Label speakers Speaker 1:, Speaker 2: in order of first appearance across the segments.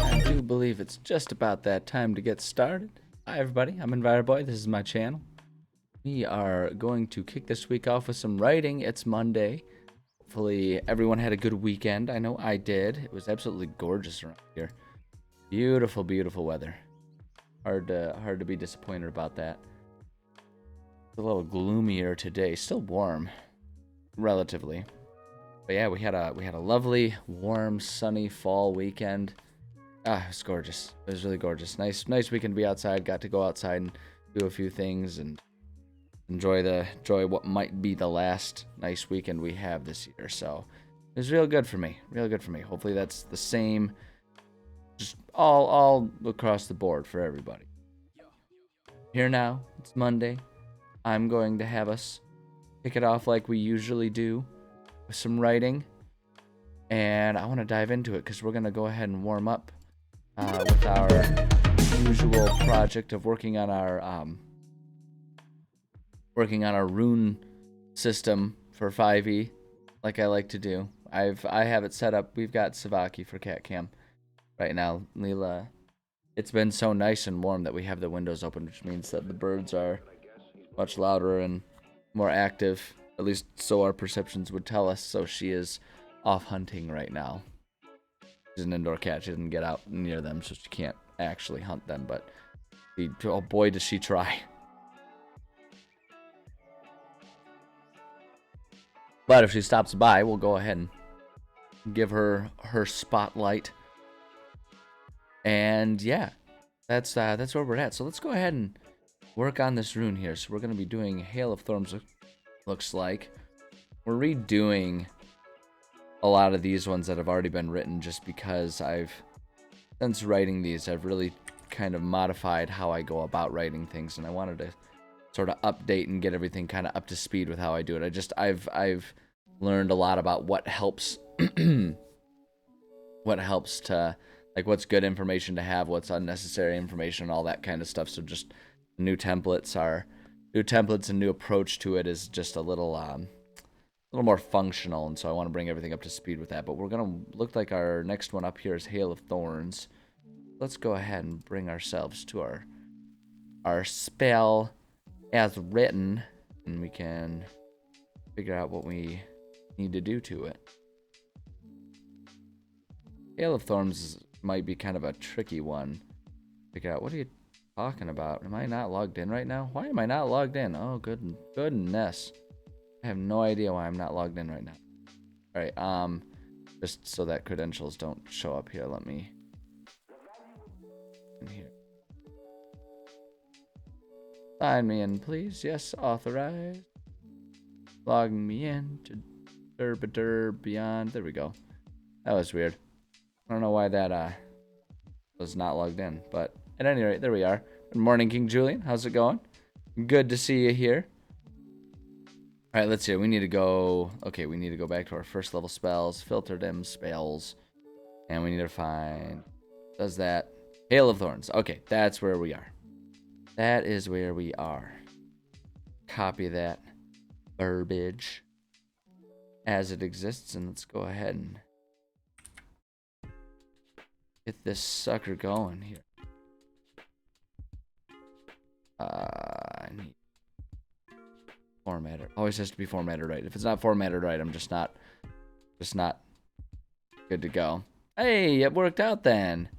Speaker 1: I do believe it's just about that time to get started. Hi everybody, I'm EnviroBoy. This is my channel. We are going to kick this week off with some writing. It's Monday. Hopefully everyone had a good weekend. I know I did. It was absolutely gorgeous around here. Beautiful, beautiful weather. Hard to be disappointed about that. It's a little gloomier today. Still warm, relatively. But yeah, we had a lovely, warm, sunny fall weekend. Ah, it was gorgeous. It was really gorgeous. Nice weekend to be outside. Got to go outside and do a few things and enjoy what might be the last nice weekend we have this year. So it was real good for me. Real good for me. Hopefully that's the same, just all across the board for everybody. Here now, it's Monday. I'm going to have us kick it off like we usually do with some writing, and I want to dive into it because we're gonna go ahead and warm up with our usual project of working on our rune system for 5e, like I like to do. I have it set up. We've got Savaki for cat cam right now. Leela, it's been so nice and warm that we have the windows open, which means that the birds are much louder and more active. At least so our perceptions would tell us. So she is off hunting right now. She's an indoor cat. She doesn't get out near them, so she can't actually hunt them. But oh boy, does she try! But if she stops by, we'll go ahead and give her her spotlight. And yeah, that's where we're at. So let's go ahead and work on this rune here. So we're gonna be doing Hail of Thorns. Looks like we're redoing a lot of these ones that have already been written, just because since writing these, I've really kind of modified how I go about writing things, and I wanted to sort of update and get everything kind of up to speed with how I do it. I've learned a lot about what helps what helps to, like, what's good information to have, what's unnecessary information, all that kind of stuff. So just new templates and new approach to it is just a little more functional, and so I want to bring everything up to speed with that. But we're gonna look like our next one up here is Hail of Thorns. Let's go ahead and bring ourselves to our spell as written, and we can figure out what we need to do to it. Hail of Thorns might be kind of a tricky one. Figure out, what are you talking about? Am I not logged in right now? Why am I not logged in? Oh, goodness. I have no idea why I'm not logged in right now. Alright, just so that credentials don't show up here, let me in here. Sign me in, please. Yes, authorize. Logging me in to Derbader Beyond. There we go. That was weird. I don't know why that was not logged in, but at any rate, there we are. Good morning, King Julian. How's it going? Good to see you here. All right, let's see. We need to go. Okay, we need to go back to our first level spells, filter them spells, and we need to find. Does that Hail of Thorns? Okay, that's where we are. That is where we are. Copy that verbiage as it exists, and let's go ahead and get this sucker going here. I need formatted. Always has to be formatted right. If it's not formatted right, I'm just not good to go. Hey, it worked out then.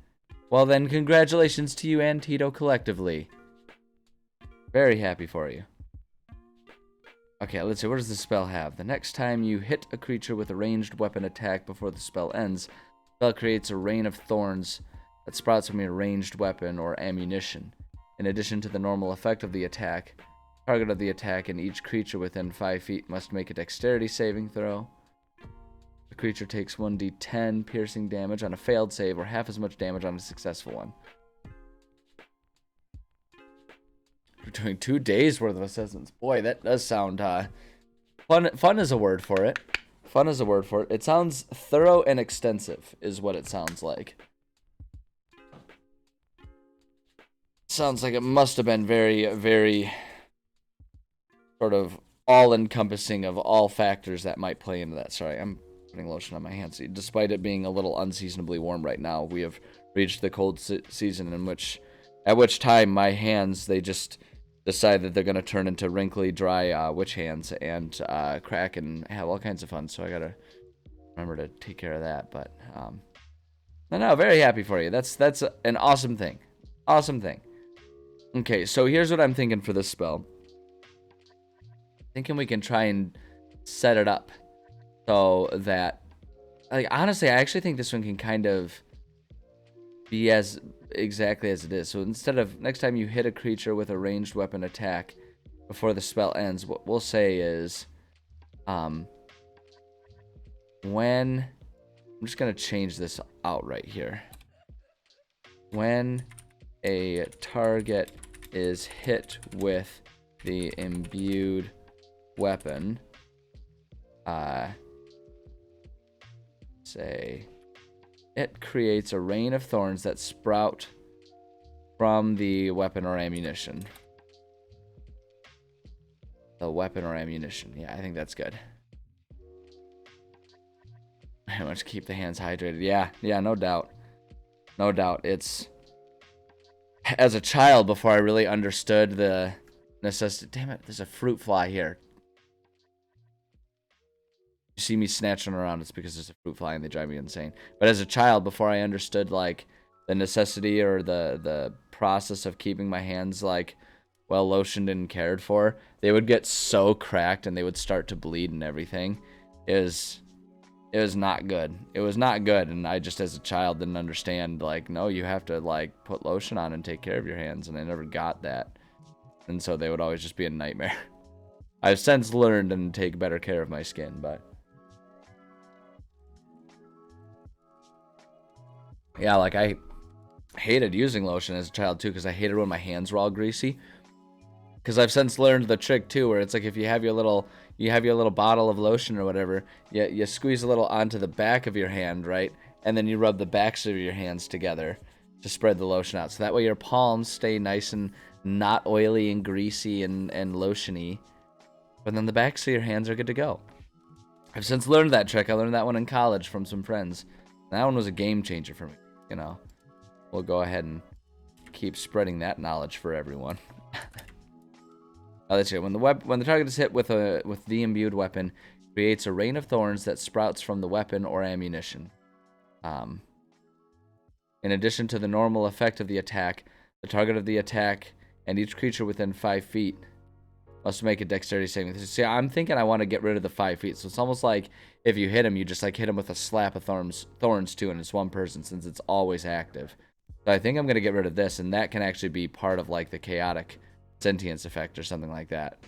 Speaker 1: Well then, congratulations to you and Tito collectively. Very happy for you. Okay, let's see. What does the spell have? The next time you hit a creature with a ranged weapon attack before the spell ends, the spell creates a rain of thorns that sprouts from your ranged weapon or ammunition. In addition to the normal effect of the attack, target of the attack and each creature within 5 feet must make a dexterity saving throw. The creature takes 1d10 piercing damage on a failed save or half as much damage on a successful one. We're doing 2 days worth of assessments. Boy, that does sound fun. Fun is a word for it. Fun is a word for it. It sounds thorough and extensive is what it sounds like. Sounds like it must have been very, very sort of all-encompassing of all factors that might play into that. Sorry, I'm putting lotion on my hands. Despite it being a little unseasonably warm right now, we have reached the cold season at which time my hands, they just decide that they're going to turn into wrinkly, dry witch hands and crack and have all kinds of fun. So I got to remember to take care of that. But no, very happy for you. That's an awesome thing. Awesome thing. Okay, so here's what I'm thinking for this spell. Thinking we can try and set it up so that, like, honestly, I actually think this one can kind of be as exactly as it is. So instead of next time you hit a creature with a ranged weapon attack before the spell ends, what we'll say is, when, I'm just going to change this out right here. When a target is hit with the imbued weapon, say it creates a rain of thorns that sprout from the weapon or ammunition. The weapon or ammunition. Yeah, I think that's good. I want to keep the hands hydrated. Yeah, no doubt. No doubt. It's, as a child, before I really understood the necessity. Damn it, there's a fruit fly here. You see me snatching around, it's because there's a fruit fly and they drive me insane. But as a child, before I understood like the necessity or the process of keeping my hands like well lotioned and cared for, they would get so cracked and they would start to bleed and everything. It was not good. It was not good, and I just as a child didn't understand, like, no, you have to like put lotion on and take care of your hands, and I never got that. And so they would always just be a nightmare. I've since learned and take better care of my skin, but yeah, like I hated using lotion as a child too, because I hated when my hands were all greasy. Because I've since learned the trick too, where it's like if you have your little bottle of lotion or whatever, you squeeze a little onto the back of your hand, right? And then you rub the backs of your hands together to spread the lotion out. So that way your palms stay nice and not oily and greasy and lotiony. But then the backs of your hands are good to go. I've since learned that trick. I learned that one in college from some friends. That one was a game changer for me, you know. We'll go ahead and keep spreading that knowledge for everyone. Let's see. When the target is hit with the imbued weapon, creates a rain of thorns that sprouts from the weapon or ammunition. In addition to the normal effect of the attack, the target of the attack and each creature within 5 feet must make a dexterity saving. See, I'm thinking I want to get rid of the 5 feet, so it's almost like if you hit him, you just like hit him with a slap of thorns too, and it's one person since it's always active. So I think I'm gonna get rid of this, and that can actually be part of like the chaotic sentience effect or something like that.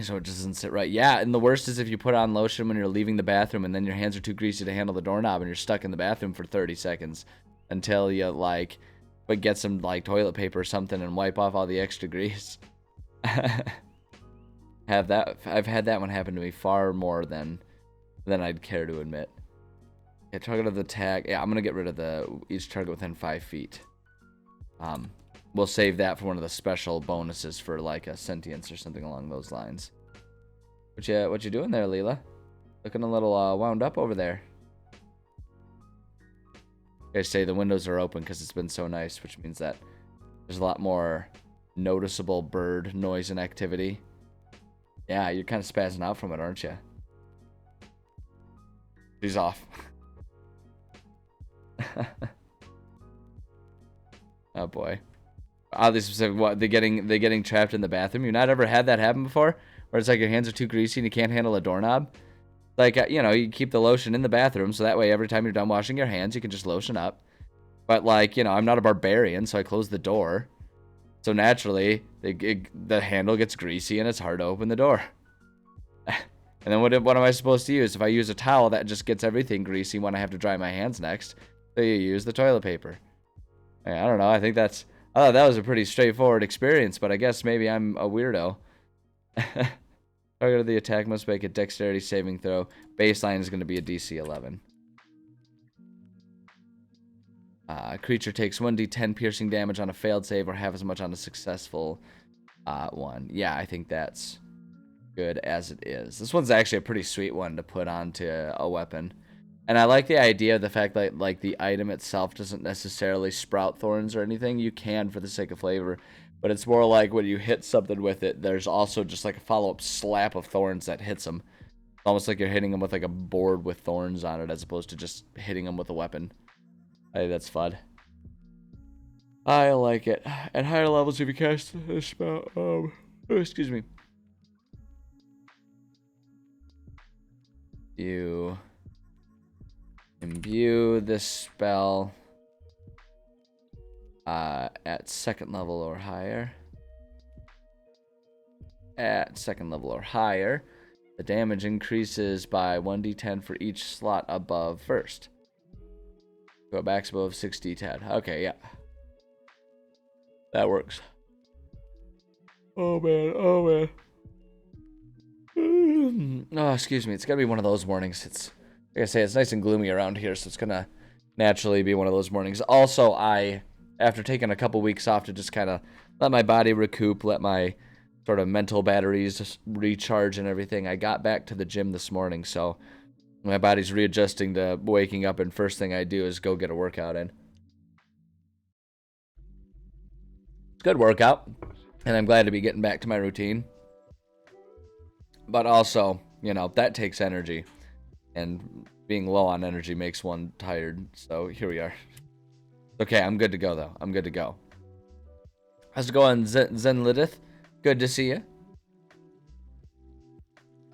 Speaker 1: So it just doesn't sit right. Yeah, and the worst is if you put on lotion when you're leaving the bathroom and then your hands are too greasy to handle the doorknob and you're stuck in the bathroom for 30 seconds until you like get some like toilet paper or something and wipe off all the extra grease. I've had that one happen to me far more than I'd care to admit. Yeah, target of the attack. Yeah, I'm gonna get rid of each target within 5 feet. We'll save that for one of the special bonuses for like a sentience or something along those lines. What you doing there, Leela? Looking a little wound up over there. I say the windows are open because it's been so nice, which means that There's a lot more noticeable bird noise and activity. Yeah, you're kind of spazzing out from it, aren't you? He's off. Oh boy. Oddly specific. What, they getting trapped in the bathroom? You not ever had that happen before, where it's like your hands are too greasy and you can't handle a doorknob? Like, you know, you keep the lotion in the bathroom, so that way every time you're done washing your hands, you can just lotion up. But like, you know, I'm not a barbarian, so I close the door. So naturally, the handle gets greasy and it's hard to open the door. And then what am I supposed to use? If I use a towel, that just gets everything greasy when I have to dry my hands next. So you use the toilet paper. I don't know. I think that was a pretty straightforward experience, but I guess maybe I'm a weirdo. Target of the attack must make a dexterity saving throw. Baseline is going to be a DC 11. Creature takes 1d10 piercing damage on a failed save or half as much on a successful one. Yeah, I think that's good as it is. This one's actually a pretty sweet one to put onto a weapon. And I like the idea of the fact that like the item itself doesn't necessarily sprout thorns or anything. You can for the sake of flavor. But it's more like when you hit something with it, there's also just like a follow-up slap of thorns that hits them. It's almost like you're hitting them with like a board with thorns on it as opposed to just hitting them with a weapon. I think that's fun. I like it. At higher levels, if you cast a spell, excuse me. You imbue this spell at second level or higher. At second level or higher, the damage increases by 1d10 for each slot above first. Go max above 6d10. Okay, yeah. That works. Oh man, oh man. Oh, excuse me. It's gonna be one of those mornings. It's like I say, it's nice and gloomy around here, so it's gonna naturally be one of those mornings. Also, after taking a couple weeks off to just kind of let my body recoup, let my sort of mental batteries just recharge and everything, I got back to the gym this morning, so my body's readjusting to waking up, and first thing I do is go get a workout in. It's a good workout, and I'm glad to be getting back to my routine. But also, you know, that takes energy, and being low on energy makes one tired, so here we are. Okay, I'm good to go, though. I'm good to go. How's it going, Zenlidith? Good to see you.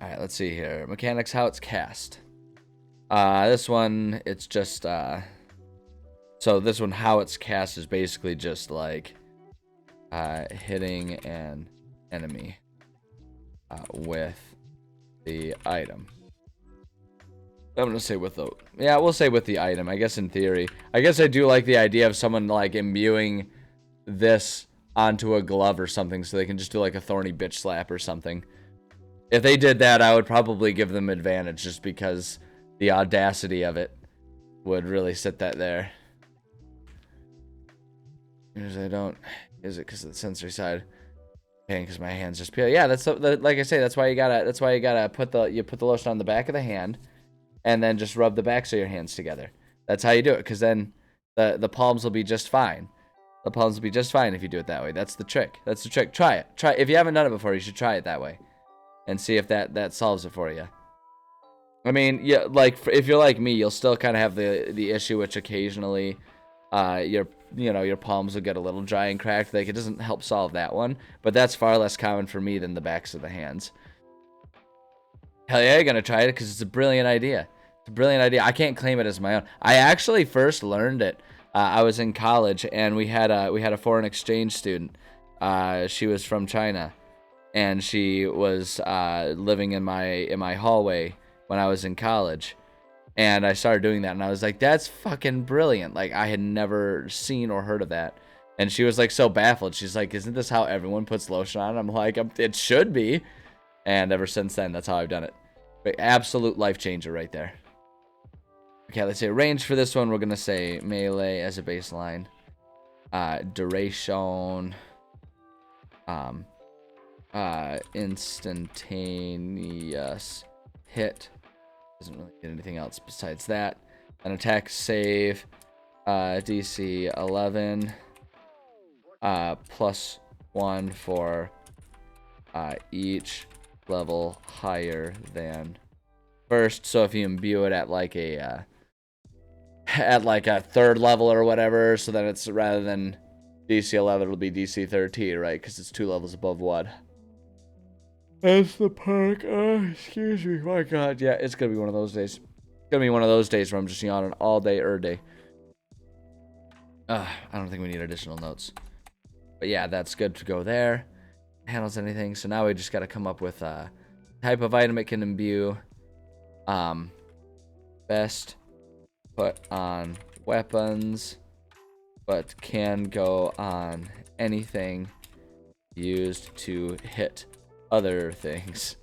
Speaker 1: Alright, let's see here. Mechanics, how it's cast. This one, it's just, so this one, how it's cast is basically just like, hitting an enemy, with the item. I'm gonna say with the, yeah, we'll say with the item, I guess in theory. I guess I do like the idea of someone, like, imbuing this onto a glove or something so they can just do, like, a thorny bitch slap or something. If they did that, I would probably give them advantage just because the audacity of it would really sit that there. Usually I don't. Is it because of the sensory side? Because my hands just peel. Yeah, that's like I say. That's why you gotta put the lotion on the back of the hand, and then just rub the backs of your hands together. That's how you do it. Because then the palms will be just fine. The palms will be just fine if you do it that way. That's the trick. That's the trick. Try it. Try. If you haven't done it before, you should try it that way, and see if that solves it for you. I mean, yeah, like if you're like me, you'll still kind of have the issue, which occasionally, your palms will get a little dry and cracked. Like, it doesn't help solve that one, but that's far less common for me than the backs of the hands. Hell yeah, you're gonna try it because it's a brilliant idea. It's a brilliant idea. I can't claim it as my own. I actually first learned it. I was in college, and we had a foreign exchange student. She was from China, and she was living in my hallway when I was in college, and I started doing that, and I was like, that's fucking brilliant. Like, I had never seen or heard of that. And she was like so baffled. She's like, isn't this how everyone puts lotion on? I'm like, it should be. And ever since then, that's how I've done it. But absolute life changer right there. Okay, let's say range for this one. We're gonna say melee as a baseline. Duration. Instantaneous hit. Doesn't really get anything else besides that. An attack save, DC 11. +1 for each level higher than first. So if you imbue it at like a third level or whatever, so then it's rather than DC 11, it'll be DC 13, right? Because it's 2 levels above what? That's the perk. Oh, excuse me. My God, yeah, it's gonna be one of those days. It's gonna be one of those days where I'm just yawning all day, day. I don't think we need additional notes. But yeah, that's good to go there. Handles anything. So now we just got to come up with a type of item it can imbue. Best put on weapons, but can go on anything used to hit other things.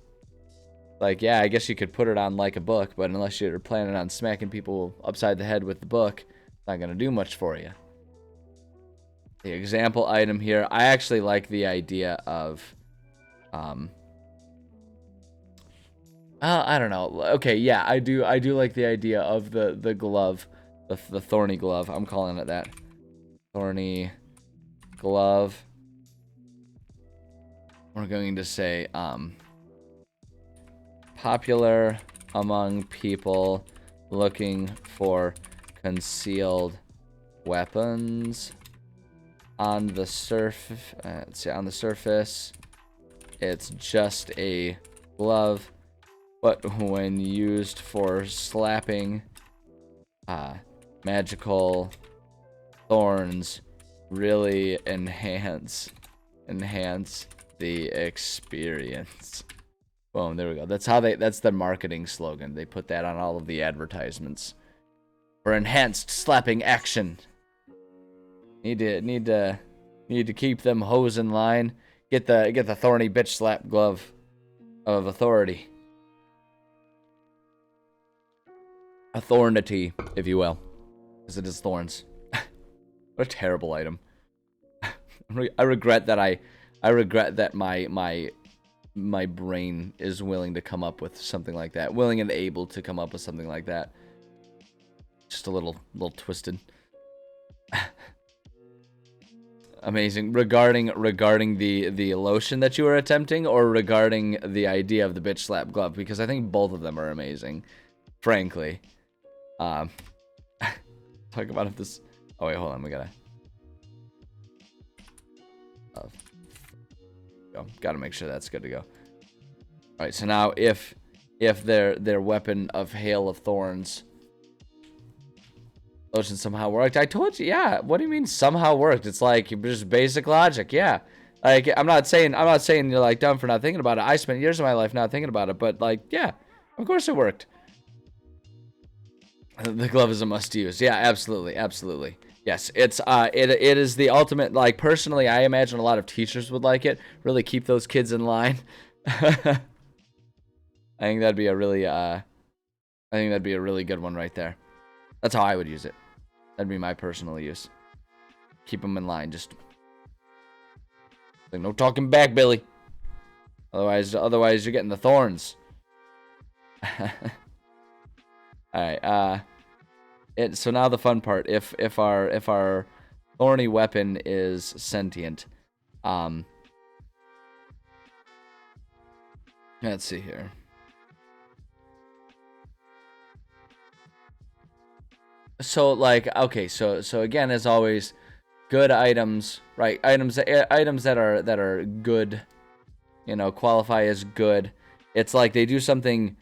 Speaker 1: Like, yeah, I guess you could put it on like a book, but unless you're planning on smacking people upside the head with the book, it's not going to do much for you. The example item here, I actually like the idea of, I don't know. Okay, yeah, I do like the idea of the glove, the thorny glove. I'm calling it that. Thorny glove. We're going to say, popular among people looking for concealed weapons. On the on the surface, it's just a glove, but when used for slapping magical thorns, really enhance the experience. Boom, there we go. That's the marketing slogan. They put that on all of the advertisements. For enhanced slapping action. Need to keep them hoes in line. Get the thorny bitch slap glove of authority. Authority, if you will, because it is thorns. What a terrible item. I regret that my brain is willing to come up with something like that. Willing and able to come up with something like that. Just a little twisted. Amazing. Regarding the lotion that you were attempting, or regarding the idea of the bitch slap glove, because I think both of them are amazing, frankly. Talk about if this. Oh wait, hold on. We gotta. Gotta make sure that's good to go. All right. So now, if their weapon of hail of thorns lotion somehow worked. I told you, yeah. What do you mean somehow worked? It's like just basic logic, yeah. Like I'm not saying you're like dumb for not thinking about it. I spent years of my life not thinking about it, but like, yeah, of course it worked. The glove is a must use. Yeah, absolutely. Yes, it's it is the ultimate. Like personally, I imagine a lot of teachers would like it. Really keep those kids in line. I think that'd be a really good one right there. That's how I would use it. That'd be my personal use. Keep them in line. Just like no talking back, Billy. Otherwise you're getting the thorns. All right. So now the fun part. If our thorny weapon is sentient, let's see here. So like, okay, so again, as always, good items, right? Items that are good, qualify as good. It's like they do something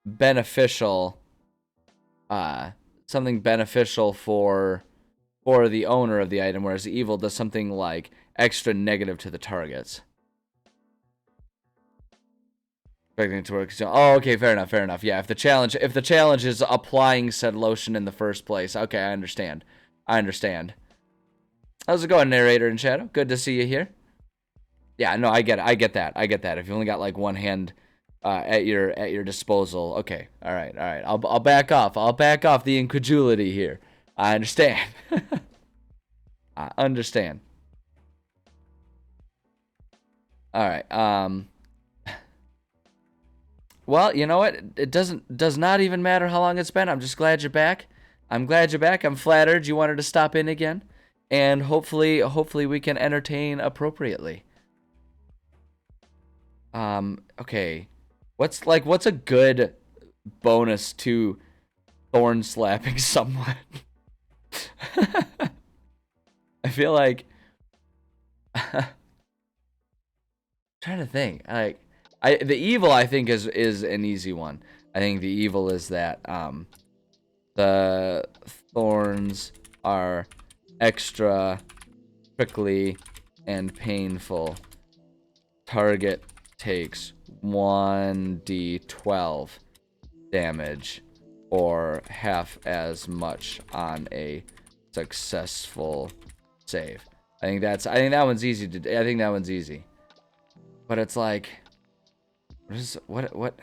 Speaker 1: beneficial, for the owner of the item, whereas evil does something like extra negative to the targets. Expecting it to work. Oh, okay, fair enough. Yeah, if the challenge is applying said lotion in the first place, okay, I understand. How's it going, narrator in shadow? Good to see you here. Yeah, no, I get that. If you only got like one hand at your disposal, okay, all right. I'll back off. I'll back off the incredulity here. I understand. I understand. All right. Well, you know what? It does not even matter how long it's been. I'm just glad you're back. I'm flattered you wanted to stop in again. and hopefully we can entertain appropriately. Okay. What's a good bonus to thorn slapping someone? I feel like trying to think. The evil I think is an easy one. I think the evil is that the thorns are extra prickly and painful. Target takes 1d12 damage or half as much on a successful save. I think that one's easy I think that one's easy. But it's like what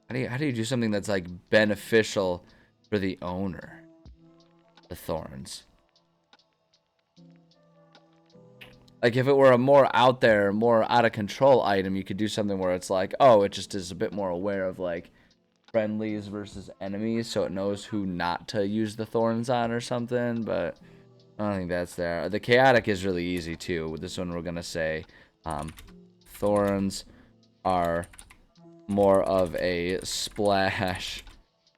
Speaker 1: how do you do something that's like beneficial for the owner? The thorns. Like if it were a more out there, more out of control item, you could do something where it's like, oh, it just is a bit more aware of like friendlies versus enemies, so it knows who not to use the thorns on or something, but I don't think that's there. The chaotic is really easy too. With this one we're gonna say thorns are more of a splash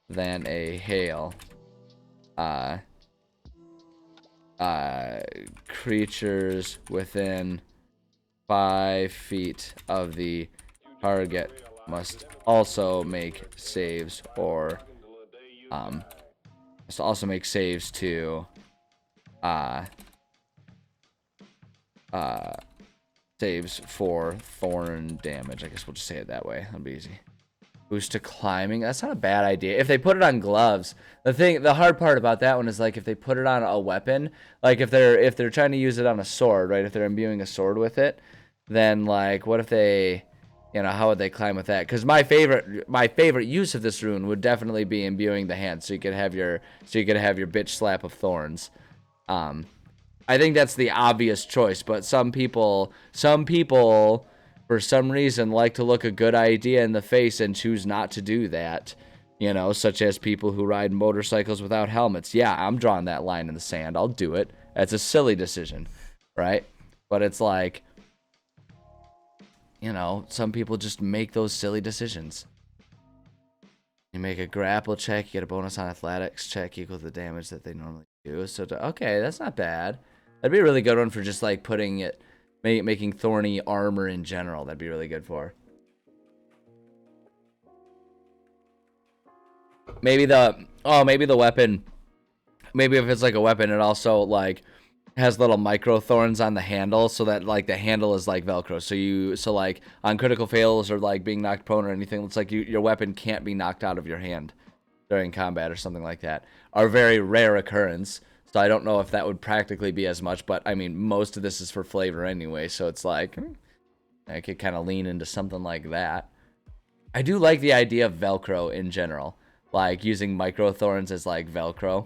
Speaker 1: than a hail. Creatures within 5 feet of the target must also make saves or must also make saves to saves for thorn damage. I guess we'll just say it that way. That'll be easy. Boost to climbing. That's not a bad idea. If they put it on gloves, the hard part about that one is like if they put it on a weapon, like if they're trying to use it on a sword, right? If they're imbuing a sword with it, then like what if they, how would they climb with that? Because my favorite use of this rune would definitely be imbuing the hand, so you could have your bitch slap of thorns. I think that's the obvious choice, but some people for some reason like to look a good idea in the face and choose not to do that, such as people who ride motorcycles without helmets. Yeah, I'm drawing that line in the sand. I'll do it. That's a silly decision, right? But it's like, some people just make those silly decisions. You make a grapple check, you get a bonus on athletics check equal to the damage that they normally do. So, okay, that's not bad. That'd be a really good one for just like putting it, making thorny armor in general. That'd be really good for. Maybe the weapon. Maybe if it's like a weapon, it also like has little micro thorns on the handle, so that like the handle is like Velcro. So like on critical fails or like being knocked prone or anything, it's like your weapon can't be knocked out of your hand during combat or something like that. Are very rare occurrence. So I don't know if that would practically be as much, but I mean, most of this is for flavor anyway, so it's like, I could kind of lean into something like that. I do like the idea of Velcro in general, like using micro thorns as like Velcro.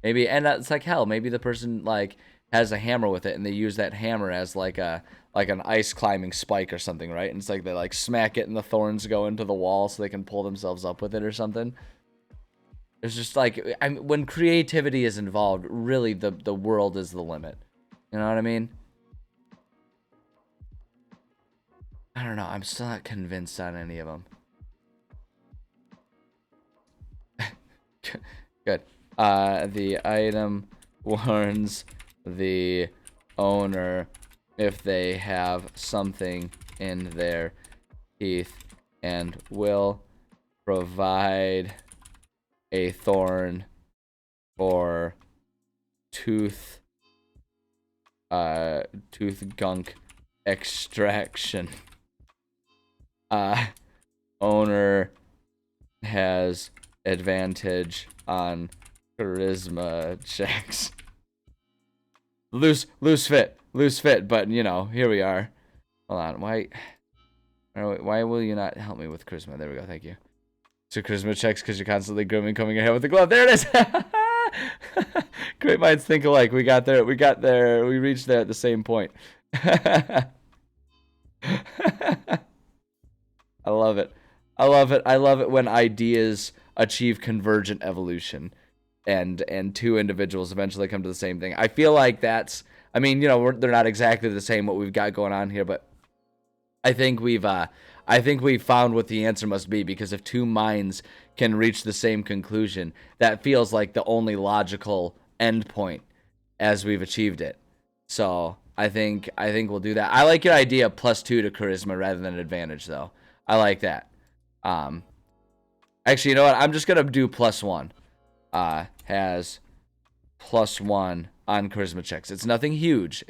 Speaker 1: Maybe, and it's like, hell, maybe the person like has a hammer with it and they use that hammer as like an ice climbing spike or something, right? And it's like they like smack it and the thorns go into the wall so they can pull themselves up with it or something. It's just like, when creativity is involved, really the world is the limit. You know what I mean? I don't know. I'm still not convinced on any of them. Good. The item warns the owner if they have something in their teeth and will provide a thorn for tooth gunk extraction. Owner has advantage on charisma checks. Loose fit, but here we are. Hold on, why will you not help me with charisma? There we go, thank you. So charisma checks because you're constantly grooming, coming your head with the glove. There it is. Great minds think alike. We got there. We reached there at the same point. I love it. I love it when ideas achieve convergent evolution. and two individuals eventually come to the same thing. I feel like that's, I mean, they're not exactly the same what we've got going on here, but I think we've found what the answer must be, because if two minds can reach the same conclusion, that feels like the only logical endpoint as we've achieved it. So I think we'll do that. I like your idea of +2 to charisma rather than advantage, though. I like that. Actually, you know what? I'm just gonna do +1. Has +1 on charisma checks. It's nothing huge.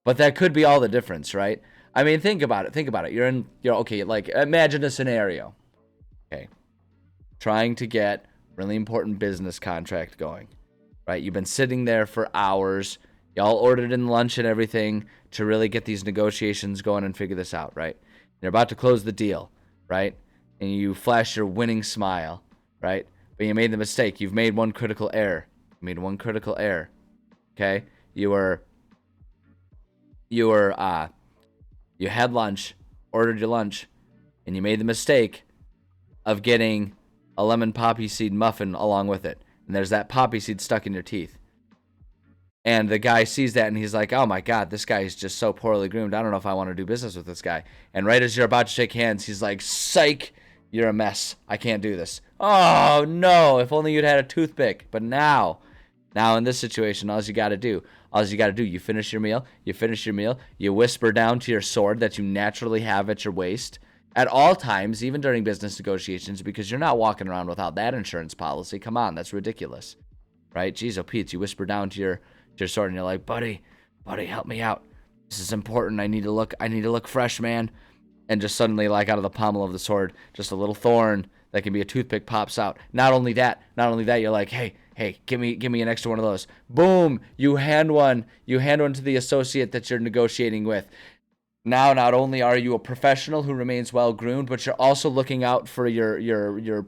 Speaker 1: But that could be all the difference, right? I mean, think about it. You're okay. Like, imagine a scenario. Okay, trying to get really important business contract going, right? You've been sitting there for hours. Y'all ordered in lunch and everything to really get these negotiations going and figure this out, right? You're about to close the deal, right? And you flash your winning smile, right? But you made the mistake. You've made one critical error. Okay? You had lunch, ordered your lunch, and you made the mistake of getting a lemon poppy seed muffin along with it. And there's that poppy seed stuck in your teeth. And the guy sees that and he's like, oh my God, this guy is just so poorly groomed. I don't know if I want to do business with this guy. And right as you're about to shake hands, he's like, psych, you're a mess. I can't do this. Oh no, if only you'd had a toothpick. But now in this situation, all you got to do, you finish your meal, you whisper down to your sword that you naturally have at your waist at all times, even during business negotiations, because you're not walking around without that insurance policy. Come on, that's ridiculous, right? Jeez, oh Pete, you whisper down to your sword and you're like, buddy, help me out. This is important. I need to look fresh, man. And just suddenly, like out of the pommel of the sword, just a little thorn that can be a toothpick pops out. Not only that, you're like, hey, give me an extra one of those. Boom, you hand one to the associate that you're negotiating with. Now, not only are you a professional who remains well groomed, but you're also looking out for your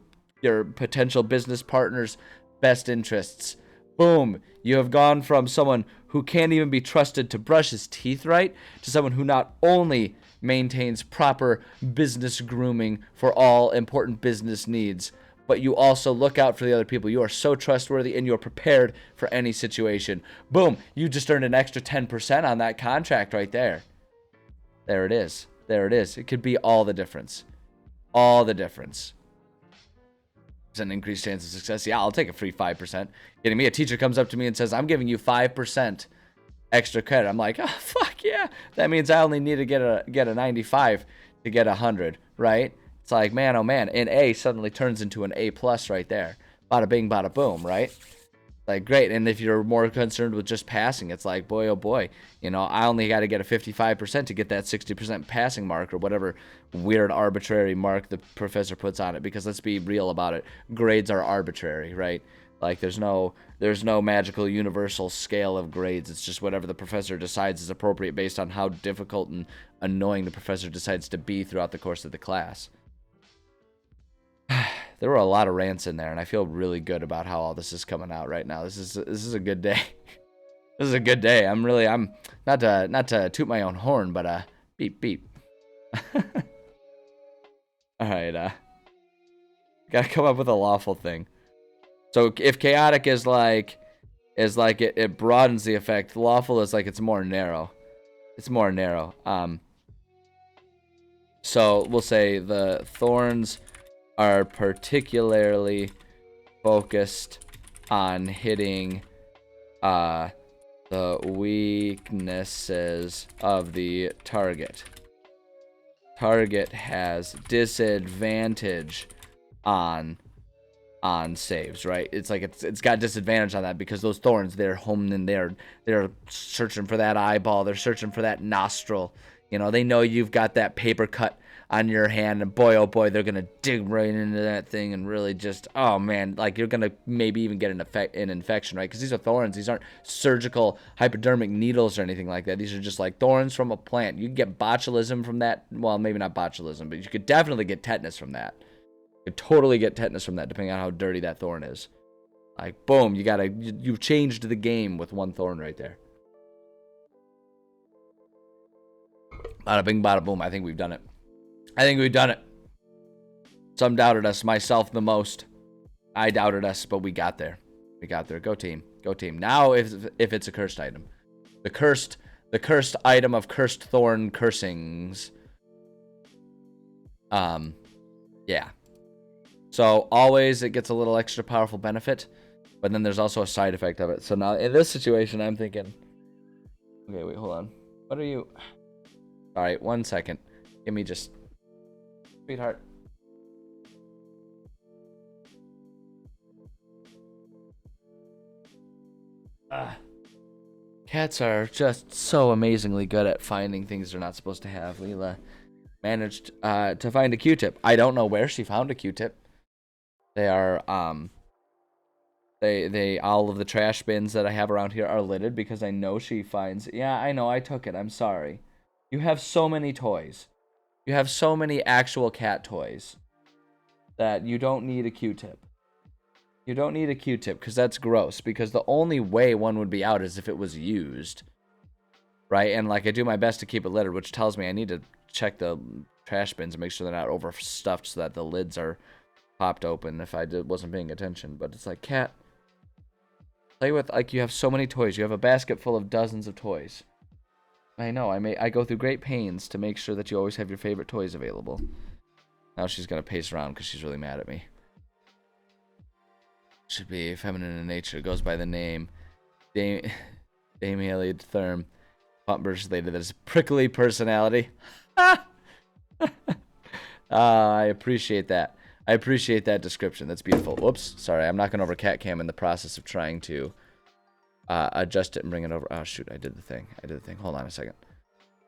Speaker 1: potential business partner's best interests. Boom, you have gone from someone who can't even be trusted to brush his teeth right to someone who not only maintains proper business grooming for all important business needs, but you also look out for the other people. You are so trustworthy and you're prepared for any situation. Boom, you just earned an extra 10% on that contract right there. There it is. It could be all the difference. It's an increased chance of success. Yeah, I'll take a free 5%. Getting me, a teacher comes up to me and says, I'm giving you 5% extra credit. I'm like, oh, fuck yeah. That means I only need to get a 95 to get 100, right? It's like, man, oh man. An A suddenly turns into an A+ right there. Bada bing, bada boom, right? Like, great. And if you're more concerned with just passing, it's like, boy, oh boy, I only got to get a 55% to get that 60% passing mark, or whatever weird arbitrary mark the professor puts on it. Because let's be real about it, grades are arbitrary, right? Like, there's no magical universal scale of grades. It's just whatever the professor decides is appropriate based on how difficult and annoying the professor decides to be throughout the course of the class. There were a lot of rants in there, and I feel really good about how all this is coming out right now. This is a good day. This is a good day. I'm not to toot my own horn, but beep beep. All right, gotta come up with a lawful thing. So if chaotic is like it broadens the effect, lawful is like it's more narrow. So we'll say the thorns are particularly focused on hitting the weaknesses of the target. Target has disadvantage on saves, right? It's like it's got disadvantage on that because those thorns, they're homing in there. They're searching for that eyeball. They're searching for that nostril. They know you've got that paper cut on your hand, and boy, oh boy, they're gonna dig right into that thing and really just, oh man, like you're gonna maybe even get an infection, right? Because these are thorns. These aren't surgical hypodermic needles or anything like that. These are just like thorns from a plant. You can get botulism from that. Well, maybe not botulism, but you could definitely get tetanus from that. You could totally get tetanus from that, depending on how dirty that thorn is. Like, boom, you've changed the game with one thorn right there. Bada bing, bada boom. I think we've done it. Some doubted us, myself the most. I doubted us, but we got there. We got there. Go team. Go team. Now if it's a cursed item. The cursed item of cursed thorn cursings. Yeah. So always it gets a little extra powerful benefit, but then there's also a side effect of it. So now in this situation, I'm thinking, okay, wait, hold on. What are you? All right, 1 second. Give me just, sweetheart. Cats are just so amazingly good at finding things they're not supposed to have. Leela managed to find a Q-tip. I don't know where she found a Q-tip. They are they all of the trash bins that I have around here are littered because I know she finds. Yeah, I know I took it. I'm sorry. You have so many toys. You have so many actual cat toys that you don't need a Q-tip. You don't need a Q-tip because that's gross, because the only way one would be out is if it was used. Right? And like I do my best to keep it littered, which tells me I need to check the trash bins and make sure they're not overstuffed so that the lids are popped open if I wasn't paying attention. But it's like, cat, play with, like, you have so many toys. You have a basket full of dozens of toys. I know, I go through great pains to make sure that you always have your favorite toys available. Now she's gonna pace around because she's really mad at me. Should be feminine in nature. It goes by the name Dame Haley Therm. Pumpers later that is prickly personality. I appreciate that. I appreciate that description. That's beautiful. Whoops. Sorry, I'm knocking over cat cam in the process of trying to adjust it and bring it over. Oh shoot, I did the thing. Hold on a second.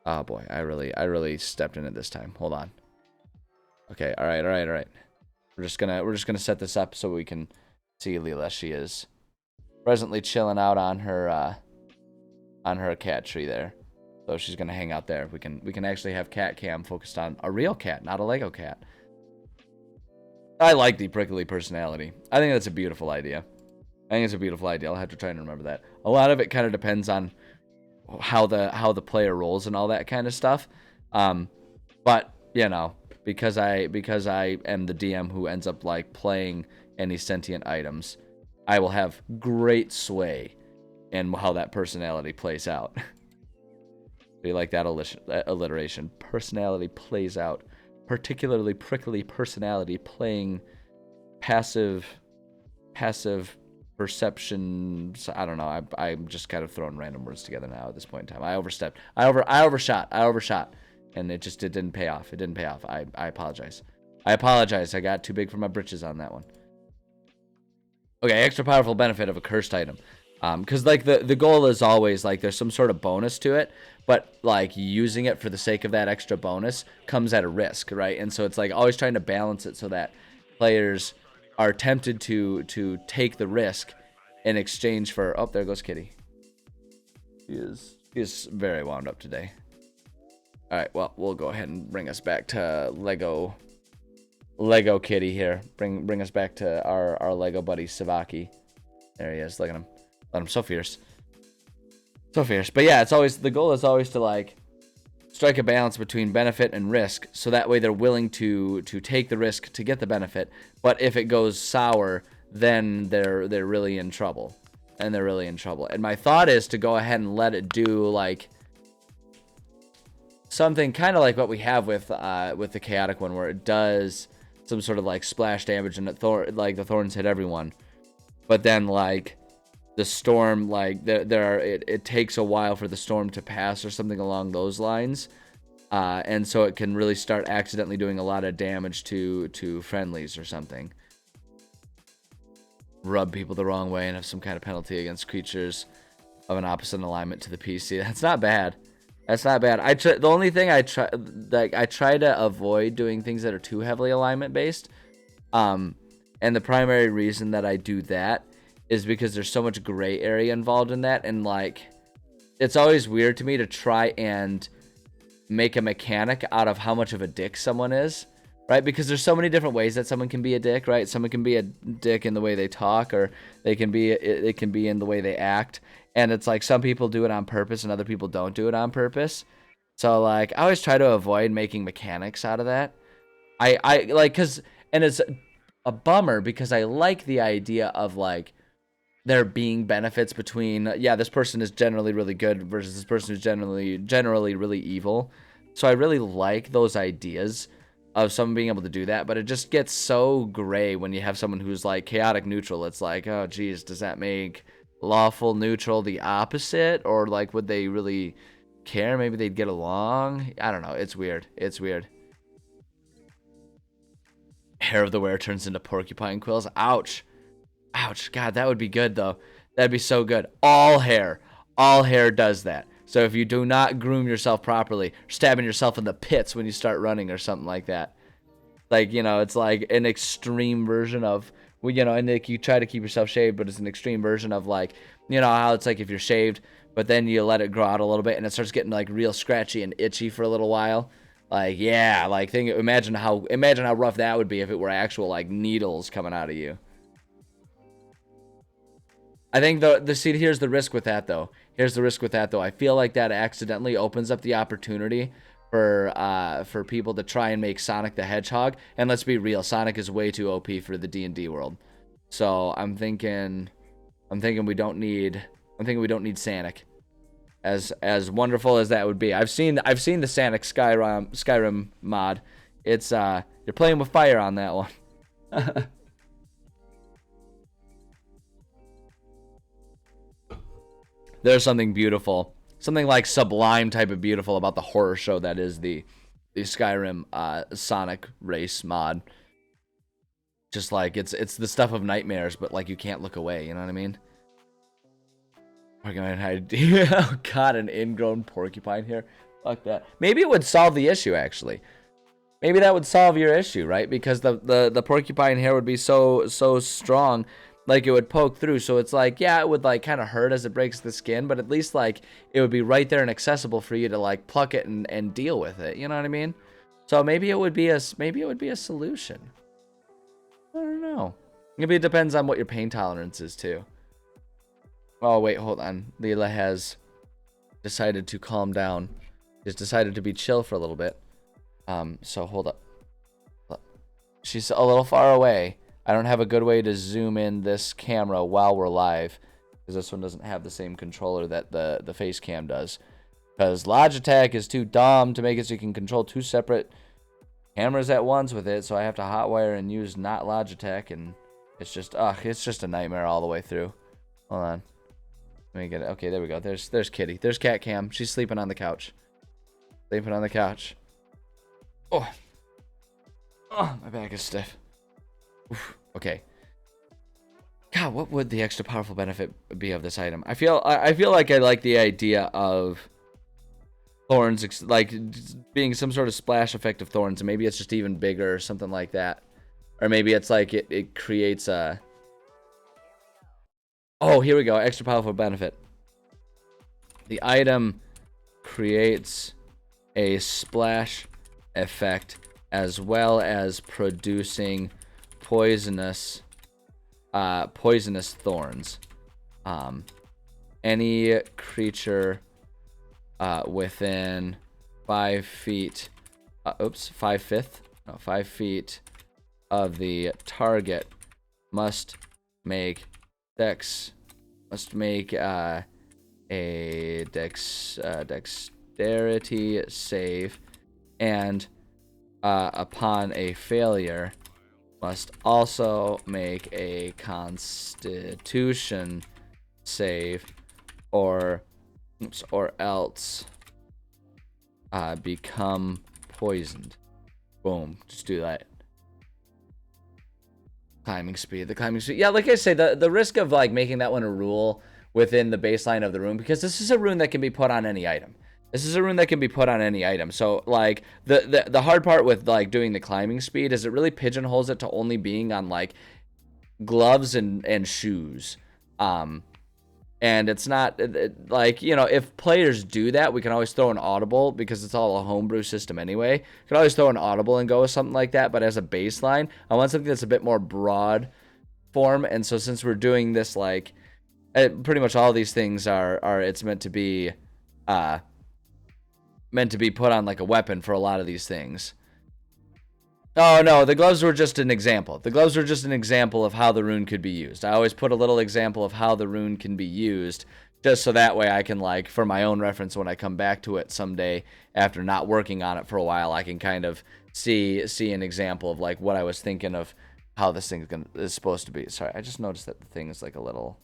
Speaker 1: Oh boy, I really stepped in it this time. Hold on. Okay, all right. We're just gonna set this up so we can see Leela. She is presently chilling out on her cat tree there. So she's gonna hang out there. We can actually have cat cam focused on a real cat, not a Lego cat. I like the prickly personality. I think that's a beautiful idea. I'll have to try and remember that. A lot of it kind of depends on how the player rolls and all that kind of stuff. But you know, because I am the DM who ends up like playing any sentient items, I will have great sway in how that personality plays out. Do you like that alliteration? Personality plays out. Particularly prickly personality playing passive perception. I don't know. I'm just kind of throwing random words together now at this point in time. I overstepped. I overshot. And it didn't pay off. I apologize. I got too big for my britches on that one. Okay, extra powerful benefit of a cursed item. Because like the goal is always like there's some sort of bonus to it, but like using it for the sake of that extra bonus comes at a risk, right? And so it's like always trying to balance it so that players are tempted to take the risk in exchange for. Oh, there goes Kitty. He is very wound up today. All right, well, we'll go ahead and bring us back to Lego Kitty here. Bring us back to our Lego buddy Savaki. There he is. Look at him. I'm so fierce. But yeah, the goal is always to like strike a balance between benefit and risk, so that way they're willing to take the risk to get the benefit. But if it goes sour, then they're really in trouble. And my thought is to go ahead and let it do like something kind of like what we have with the chaotic one, where it does some sort of like splash damage and the thorns hit everyone. But then like the storm, like it takes a while for the storm to pass or something along those lines, and so it can really start accidentally doing a lot of damage to friendlies or something. Rub people the wrong way and have some kind of penalty against creatures of an opposite alignment to the PC. That's not bad. The only thing I try to avoid doing things that are too heavily alignment based, and the primary reason that I do that is because there's so much gray area involved in that, and like it's always weird to me to try and make a mechanic out of how much of a dick someone is, right? Because there's so many different ways that someone can be a dick, right? Someone can be a dick in the way they talk, or it can be in the way they act, and it's like some people do it on purpose and other people don't do it on purpose. So like I always try to avoid making mechanics out of that. I like, and it's a bummer because I like the idea of like there being benefits between, yeah, this person is generally really good versus this person who's generally really evil. So I really like those ideas of someone being able to do that, but it just gets so gray when you have someone who's like chaotic neutral. It's like, oh geez, does that make lawful neutral the opposite, or like would they really care? Maybe they'd get along. I don't know. It's weird. It's weird. Hair of the wearer turns into porcupine quills. Ouch. Ouch. God, that would be good though. That'd be so good. All hair does that. So if you do not groom yourself properly, stabbing yourself in the pits when you start running or something like that. Like, you know, it's like an extreme version of, well, you know, and like you try to keep yourself shaved, but it's an extreme version of like, you know, how it's like if you're shaved, but then you let it grow out a little bit and it starts getting like real scratchy and itchy for a little while. Like, yeah, like imagine how rough that would be if it were actual like needles coming out of you. I think here's the risk with that though. I feel like that accidentally opens up the opportunity for people to try and make Sonic the Hedgehog. And let's be real, Sonic is way too OP for the D&D world. So I'm thinking we don't need Sonic. As wonderful as that would be. I've seen the Sonic Skyrim mod. It's you're playing with fire on that one. There's something beautiful, something like sublime type of beautiful about the horror show that is the Skyrim Sonic race mod. Just like it's the stuff of nightmares, but like you can't look away. You know what I mean? Oh God, an ingrown porcupine here. Fuck that. Maybe it would solve the issue actually. Maybe that would solve your issue, right? Because the porcupine hair would be so strong. Like it would poke through, so it's like, yeah, it would like kind of hurt as it breaks the skin, but at least like it would be right there and accessible for you to like pluck it and deal with it. You know what I mean? So maybe it would be a solution. I don't know. Maybe it depends on what your pain tolerance is too. Oh wait, hold on. Leela has decided to calm down. She's decided to be chill for a little bit. So hold up. She's a little far away. I don't have a good way to zoom in this camera while we're live, because this one doesn't have the same controller that the face cam does. Because Logitech is too dumb to make it so you can control two separate cameras at once with it, so I have to hotwire and use not Logitech, and it's just a nightmare all the way through. Hold on. Let me get it. Okay, there we go. There's Kitty. There's Cat Cam. She's sleeping on the couch. Sleeping on the couch. Oh, my back is stiff. Oof. Okay. God, what would the extra powerful benefit be of this item? I feel like I like the idea of thorns, like being some sort of splash effect of thorns, and maybe it's just even bigger or something like that. Or maybe it's like it creates a... Oh, here we go. Extra powerful benefit. The item creates a splash effect as well as producing poisonous thorns. Any creature within 5 feet 5 feet of the target must make a dexterity save, and upon a failure must also make a constitution save, or else become poisoned. Boom. Just do that. Climbing speed. The climbing speed. Yeah, like I say, the risk of like making that one a rule within the baseline of the rune, because this is a rune that can be put on any item. So like the hard part with like doing the climbing speed is it really pigeonholes it to only being on like gloves and shoes. And it's not like, you know, if players do that, we can always throw an audible, because it's all a homebrew system anyway. You can always throw an audible and go with something like that. But as a baseline, I want something that's a bit more broad form. And so since we're doing this, like pretty much all these things are it's meant to be put on like a weapon for a lot of these things. Oh no, the gloves were just an example. The gloves were just an example of how the rune could be used. I always put a little example of how the rune can be used, just so that way I can, like, for my own reference, when I come back to it someday after not working on it for a while, I can kind of see an example of like what I was thinking of how this thing is supposed to be. Sorry, I just noticed that the thing is like a little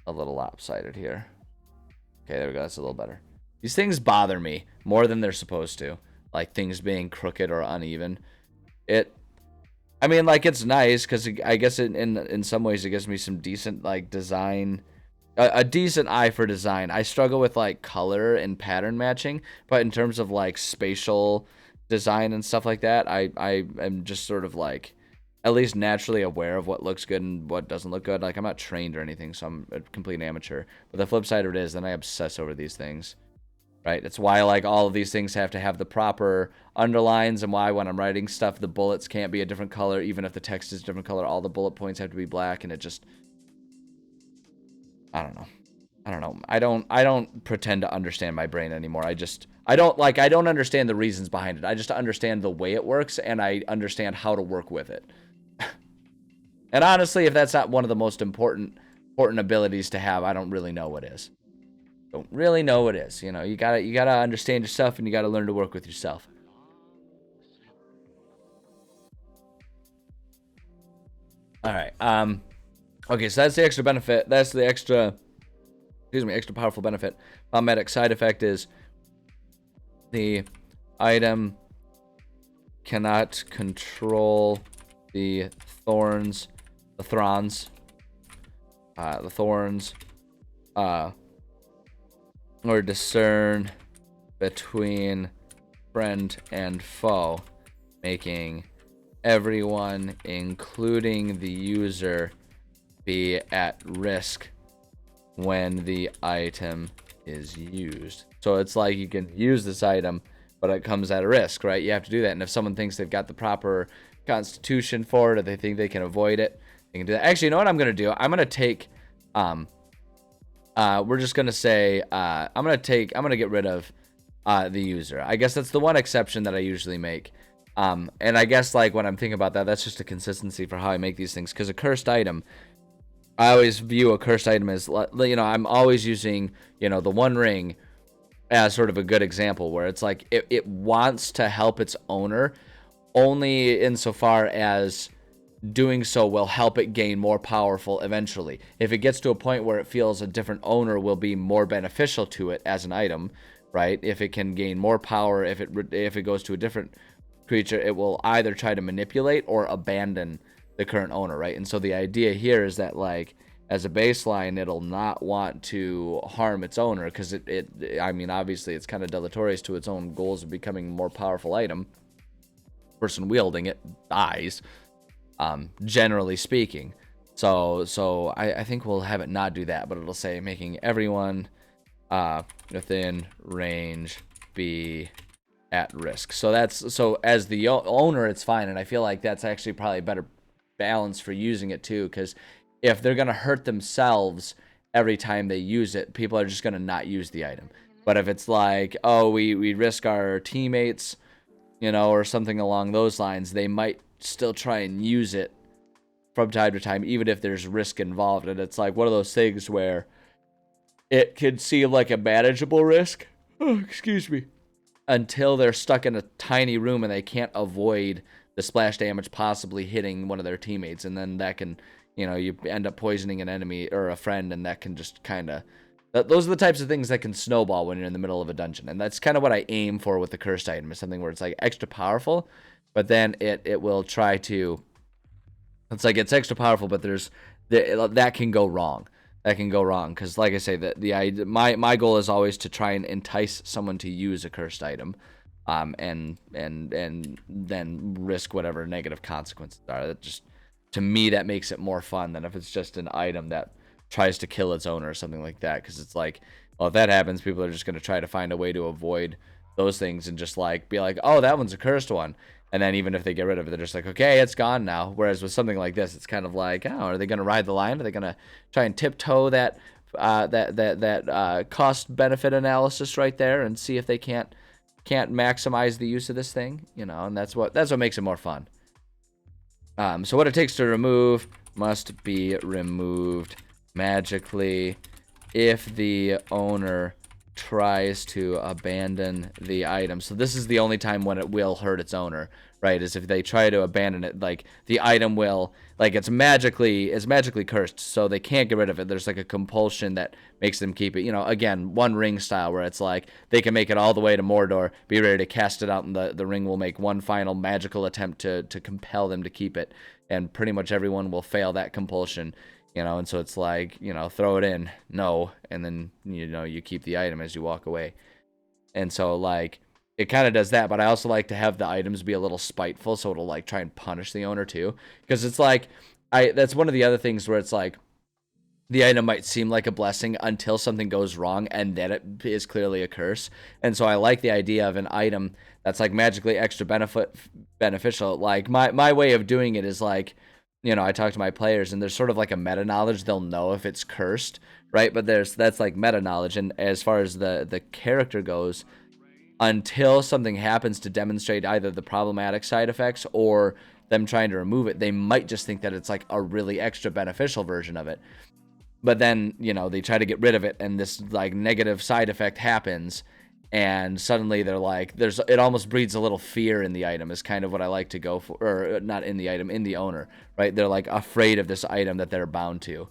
Speaker 1: lopsided here. Okay, there we go. That's a little better. These things bother me more than they're supposed to. Like things being crooked or uneven. I mean, like, it's nice because I guess in some ways it gives me some decent, like, design, a decent eye for design. I struggle with, like, color and pattern matching, but in terms of, like, spatial design and stuff like that, I am just sort of, like, at least naturally aware of what looks good and what doesn't look good. Like, I'm not trained or anything, so I'm a complete amateur. But the flip side of it is, then I obsess over these things. Right? It's why, like, all of these things have to have the proper underlines, and why when I'm writing stuff, the bullets can't be a different color, even if the text is a different color. All the bullet points have to be black, and it just, I don't know. I don't pretend to understand my brain anymore. I don't understand the reasons behind it. I just understand the way it works, and I understand how to work with it. And honestly, if that's not one of the most important abilities to have, I don't really know what is. Don't really know what is. You know, you gotta understand yourself, and you gotta learn to work with yourself. All right. Okay, so that's the extra benefit. That's the extra powerful benefit. Medic side effect is the item cannot control the thorns, or discern between friend and foe, making everyone, including the user, be at risk when the item is used. So it's like you can use this item, but it comes at a risk, right? You have to do that. And if someone thinks they've got the proper constitution for it, or they think they can avoid it, they can do that. Actually, you know what I'm going to do? I'm going to take, we're just going to say, I'm going to get rid of the user. I guess that's the one exception that I usually make. And I guess, like, when I'm thinking about that, that's just a consistency for how I make these things. Because a cursed item, I always view a cursed item as, you know, I'm always using, you know, the One Ring as sort of a good example, where it's like it wants to help its owner only insofar as doing so will help it gain more powerful eventually. If it gets to a point where it feels a different owner will be more beneficial to it as an item, right? If it can gain more power, if it goes to a different creature, it will either try to manipulate or abandon the current owner, right? And so the idea here is that, like, as a baseline, it'll not want to harm its owner, because I mean, obviously it's kind of deleterious to its own goals of becoming a more powerful item. Person wielding it dies, generally speaking. So I think we'll have it not do that, but it'll say making everyone within range be at risk. So as the owner, it's fine, and I feel like that's actually probably a better balance for using it too, because if they're gonna hurt themselves every time they use it, people are just gonna not use the item. But if it's like, oh, we risk our teammates, you know, or something along those lines, they might still try and use it from time to time, even if there's risk involved. And it's like one of those things where it can seem like a manageable risk, excuse me, until they're stuck in a tiny room and they can't avoid the splash damage possibly hitting one of their teammates. And then that can, you know, you end up poisoning an enemy or a friend, and that can just kind of, those are the types of things that can snowball when you're in the middle of a dungeon. And that's kind of what I aim for with the cursed item, is something where it's like extra powerful, but then it will try to, it's like it's extra powerful, but that can go wrong. That can go wrong, because like I say, my goal is always to try and entice someone to use a cursed item, and then risk whatever negative consequences are. That just, to me, that makes it more fun than if it's just an item that tries to kill its owner or something like that. Because it's like, well, if that happens, people are just going to try to find a way to avoid those things and just like be like, oh, that one's a cursed one. And then even if they get rid of it, they're just like, okay, it's gone now. Whereas with something like this, it's kind of like, oh, are they going to ride the line? Are they going to try and tiptoe that cost benefit analysis right there and see if they can't can't maximize the use of this thing, you know, and that's what makes it more fun. So what it takes to remove must be removed magically if the owner tries to abandon the item. So this is the only time when it will hurt its owner, right? Is if they try to abandon it, like the item will, like it's magically cursed, so they can't get rid of it. There's like a compulsion that makes them keep it. You know, again, One Ring style, where it's like they can make it all the way to Mordor, be ready to cast it out, and the ring will make one final magical attempt to compel them to keep it, and pretty much everyone will fail that compulsion. You know, and so it's like, you know, throw it in, no, and then, you know, you keep the item as you walk away. And so, like, it kind of does that, but I also like to have the items be a little spiteful, so it'll, like, try and punish the owner, too. Because it's like, that's one of the other things where it's like, the item might seem like a blessing until something goes wrong, and then it is clearly a curse. And so I like the idea of an item that's, like, magically extra beneficial. Like, my way of doing it is, like, you know, I talk to my players, and there's sort of like a meta knowledge. They'll know if it's cursed, right? But that's like meta knowledge. And as far as the character goes, until something happens to demonstrate either the problematic side effects or them trying to remove it, they might just think that it's like a really extra beneficial version of it. But then, you know, they try to get rid of it, and this like negative side effect happens, and suddenly they're like, it almost breeds a little fear in the item, is kind of what I like to go for, or not in the item, in the owner, right? They're like afraid of this item that they're bound to,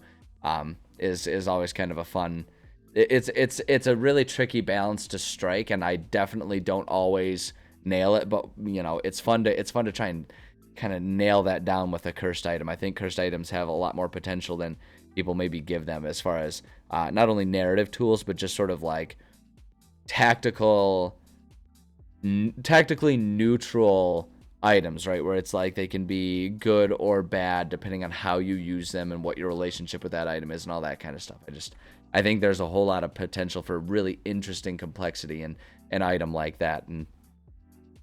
Speaker 1: is always kind of a fun, it's a really tricky balance to strike, and I definitely don't always nail it, but you know, it's fun to try and kind of nail that down with a cursed item. I think cursed items have a lot more potential than people maybe give them, as far as not only narrative tools, but just sort of like tactically neutral items, right? Where it's like they can be good or bad depending on how you use them and what your relationship with that item is and all that kind of stuff. I think there's a whole lot of potential for really interesting complexity in an item like that. And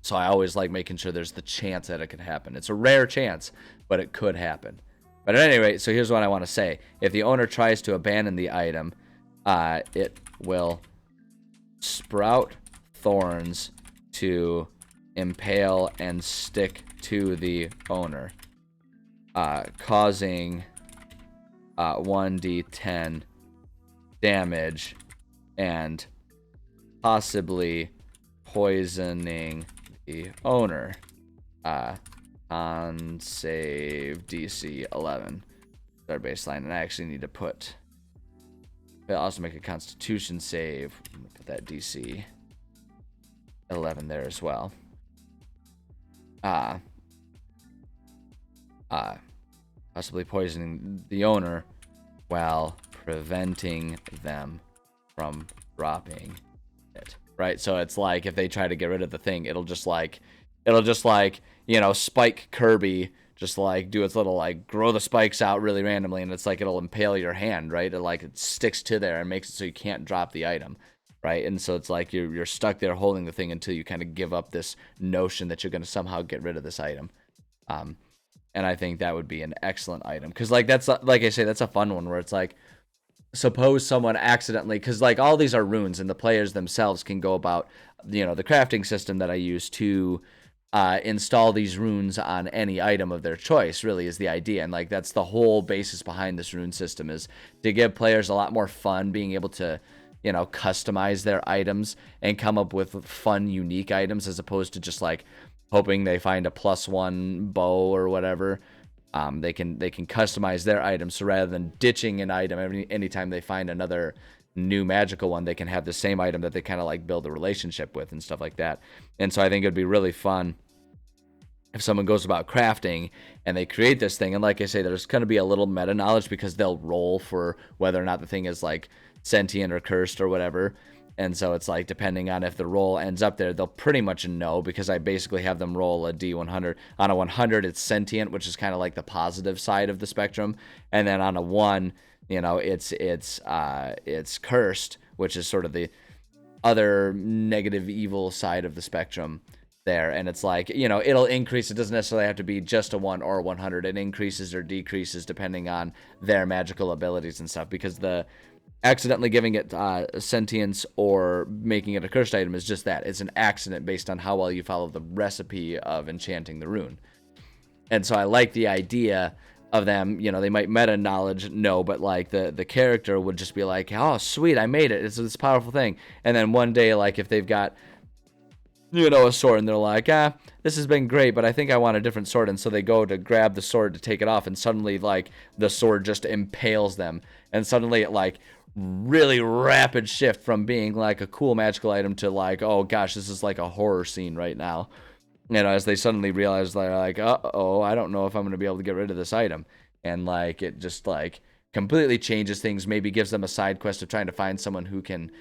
Speaker 1: so I always like making sure there's the chance that it could happen. It's a rare chance, but it could happen. But at any rate, so here's what I want to say. If the owner tries to abandon the item, it will sprout thorns to impale and stick to the owner, causing 1d10 damage and possibly poisoning the owner. On save DC 11. Our baseline, and I actually need to put. I'll also make a Constitution save. Put that DC 11 there as well. Possibly poisoning the owner while preventing them from dropping it. Right, so it's like if they try to get rid of the thing, it'll just like, you know, Spike Kirby, just like do its little like grow the spikes out really randomly, and it's like it'll impale your hand, right? It sticks to there and makes it so you can't drop the item, right? And so it's like you're stuck there holding the thing until you kind of give up this notion that you're going to somehow get rid of this item. And I think that would be an excellent item, because like that's, like I say, that's a fun one where it's like, suppose someone accidentally, because like all these are runes, and the players themselves can go about, you know, the crafting system that I use to install these runes on any item of their choice, really is the idea. And like that's the whole basis behind this rune system, is to give players a lot more fun being able to, you know, customize their items and come up with fun, unique items, as opposed to just like hoping they find a +1 bow or whatever. They can customize their items, so rather than ditching an item anytime they find another new magical one, they can have the same item that they kind of like build a relationship with and stuff like that. And so I think it'd be really fun if someone goes about crafting and they create this thing, and like I say, there's going to be a little meta knowledge, because they'll roll for whether or not the thing is like sentient or cursed or whatever. And so it's like, depending on if the roll ends up there, they'll pretty much know, because I basically have them roll a D100. On a 100, it's sentient, which is kind of like the positive side of the spectrum. And then on a 1, you know, it's cursed, which is sort of the other negative, evil side of the spectrum there. And it's like, you know, it'll increase. It doesn't necessarily have to be just a 1 or a 100. It increases or decreases depending on their magical abilities and stuff, because the accidentally giving it sentience or making it a cursed item is just that. It's an accident based on how well you follow the recipe of enchanting the rune. And so I like the idea of them, they might meta knowledge, no, but like the character would just be like, oh, sweet, I made it. It's this powerful thing. And then one day, like if they've got, a sword and they're like, this has been great, but I think I want a different sword. And so they go to grab the sword to take it off. And suddenly like the sword just impales them. And suddenly it like really rapid shift from being like a cool magical item to like, oh gosh, this is like a horror scene right now. As they suddenly realize they're like, uh-oh, I don't know if I'm going to be able to get rid of this item. And like it just like completely changes things, maybe gives them a side quest of trying to find someone who can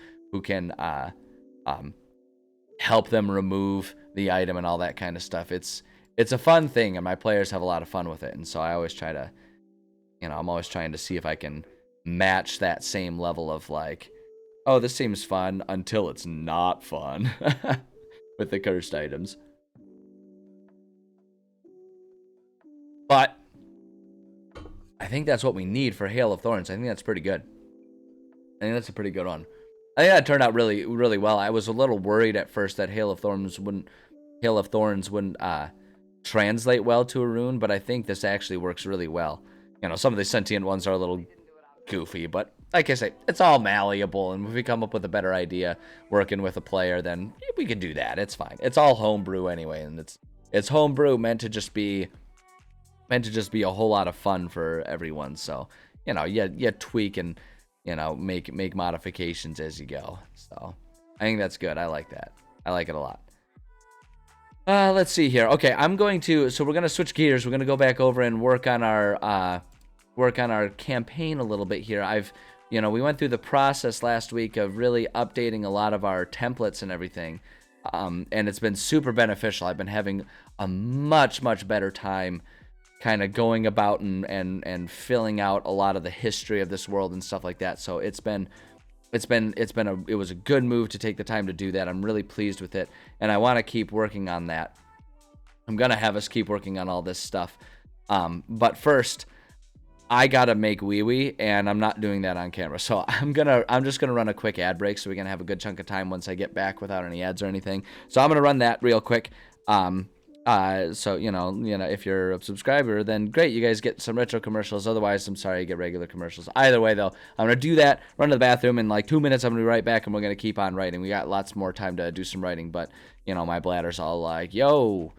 Speaker 1: help them remove the item and all that kind of stuff. It's a fun thing, and my players have a lot of fun with it. And so I always try to, I'm always trying to see if I can match that same level of like, oh, this seems fun until it's not fun with the cursed items. But I think that's what we need for Hail of Thorns. I think that's pretty good. I think that's a pretty good one. I think that turned out really, really well. I was a little worried at first that Hail of Thorns wouldn't translate well to a rune, but I think this actually works really well. Some of the sentient ones are a little goofy, but like I say, it's all malleable, and if we come up with a better idea working with a player, then we can do that. It's fine. It's all homebrew anyway, and it's homebrew meant to just be a whole lot of fun for everyone. So, you tweak and, make modifications as you go. So, I think that's good. I like that. I like it a lot. Let's see here. Okay, we're going to switch gears. We're going to go back over and work on our campaign a little bit here. We went through the process last week of really updating a lot of our templates and everything. And it's been super beneficial. I've been having a much, much better time kind of going about and filling out a lot of the history of this world and stuff like that. So it was a good move to take the time to do that. I'm really pleased with it, and I want to keep working on that. I'm gonna have us keep working on all this stuff. But first, I gotta make wee wee, and I'm not doing that on camera. So I'm just gonna run a quick ad break so we can have a good chunk of time once I get back without any ads or anything. So I'm gonna run that real quick. So if you're a subscriber, then great, you guys get some retro commercials. Otherwise, I'm sorry, you get regular commercials. Either way, though, I'm gonna do that, run to the bathroom in like 2 minutes. I'm gonna be right back, and we're gonna keep on writing. We got lots more time to do some writing, but my bladder's all like, yo,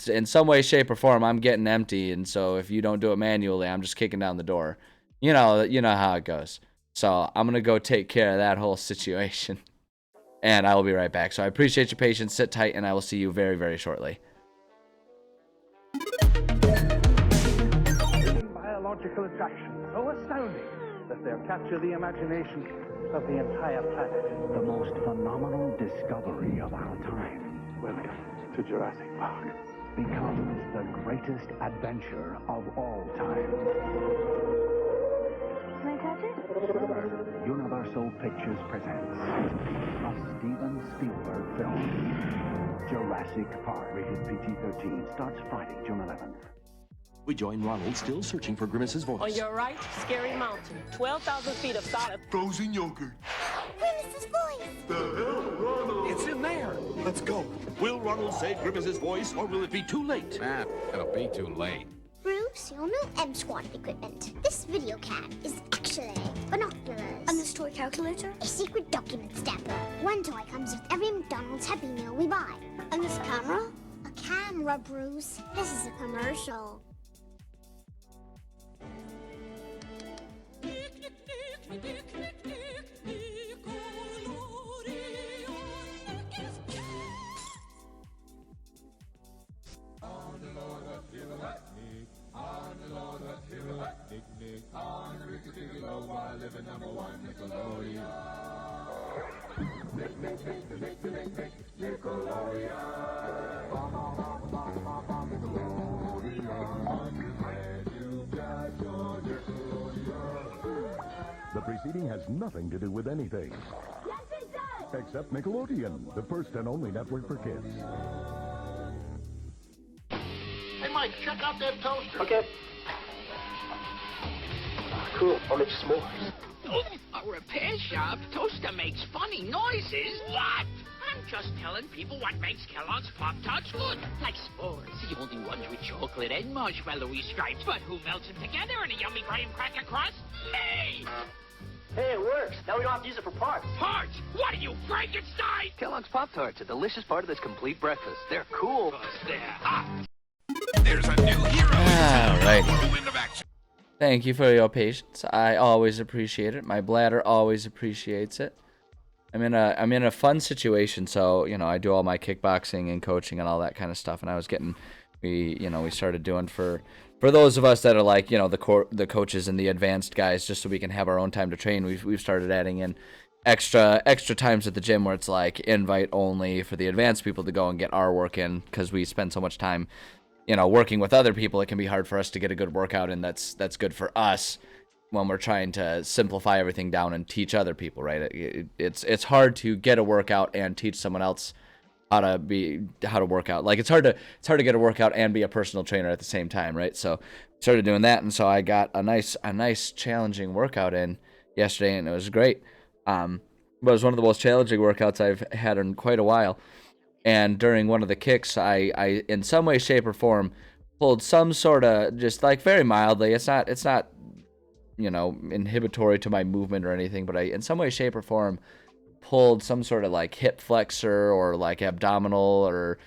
Speaker 1: in some way, shape, or form, I'm getting empty, and so if you don't do it manually, I'm just kicking down the door. You know how it goes. So I'm gonna go take care of that whole situation, and I will be right back. So I appreciate your patience. Sit tight, and I will see you very, very shortly.
Speaker 2: Biological attraction so astounding that they'll capture the imagination of the entire planet.
Speaker 3: The most phenomenal discovery of our time.
Speaker 2: Welcome to Jurassic Park.
Speaker 3: Becomes the greatest adventure of all time.
Speaker 4: Can I touch it?
Speaker 3: Sure. Universal Pictures presents a Steven Spielberg film. Jurassic Park, rated PG-13, starts Friday, June 11th.
Speaker 5: We join Ronald, still searching for Grimace's voice.
Speaker 6: On your right, Scary Mountain. 12,000 feet of solid
Speaker 5: Frozen yogurt.
Speaker 4: Grimace's voice!
Speaker 5: The hell, Ronald? It's in there. Let's go. Will Ronald say Grimace's voice, or will it be too late?
Speaker 7: It'll be too late.
Speaker 4: Bruce, you'll know M Squad equipment. This video cam is actually binoculars.
Speaker 8: And this toy calculator?
Speaker 4: A secret document stamper. One toy comes with every McDonald's Happy Meal we buy.
Speaker 8: And this camera?
Speaker 4: A camera, Bruce. This is a commercial.
Speaker 9: The preceding has nothing to do with anything.
Speaker 4: Yes, it does!
Speaker 9: Except Nickelodeon, the first and only network for kids.
Speaker 2: Hey, Mike, check out that toaster.
Speaker 10: Okay. cool. I'll make s'mores.
Speaker 11: A repair shop? Toaster makes funny noises. What? I'm just telling people what makes Kellogg's Pop-Tarts good. Like s'mores, the only ones with chocolate and marshmallowy stripes. But who melts them together in a yummy graham cracker crust? Me!
Speaker 10: Hey, it works. Now we don't have to use it for parts.
Speaker 11: Parts? What are you, Frankenstein?
Speaker 10: Kellogg's Pop-Tarts, a delicious part of this complete breakfast. They're cool.
Speaker 7: There's a new hero.
Speaker 1: All right.
Speaker 7: Whirlwind of action.
Speaker 1: Thank you for your patience. I always appreciate it. My bladder always appreciates it. I'm in a fun situation, so you know I do all my kickboxing and coaching and all that kind of stuff. And I was getting, we started doing for those of us that are like the coaches and the advanced guys, just so we can have our own time to train. We've started adding in extra times at the gym where it's like invite only for the advanced people to go and get our work in, because we spend so much time working with other people. It can be hard for us to get a good workout, and that's good for us when we're trying to simplify everything down and teach other people, right? It's hard to get a workout and teach someone else how to work out. Like it's hard to get a workout and be a personal trainer at the same time, right? So started doing that, and so I got a nice challenging workout in yesterday, and it was great. But it was one of the most challenging workouts I've had in quite a while. And during one of the kicks, I in some way, shape, or form pulled some sort of, just like very mildly. It's not inhibitory to my movement or anything, but I in some way, shape, or form pulled some sort of like hip flexor or like abdominal or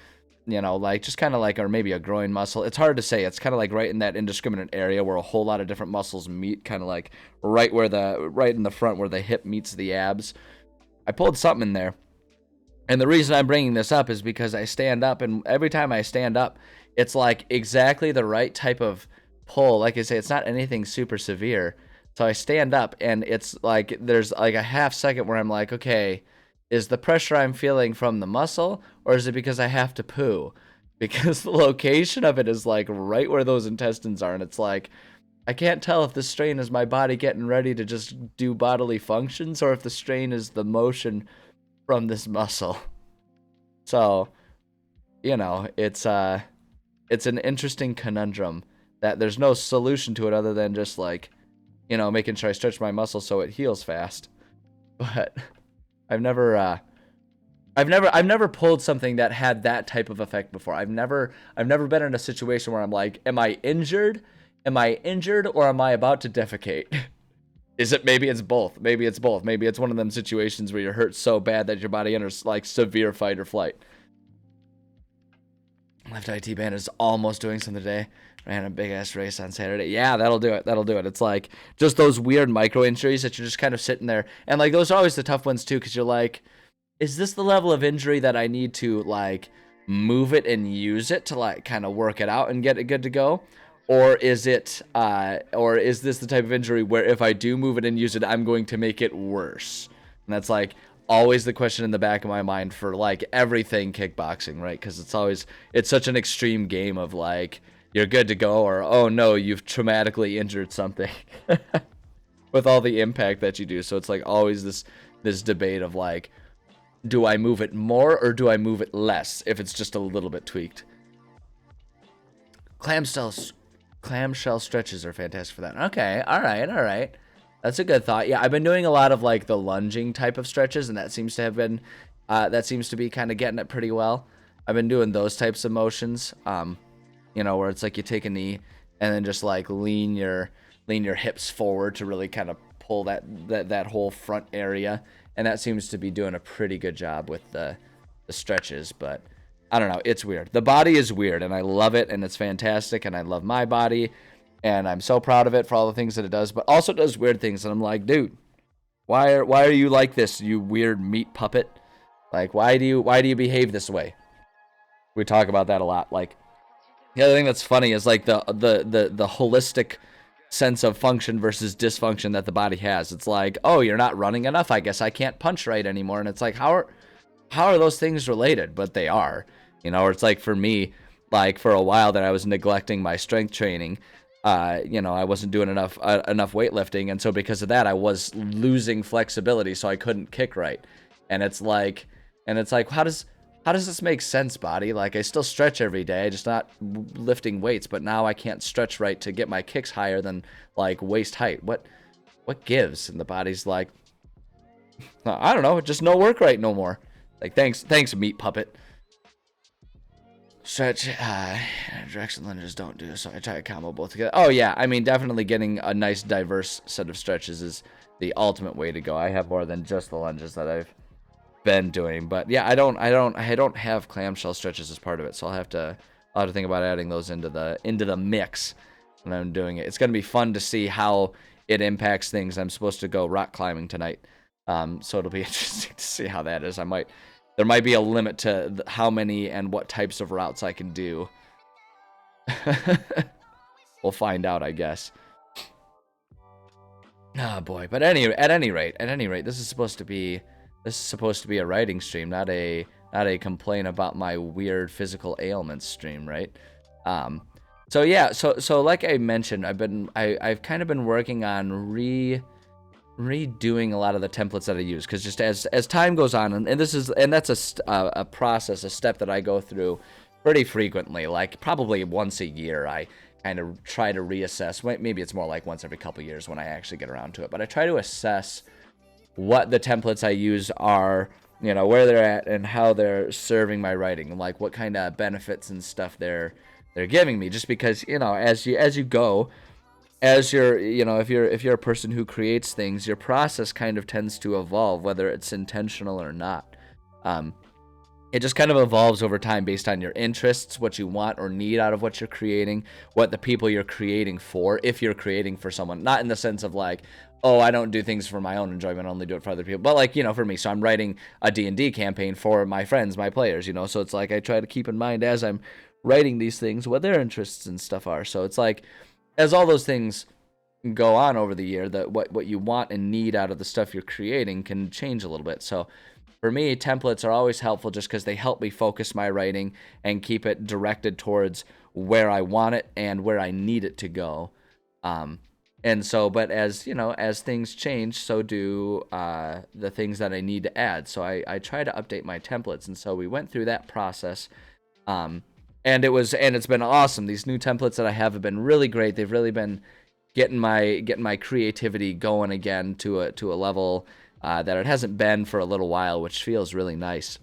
Speaker 1: like just kind of like, or maybe a groin muscle. It's hard to say. It's kind of like right in that indiscriminate area where a whole lot of different muscles meet, kind of like right in the front where the hip meets the abs. I pulled something in there. And the reason I'm bringing this up is because I stand up, and every time I stand up, it's like exactly the right type of pull. Like I say, it's not anything super severe. So I stand up, and it's like there's like a half second where I'm like, okay, is the pressure I'm feeling from the muscle, or is it because I have to poo? Because the location of it is like right where those intestines are, and it's like I can't tell if the strain is my body getting ready to just do bodily functions, or if the strain is the motion from this muscle. So, it's an interesting conundrum that there's no solution to it other than just like, making sure I stretch my muscle so it heals fast. But I've never pulled something that had that type of effect before. I've never been in a situation where I'm like, am I injured? Or am I about to defecate? Maybe it's both. Maybe it's one of them situations where you're hurt so bad that your body enters like severe fight or flight. Left IT band is almost doing something today. Ran a big ass race on Saturday. Yeah, that'll do it. It's like just those weird micro injuries that you're just kind of sitting there. And like those are always the tough ones too, because you're like, is this the level of injury that I need to like move it and use it to like kind of work it out and get it good to go? Or is this the type of injury where if I do move it and use it, I'm going to make it worse? And that's like always the question in the back of my mind for like everything kickboxing, right? Because it's such an extreme game of like, you're good to go, or oh no, you've traumatically injured something with all the impact that you do. So it's like always this debate of like, do I move it more or do I move it less if it's just a little bit tweaked? Clamshell stretches are fantastic for that. Okay, all right. That's a good thought. Yeah, I've been doing a lot of like the lunging type of stretches, and that seems to be kind of getting it pretty well. I've been doing those types of motions, where it's like you take a knee and then just like lean your hips forward to really kind of pull that whole front area, and that seems to be doing a pretty good job with the stretches, but I don't know. It's weird. The body is weird, and I love it, and it's fantastic, and I love my body, and I'm so proud of it for all the things that it does, but also does weird things, and I'm like, dude, why are you like this, you weird meat puppet? Like, why do you behave this way? We talk about that a lot. Like, the other thing that's funny is like the holistic sense of function versus dysfunction that the body has. It's like, oh, you're not running enough. I guess I can't punch right anymore, and it's like, how are those things related? But they are. It's like for me, like for a while that I was neglecting my strength training. I wasn't doing enough weightlifting, and so because of that, I was losing flexibility, so I couldn't kick right. And it's like, how does this make sense, body? Like I still stretch every day, just not lifting weights, but now I can't stretch right to get my kicks higher than like waist height. what gives? And the body's like, I don't know, just no work right no more. Like, thanks, meat puppet. Stretch, direction lunges don't do, so I try to combo both together. Oh yeah, I mean, definitely getting a nice diverse set of stretches is the ultimate way to go. I have more than just the lunges that I've been doing, but yeah, I don't have clamshell stretches as part of it, so I'll have to think about adding those into the mix when I'm doing it. It's gonna be fun to see how it impacts things. I'm supposed to go rock climbing tonight, so it'll be interesting to see how that is. There might be a limit to how many and what types of routes I can do. We'll find out, I guess. Oh boy! But at any rate, this is supposed to be a writing stream, not a complain about my weird physical ailments stream, right? So yeah, so like I mentioned, I've kind of been working on redoing a lot of the templates that I use, because just as time goes on, and that's a process, a step that I go through pretty frequently, like probably once a year. I kind of try to reassess. Maybe it's more like once every couple years when I actually get around to it, but I try to assess what the templates I use are, where they're at and how they're serving my writing, and like what kind of benefits and stuff they're giving me. Just because, as you go, as you're, if you're a person who creates things, your process kind of tends to evolve, whether it's intentional or not. It just kind of evolves over time based on your interests, what you want or need out of what you're creating, what the people you're creating for, if you're creating for someone. Not in the sense of like, oh, I don't do things for my own enjoyment, I only do it for other people. But like, for me, so I'm writing a D&D campaign for my friends, my players, so it's like I try to keep in mind as I'm writing these things what their interests and stuff are. So it's like, as all those things go on over the year, that what you want and need out of the stuff you're creating can change a little bit. So for me, templates are always helpful just because they help me focus my writing and keep it directed towards where I want it and where I need it to go. And so, but as things change, so do the things that I need to add. So I try to update my templates, and so we went through that process. And it's been awesome. These new templates that I have been really great. They've really been getting my creativity going again to a level that it hasn't been for a little while, which feels really nice.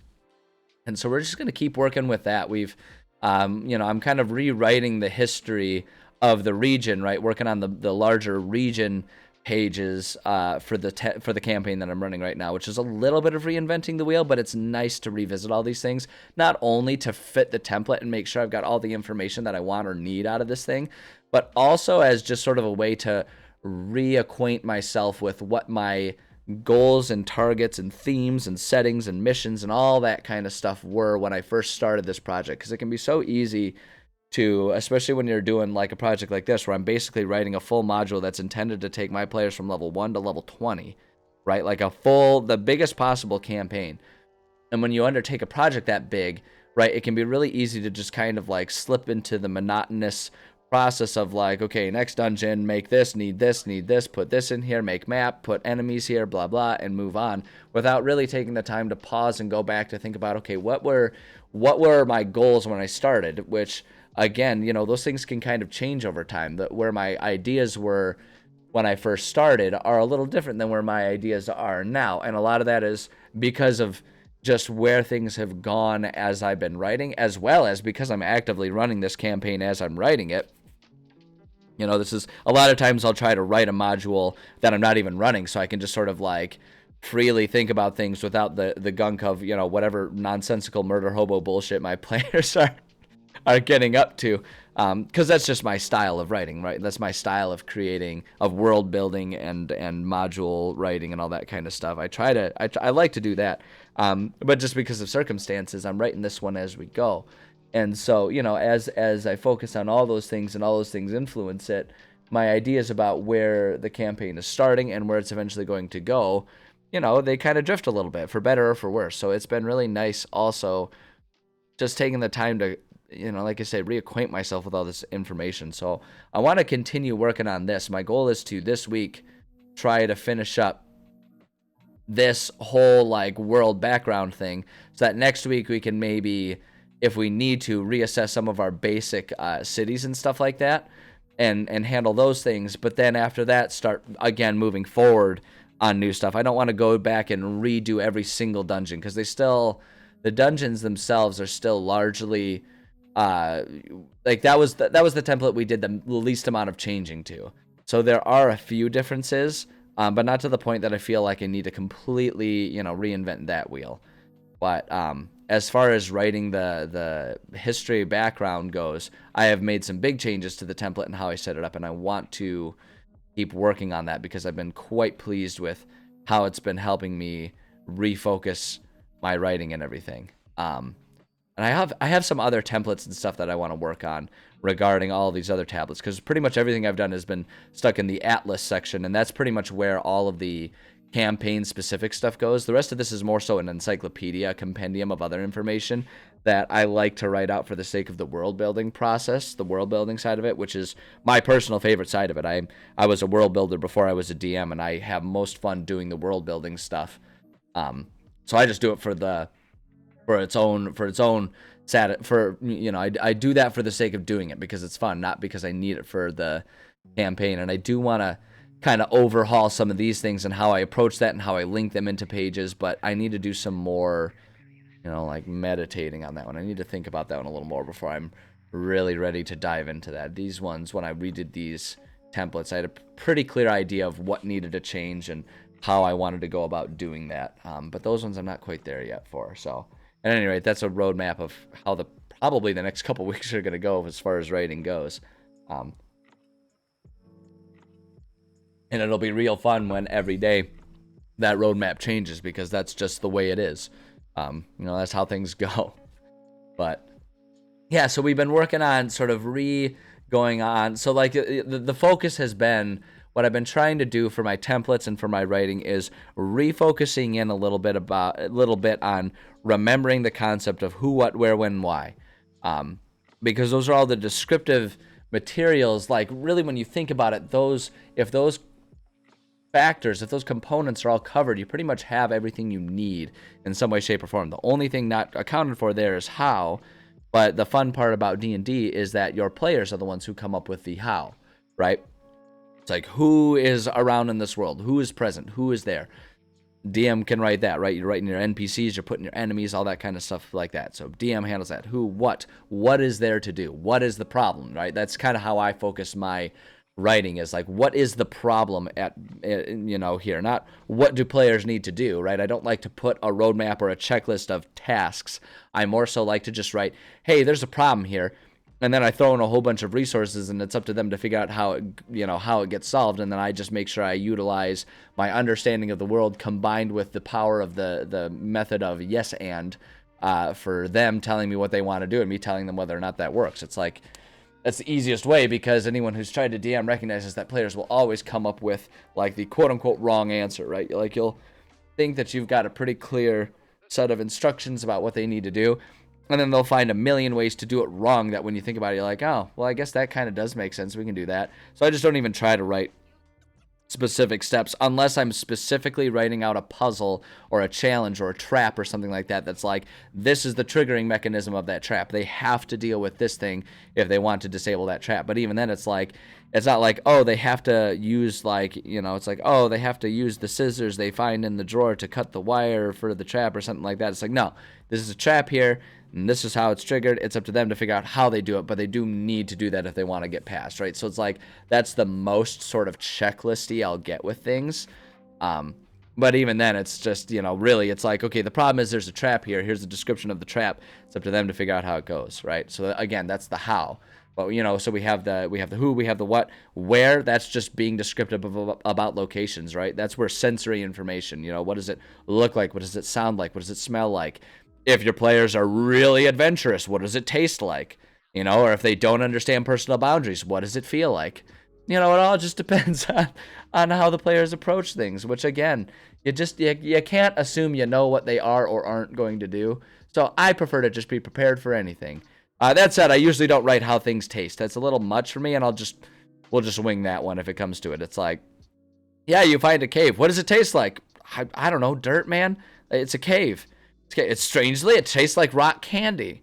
Speaker 1: And so we're just gonna keep working with that. We've, I'm kind of rewriting the history of the region, right? Working on the larger region pages for the campaign that I'm running right now, which is a little bit of reinventing the wheel, but it's nice to revisit all these things, not only to fit the template and make sure I've got all the information that I want or need out of this thing, but also as just sort of a way to reacquaint myself with what my goals and targets and themes and settings and missions and all that kind of stuff were when I first started this project. Because it can be so easy to, especially when you're doing like a project like this, where I'm basically writing a full module that's intended to take my players from level 1 to level 20, right? Like the biggest possible campaign. And when you undertake a project that big, right, it can be really easy to just kind of like slip into the monotonous process of like, okay, next dungeon, make this, need this, put this in here, make map, put enemies here, blah, blah, and move on, without really taking the time to pause and go back to think about, okay, what were my goals when I started, which, again, those things can kind of change over time. Where my ideas were when I first started are a little different than where my ideas are now. And a lot of that is because of just where things have gone as I've been writing, as well as because I'm actively running this campaign as I'm writing it. This is a lot of times I'll try to write a module that I'm not even running, so I can just sort of like freely think about things without the gunk of, whatever nonsensical murder hobo bullshit my players are getting up to, because that's just my style of writing, right? That's my style of creating, of world building and module writing and all that kind of stuff. I like to do that, but just because of circumstances, I'm writing this one as we go. And so, as I focus on all those things and all those things influence it, my ideas about where the campaign is starting and where it's eventually going to go, they kind of drift a little bit, for better or for worse. So it's been really nice also just taking the time to, like I said, reacquaint myself with all this information. So I want to continue working on this. My goal is to, this week, try to finish up this whole like world background thing, so that next week we can maybe, if we need to, reassess some of our basic cities and stuff like that. and handle those things. But then after that, start again moving forward on new stuff. I don't want to go back and redo every single dungeon, because the dungeons themselves are still largely like that was the template we did the least amount of changing to. So there are a few differences, but not to the point that I feel like I need to completely, reinvent that wheel. But as far as writing the history background goes, I have made some big changes to the template and how I set it up, and I want to keep working on that, because I've been quite pleased with how it's been helping me refocus my writing and everything. And I have some other templates and stuff that I want to work on regarding all these other tablets, because pretty much everything I've done has been stuck in the Atlas section, and that's pretty much where all of the campaign specific stuff goes. The rest of this is more so an encyclopedia, a compendium of other information that I like to write out for the sake of the world building process, the world building side of it, which is my personal favorite side of it. I was a world builder before I was a DM, and I have most fun doing the world building stuff. So I just do it for its own I do that for the sake of doing it, because it's fun, not because I need it for the campaign. And I do want to kind of overhaul some of these things and how I approach that and how I link them into pages, but I need to do some more, like meditating on that one. I need to think about that one a little more before I'm really ready to dive into that. These ones, when I redid these templates, I had a pretty clear idea of what needed to change and how I wanted to go about doing that. But those ones I'm not quite there yet for. So at any rate, that's a roadmap of how probably the next couple weeks are going to go as far as writing goes. And it'll be real fun when every day that roadmap changes, because that's just the way it is. That's how things go. But yeah, so we've been working on sort of going on. So like the focus has been, what I've been trying to do for my templates and for my writing is refocusing in a little bit on remembering the concept of who, what, where, when, why. Because those are all the descriptive materials. Like really, when you think about it, if those components are all covered, you pretty much have everything you need in some way, shape, or form. The only thing not accounted for there is how. But the fun part about D&D is that your players are the ones who come up with the how, right? It's like, who is around in this world? Who is present? Who is there? DM can write that, right? You're writing your NPCs, you're putting your enemies, all that kind of stuff like that. So DM handles that. Who, what is there to do? What is the problem, right? That's kind of how I focus my writing, is like, what is the problem here? Not what do players need to do, right? I don't like to put a roadmap or a checklist of tasks. I more so like to just write, hey, there's a problem here. And then I throw in a whole bunch of resources, and it's up to them to figure out how it gets solved. And then I just make sure I utilize my understanding of the world combined with the power of the method of yes and for them telling me what they want to do and me telling them whether or not that works. It's like, that's the easiest way, because anyone who's tried to DM recognizes that players will always come up with like the quote unquote wrong answer, right? Like you'll think that you've got a pretty clear set of instructions about what they need to do, and then they'll find a million ways to do it wrong that when you think about it, you're like, oh, well, I guess that kind of does make sense. We can do that. So I just don't even try to write specific steps unless I'm specifically writing out a puzzle or a challenge or a trap or something like that. That's like, this is the triggering mechanism of that trap. They have to deal with this thing if they want to disable that trap. But even then, it's like, it's not like, oh, they have to use it's like, oh, they have to use the scissors they find in the drawer to cut the wire for the trap or something like that. It's like, no, this is a trap here, and this is how it's triggered. It's up to them to figure out how they do it, but they do need to do that if they want to get past, right? So it's like, that's the most sort of checklisty I'll get with things. But even then, it's just, really, it's like, okay, the problem is there's a trap here. Here's the description of the trap. It's up to them to figure out how it goes, right? So again, that's the how. But, so we have the who, we have the what, where. That's just being descriptive about locations, right? That's where sensory information, what does it look like? What does it sound like? What does it smell like? If your players are really adventurous, what does it taste like? Or if they don't understand personal boundaries, what does it feel like? It all just depends on how the players approach things, which again, you can't assume you know what they are or aren't going to do. So I prefer to just be prepared for anything. That said, I usually don't write how things taste. That's a little much for me, and we'll just wing that one if it comes to it. It's like, yeah, you find a cave. What does it taste like? I don't know, dirt, man. It's a cave. It's strangely, it tastes like rock candy.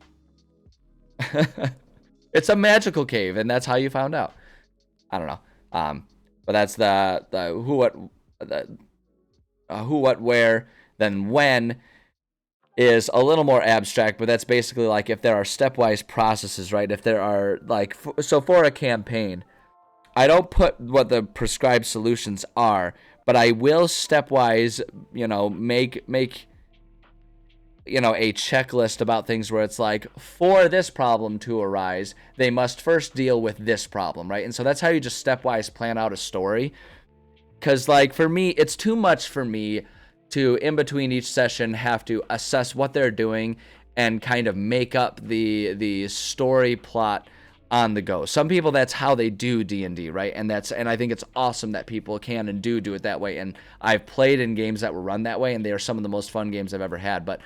Speaker 1: It's a magical cave, and that's how you found out. I don't know. But that's the who, what, who, what, where. Then when is a little more abstract, but that's basically like if there are stepwise processes, right? If there are like, so for a campaign, I don't put what the prescribed solutions are, but I will stepwise, make a checklist about things where it's like, for this problem to arise, they must first deal with this problem, right? And so that's how you just stepwise plan out a story. Because, like, for me, it's too much for me to, in between each session, have to assess what they're doing and kind of make up the story plot on the go. Some people, that's how they do D&D, right? And I think it's awesome that people can and do it that way. And I've played in games that were run that way, and they are some of the most fun games I've ever had. But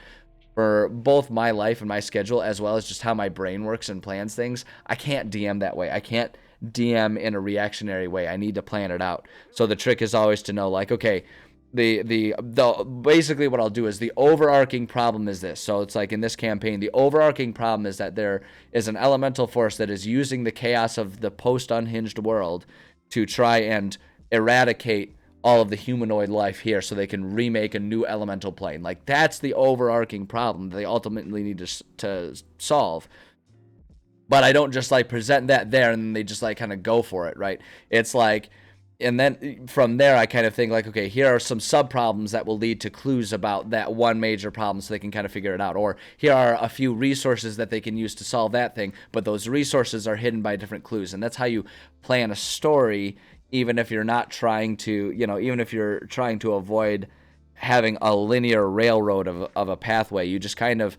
Speaker 1: for both my life and my schedule, as well as just how my brain works and plans things, I can't DM that way. I can't DM in a reactionary way. I need to plan it out. So the trick is always to know, like, okay, the basically what I'll do is the overarching problem is this. So it's like in this campaign, the overarching problem is that there is an elemental force that is using the chaos of the post-unhinged world to try and eradicate all of the humanoid life here so they can remake a new elemental plane. Like, that's the overarching problem they ultimately need to solve. But I don't just like present that there and then they just like kind of go for it, right? It's like, and then from there I kind of think like, okay, here are some sub problems that will lead to clues about that one major problem so they can kind of figure it out. Or here are a few resources that they can use to solve that thing, but those resources are hidden by different clues. And that's how you plan a story, even if you're not trying to, even if you're trying to avoid having a linear railroad of a pathway. You just kind of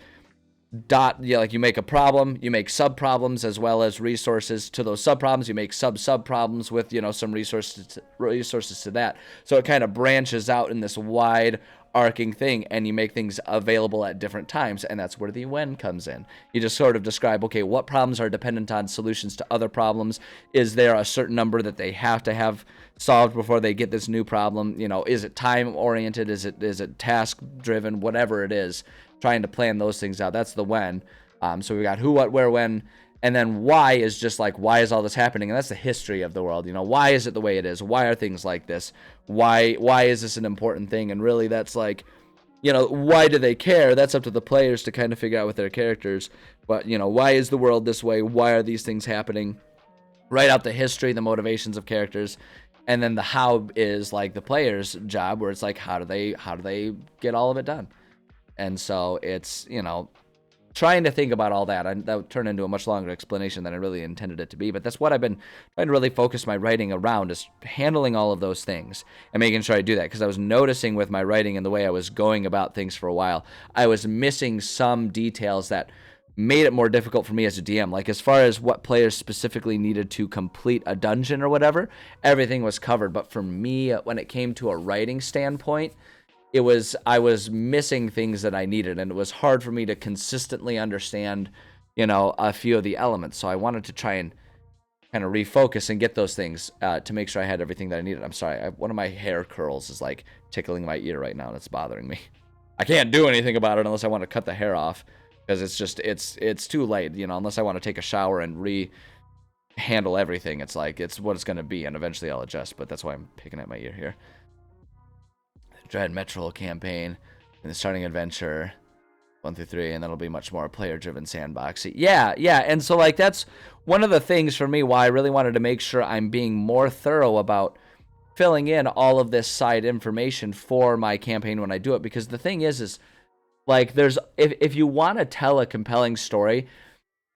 Speaker 1: you make a problem, you make sub problems as well as resources to those sub problems. You make sub problems with some resources to that. So it kind of branches out in this wide arcing thing, and you make things available at different times, and that's where the when comes in. You just sort of describe, okay, what problems are dependent on solutions to other problems? Is there a certain number that they have to have solved before they get this new problem? Is it time oriented? Is it task driven? Whatever it is, trying to plan those things out. That's the when. So we got who, what, where, when, and then why is just like, why is all this happening? And that's the history of the world. Why is it the way it is? Why are things like this? Why is this an important thing? And really that's like, why do they care? That's up to the players to kind of figure out with their characters. But, why is the world this way? Why are these things happening? Write out the history, the motivations of characters. And then the how is like the player's job, where it's like, how do they get all of it done? And so it's, trying to think about all that. That would turn into a much longer explanation than I really intended it to be. But that's what I've been trying to really focus my writing around, is handling all of those things and making sure I do that. Because I was noticing with my writing and the way I was going about things for a while, I was missing some details that made it more difficult for me as a DM. Like, as far as what players specifically needed to complete a dungeon or whatever, everything was covered. But for me, when it came to a writing standpoint, I was missing things that I needed, and it was hard for me to consistently understand, a few of the elements. So I wanted to try and kind of refocus and get those things to make sure I had everything that I needed. I'm sorry, one of my hair curls is like tickling my ear right now, and it's bothering me. I can't do anything about it unless I want to cut the hair off, because it's too late, unless I want to take a shower and handle everything. It's like, it's what it's going to be, and eventually I'll adjust, but that's why I'm picking at my ear here. Dread Metro campaign and the starting adventure 1 through 3, and that'll be much more player-driven sandboxy. Yeah, and so like that's one of the things for me why I really wanted to make sure I'm being more thorough about filling in all of this side information for my campaign when I do it, because the thing is like, there's if you want to tell a compelling story,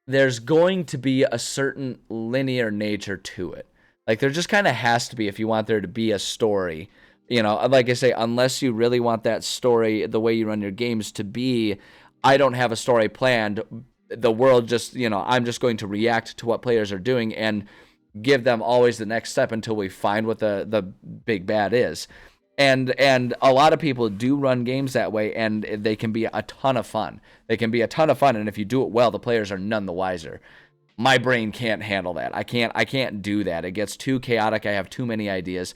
Speaker 1: there's going to be a certain linear nature to it. Like, there just kind of has to be if you want there to be a story. Like I say, unless you really want that story, the way you run your games, to be, I don't have a story planned, the world just, I'm just going to react to what players are doing and give them always the next step until we find what the big bad is. And a lot of people do run games that way, and they can be a ton of fun. And if you do it well, the players are none the wiser. My brain can't handle that. I can't do that. It gets too chaotic. I have too many ideas.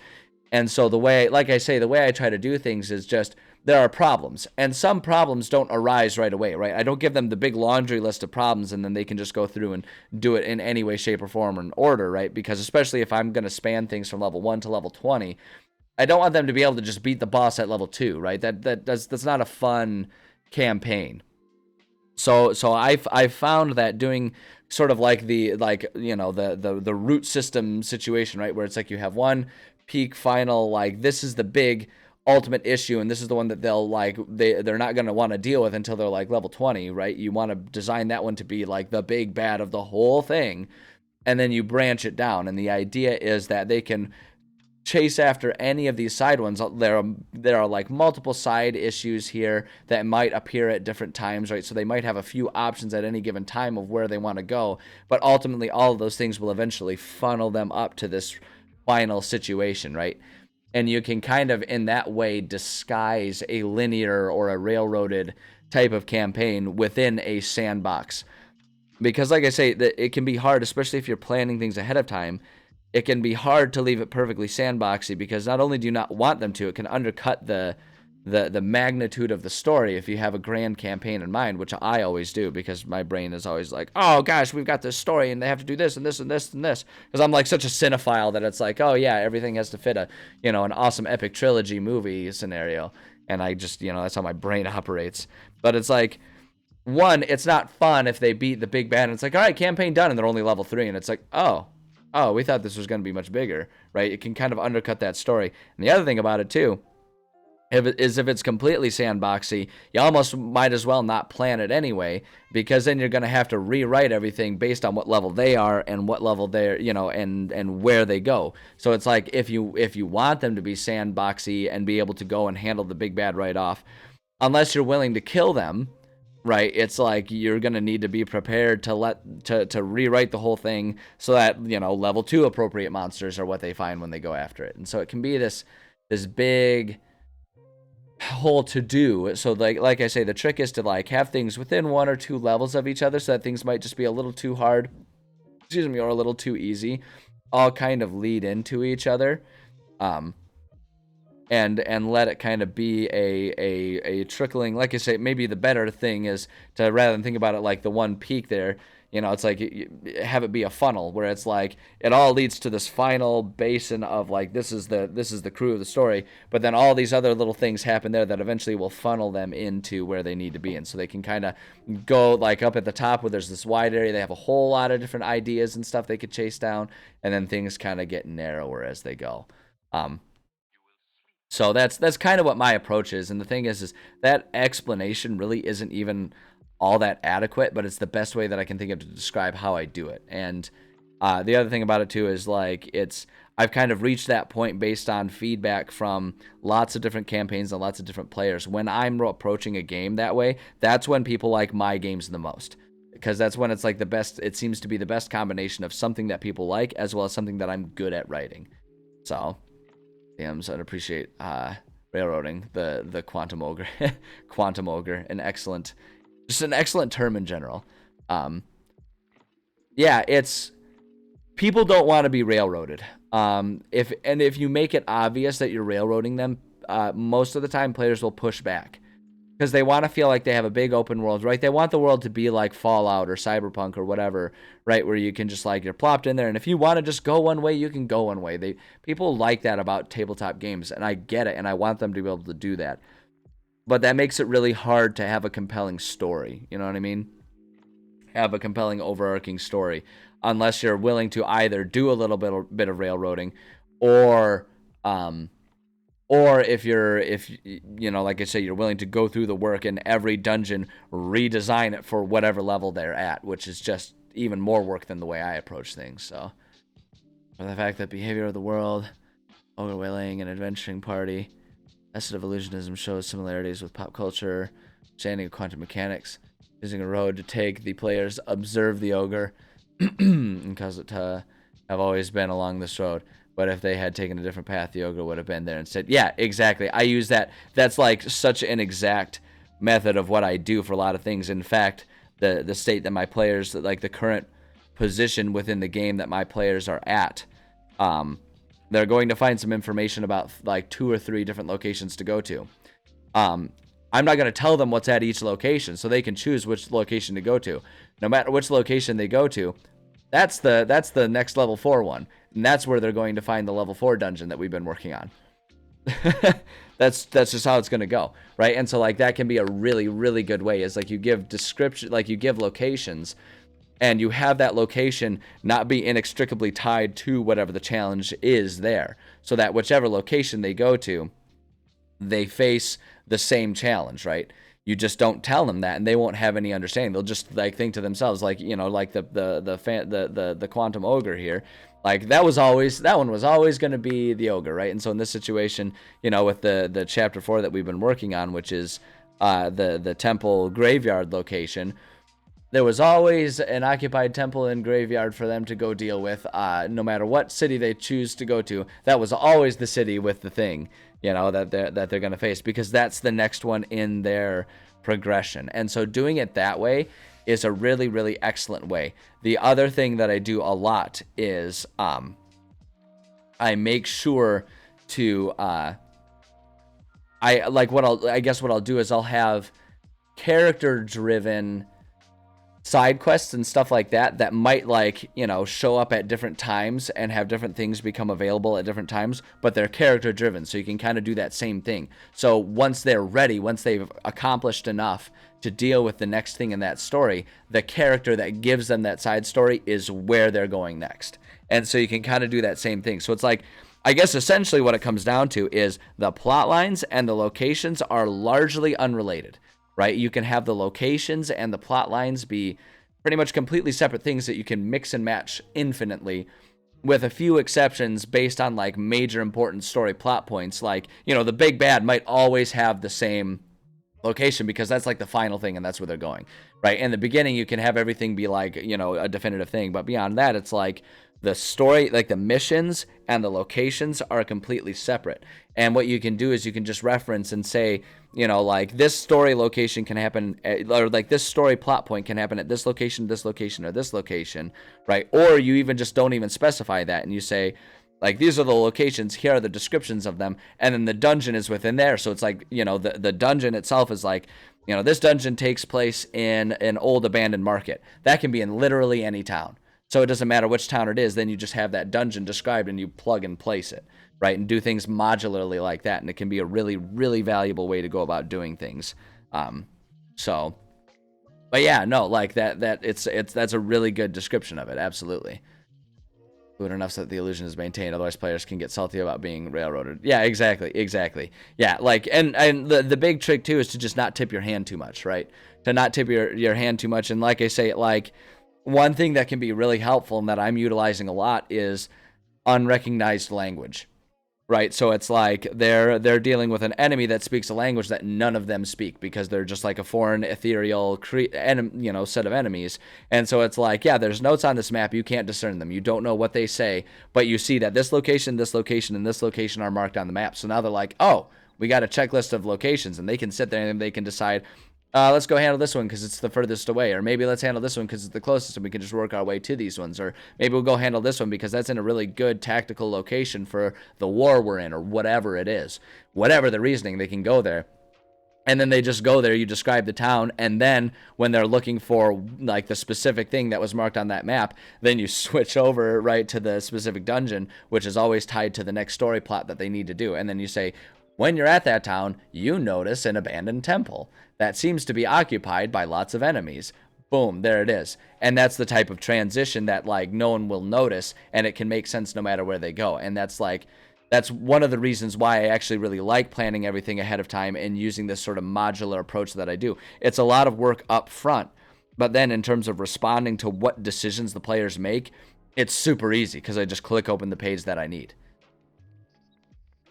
Speaker 1: And so the way I try to do things is just there are problems, and some problems don't arise right away, right? I don't give them the big laundry list of problems and then they can just go through and do it in any way, shape, or form or in order, right? Because especially if I'm going to span things from level 1 to level 20, I don't want them to be able to just beat the boss at level 2, right? That's not a fun campaign. So I've found that doing sort of like the root system situation, right, where it's like you have one peak final, like this is the big ultimate issue, and this is the one that they're not going to want to deal with until they're like level 20, right? You want to design that one to be like the big bad of the whole thing, and then you branch it down, and the idea is that they can chase after any of these side ones. There are like multiple side issues here that might appear at different times, right? So they might have a few options at any given time of where they want to go, but ultimately all of those things will eventually funnel them up to this final situation, right? And you can kind of in that way disguise a linear or a railroaded type of campaign within a sandbox. Because like I say, that it can be hard, especially if you're planning things ahead of time. It can be hard to leave it perfectly sandboxy, because not only do you not want them to, it can undercut the magnitude of the story if you have a grand campaign in mind, which I always do, because my brain is always like, oh gosh, we've got this story and they have to do this and this and this and this, because I'm like such a cinephile that it's like, oh yeah, everything has to fit an awesome epic trilogy movie scenario, and I just, that's how my brain operates. But it's like, one, it's not fun if they beat the big bad and it's like, all right, campaign done, and they're only level 3, and it's like, oh, we thought this was going to be much bigger, right? It can kind of undercut that story. And the other thing about it too, if it's completely sandboxy, you almost might as well not plan it anyway, because then you're going to have to rewrite everything based on what level they are and what level they're, and where they go. So it's like if you want them to be sandboxy and be able to go and handle the big bad right off, unless you're willing to kill them, right, it's like you're going to need to be prepared to rewrite the whole thing so that, level 2 appropriate monsters are what they find when they go after it. And so it can be this big whole to do. So like I say, the trick is to like have things within 1 or 2 levels of each other, so that things might just be a little too hard, or a little too easy, all kind of lead into each other. And let it kind of be a trickling, like I say, maybe the better thing is to, rather than think about it like the one peak there, it's like have it be a funnel where it's like it all leads to this final basin of like this is the crew of the story, but then all these other little things happen there that eventually will funnel them into where they need to be. And so they can kind of go like up at the top where there's this wide area, they have a whole lot of different ideas and stuff they could chase down, and then things kind of get narrower as they go. So that's kind of what my approach is. And the thing is that explanation really isn't even all that adequate, but it's the best way that I can think of to describe how I do it. And the other thing about it too is like I've kind of reached that point based on feedback from lots of different campaigns and lots of different players. When I'm approaching a game that way, that's when people like my games the most, because that's when it's like the best. It seems to be the best combination of something that people like as well as something that I'm good at writing. So DMs, I'd appreciate railroading the Quantum Ogre. Quantum Ogre, an excellent term in general. Yeah, it's people don't want to be railroaded. If you make it obvious that you're railroading them, most of the time players will push back, because they want to feel like they have a big open world, right? They want the world to be like Fallout or Cyberpunk or whatever, right? Where you can just like, you're plopped in there, and if you want to just go one way, you can go one way. People like that about tabletop games, and I get it, and I want them to be able to do that. But that makes it really hard to have a compelling story, you know what I mean? Have a compelling overarching story, unless you're willing to either do a little bit of railroading, or if like I say, you're willing to go through the work in every dungeon, redesign it for whatever level they're at, which is just even more work than the way I approach things. So, for the fact that behavior of the world, ogre waylaying, and adventuring party, essence of illusionism shows similarities with pop culture, understanding of quantum mechanics, using a road to take the players observe the ogre, and cause it to have always been along this road. But if they had taken a different path, the ogre would have been there instead. Yeah, exactly. I use that. That's like such an exact method of what I do for a lot of things. In fact, the state that my players, like the current position within the game that my players are at, they're going to find some information about like 2 or 3 different locations to go to. I'm not going to tell them what's at each location, so they can choose which location to go to. No matter which location they go to, that's the next level 4 one, and that's where they're going to find the level 4 dungeon that we've been working on. That's just how it's going to go, right? And so like that can be a really, really good way, is like you give description, like you give locations, and you have that location not be inextricably tied to whatever the challenge is there, so that whichever location they go to, they face the same challenge, right? You just don't tell them that, and they won't have any understanding. They'll just like think to themselves, like, you know, like the Quantum Ogre here, like that one was always going to be the ogre, right? And so in this situation, you know, with the chapter 4 that we've been working on, which is the temple graveyard location, there was always an occupied temple and graveyard for them to go deal with, no matter what city they choose to go to. That was always the city with the thing, you know, that they're going to face, because that's the next one in their progression. And so doing it that way is a really, really excellent way. The other thing that I do a lot is I make sure to I guess what I'll do is I'll have character driven side quests and stuff like that might, like, you know, show up at different times and have different things become available at different times, but they're character driven, so you can kind of do that same thing. So once they're ready, once they've accomplished enough to deal with the next thing in that story, the character that gives them that side story is where they're going next. And so you can kind of do that same thing. So it's like, I guess essentially what it comes down to is the plot lines and the locations are largely unrelated, right? You can have the locations and the plot lines be pretty much completely separate things that you can mix and match infinitely, with a few exceptions based on like major important story plot points. Like, you know, the big bad might always have the same location because that's like the final thing and that's where they're going, right? In the beginning, you can have everything be like, you know, a definitive thing, but beyond that, it's like the story, like the missions and the locations are completely separate. And what you can do is you can just reference and say, you know, like this story location can happen, or like this story plot point can happen at this location, or this location, right? Or you even just don't even specify that, and you say, like, these are the locations, here are the descriptions of them, and then the dungeon is within there. So it's like, you know, the dungeon itself is like, you know, this dungeon takes place in an old abandoned market. That can be in literally any town. So it doesn't matter which town it is, then you just have that dungeon described and you plug and place it, right? And do things modularly like that, and it can be a really, really valuable way to go about doing things. But yeah, no, like that's a really good description of it, absolutely. Food enough so that the illusion is maintained, otherwise players can get salty about being railroaded. Yeah, exactly. Yeah, like, and the big trick too is to just not tip your hand too much, right? To not tip your hand too much. And like I say, like, one thing that can be really helpful and that I'm utilizing a lot is unrecognized language, right? So it's like they're dealing with an enemy that speaks a language that none of them speak because they're just like a foreign, ethereal, set of enemies. And so it's like, yeah, there's notes on this map. You can't discern them. You don't know what they say, but you see that this location, and this location are marked on the map. So now they're like, oh, we got a checklist of locations, and they can sit there and they can decide, let's go handle this one because it's the furthest away, or maybe let's handle this one because it's the closest and we can just work our way to these ones, or maybe we'll go handle this one because that's in a really good tactical location for the war we're in, or whatever it is. Whatever the reasoning, they can go there. And then they just go there, you describe the town, and then when they're looking for like the specific thing that was marked on that map, then you switch over right to the specific dungeon, which is always tied to the next story plot that they need to do. And then you say, when you're at that town, you notice an abandoned temple that seems to be occupied by lots of enemies. Boom, there it is. And that's the type of transition that like no one will notice, and it can make sense no matter where they go. And that's one of the reasons why I actually really like planning everything ahead of time and using this sort of modular approach that I do. It's a lot of work up front, but then in terms of responding to what decisions the players make, it's super easy because I just click open the page that I need.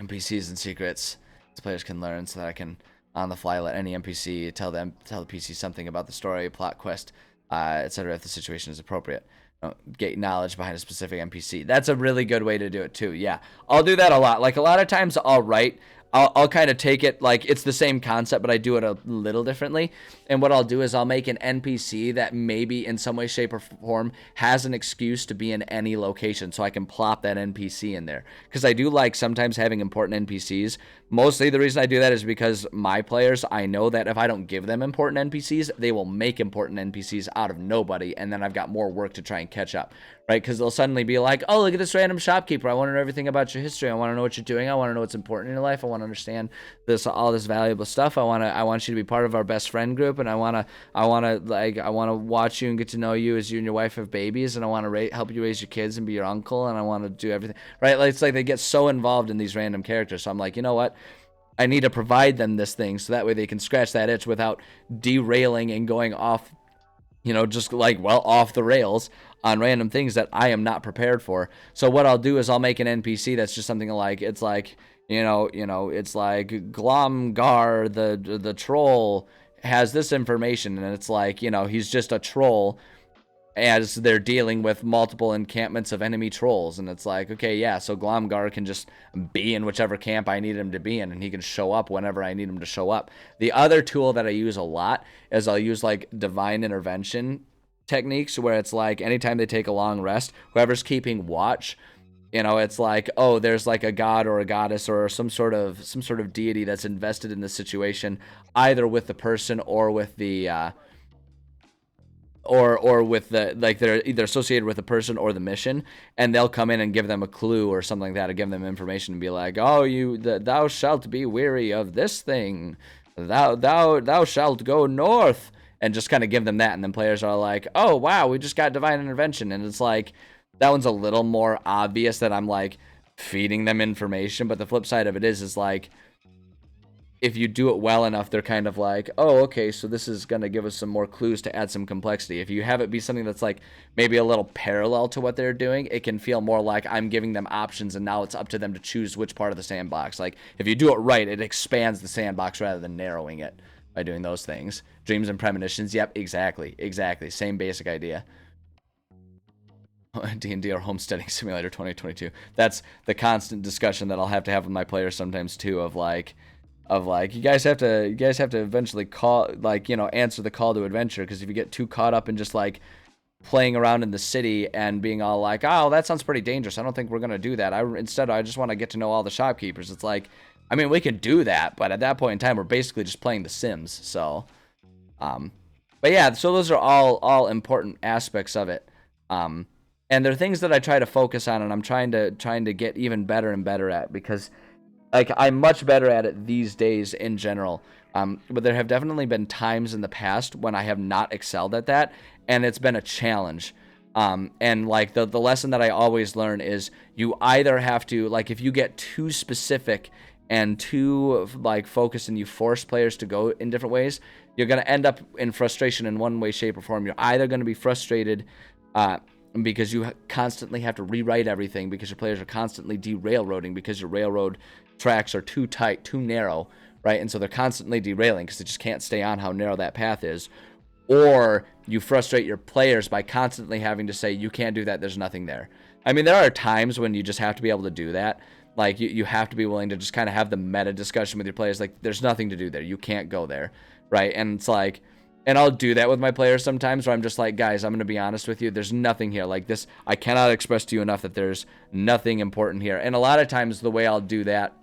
Speaker 1: NPCs and secrets the players can learn, so that I can on the fly let any NPC tell the PC something about the story, plot, quest, etc. if the situation is appropriate. Get knowledge behind a specific NPC. That's a really good way to do it too. Yeah, I'll do that a lot. Like a lot of times I'll write I'll kind of take it like it's the same concept, but I do it a little differently. And what I'll do is I'll make an NPC that maybe in some way, shape, or form has an excuse to be in any location, so I can plop that NPC in there. Because I do like sometimes having important NPCs. Mostly the reason I do that is because my players, I know that if I don't give them important NPCs, they will make important NPCs out of nobody, and then I've got more work to try and catch up, right? Because they'll suddenly be like, oh, look at this random shopkeeper. I want to know everything about your history. I want to know what you're doing. I want to know what's important in your life. I want to understand all this valuable stuff. I want you to be part of our best friend group, and I want to watch you and get to know you as you and your wife have babies, and I want to help you raise your kids and be your uncle, and I want to do everything, right? Like, it's like they get so involved in these random characters. So I'm like, you know what? I need to provide them this thing so that way they can scratch that itch without derailing and going off, just like, off the rails on random things that I am not prepared for. So what I'll do is I'll make an NPC that's just something like, it's like, it's like Glomgar, the troll has this information, and it's like, he's just a troll as they're dealing with multiple encampments of enemy trolls. And it's like, okay, yeah, so Glomgar can just be in whichever camp I need him to be in, and he can show up whenever I need him to show up. The other tool that I use a lot is I'll use like divine intervention techniques, where it's like anytime they take a long rest, whoever's keeping watch, it's like, oh, there's like a god or a goddess or some sort of deity that's invested in the situation, either with the person or with the or with the, like, they're either associated with the person or the mission, and they'll come in and give them a clue or something like that, to give them information and be like, oh, thou shalt be weary of this thing, thou shalt go north, and just kind of give them that. And then players are like, oh wow, we just got divine intervention. And it's like, that one's a little more obvious that I'm like feeding them information, but the flip side of it is like, if you do it well enough, they're kind of like, oh, okay, so this is going to give us some more clues to add some complexity. If you have it be something that's like maybe a little parallel to what they're doing, it can feel more like I'm giving them options, and now it's up to them to choose which part of the sandbox. Like, if you do it right, it expands the sandbox rather than narrowing it by doing those things. Dreams and premonitions, yep, exactly. Same basic idea. D&D or Homesteading Simulator 2022. That's the constant discussion that I'll have to have with my players sometimes too, of like, you guys have to eventually answer the call to adventure, because if you get too caught up in just like playing around in the city and being all like, oh, that sounds pretty dangerous, I don't think we're gonna do that, instead I just want to get to know all the shopkeepers. It's like, I mean, we can do that, but at that point in time we're basically just playing The Sims. So but yeah, so those are all important aspects of it, and they're things that I try to focus on, and I'm trying to get even better and better at, because like, I'm much better at it these days in general. But there have definitely been times in the past when I have not excelled at that, and it's been a challenge. And like the lesson that I always learn is, you either have to, like, if you get too specific and too like focused and you force players to go in different ways, you're going to end up in frustration in one way, shape, or form. You're either going to be frustrated because you constantly have to rewrite everything, because your players are constantly derailroading because your railroad tracks are too tight, too narrow, right? And so they're constantly derailing because they just can't stay on how narrow that path is. Or you frustrate your players by constantly having to say, you can't do that, there's nothing there. I mean, there are times when you just have to be able to do that. Like, you have to be willing to just kind of have the meta discussion with your players, like, there's nothing to do there, you can't go there, right? And it's like, and I'll do that with my players sometimes, where I'm just like, guys, I'm going to be honest with you, there's nothing here. Like, this, I cannot express to you enough that there's nothing important here. And a lot of times the way I'll do that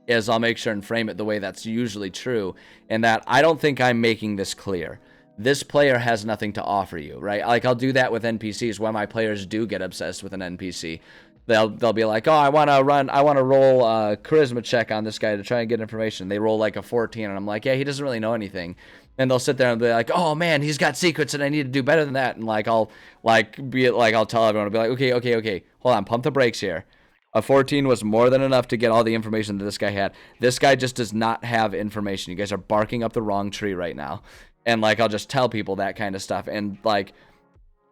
Speaker 1: is I'll make sure and frame it the way that's usually true, and that I don't think I'm making this clear. This player has nothing to offer you, right? Like, I'll do that with NPCs when my players do get obsessed with an NPC. They'll be like, oh, I want to roll a charisma check on this guy to try and get information. They roll like a 14, and I'm like, yeah, he doesn't really know anything. And they'll sit there and be like, oh man, he's got secrets and I need to do better than that. And like, I'll tell everyone, I'll be like, okay, hold on, pump the brakes here. A 14 was more than enough to get all the information that this guy had. This guy just does not have information. You guys are barking up the wrong tree right now. And like, I'll just tell people that kind of stuff. And like,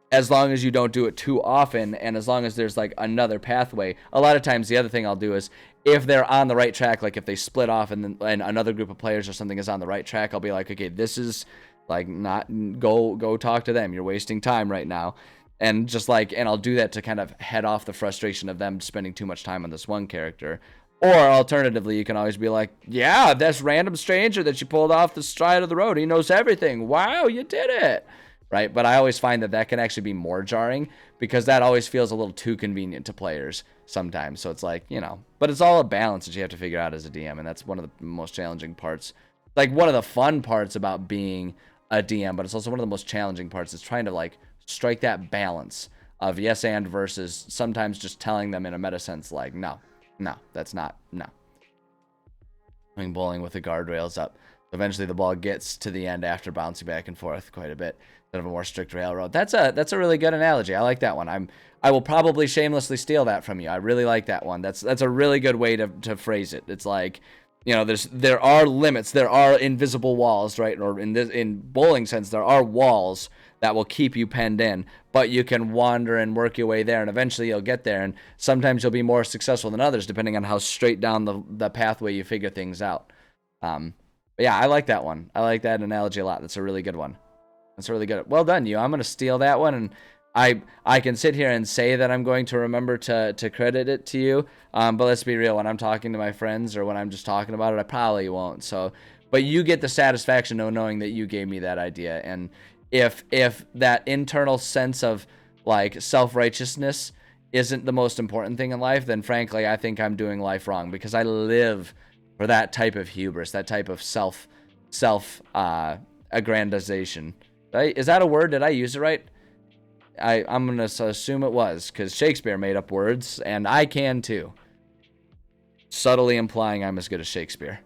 Speaker 1: as long as you don't do it too often, and as long as there's like another pathway, a lot of times the other thing I'll do is, if they're on the right track, like if they split off and another group of players or something is on the right track, I'll be like, okay, this is like not, go talk to them. You're wasting time right now. And just like, and I'll do that to kind of head off the frustration of them spending too much time on this one character. Or alternatively, you can always be like, yeah, this random stranger that you pulled off the side of the road, he knows everything. Wow, you did it. Right? But I always find that that can actually be more jarring because that always feels a little too convenient to players sometimes. So it's like, you know, but it's all a balance that you have to figure out as a DM. And that's one of the most challenging parts. Like one of the fun parts about being a DM, but it's also one of the most challenging parts is trying to like strike that balance of yes and versus sometimes just telling them in a meta sense like, no, that's not, no. Going bowling with the guardrails up. Eventually the ball gets to the end after bouncing back and forth quite a bit. Instead of a more strict railroad. That's a really good analogy. I like that one. I will probably shamelessly steal that from you. I really like that one. That's a really good way to phrase it. It's like, you know, there are limits. There are invisible walls, right? Or in bowling sense, there are walls that will keep you penned in, but you can wander and work your way there, and eventually you'll get there. And sometimes you'll be more successful than others, depending on how straight down the pathway you figure things out. But yeah, I like that one. I like that analogy a lot. That's a really good one. That's really good. Well done, you. I'm going to steal that one, and I can sit here and say that I'm going to remember to credit it to you, but let's be real. When I'm talking to my friends or when I'm just talking about it, I probably won't. So, but you get the satisfaction of knowing that you gave me that idea. And if that internal sense of like self-righteousness isn't the most important thing in life, then frankly, I think I'm doing life wrong because I live for that type of hubris, that type of self aggrandization. Right? Is that a word? Did I use it right? I'm going to assume it was, because Shakespeare made up words, and I can too. Subtly implying I'm as good as Shakespeare.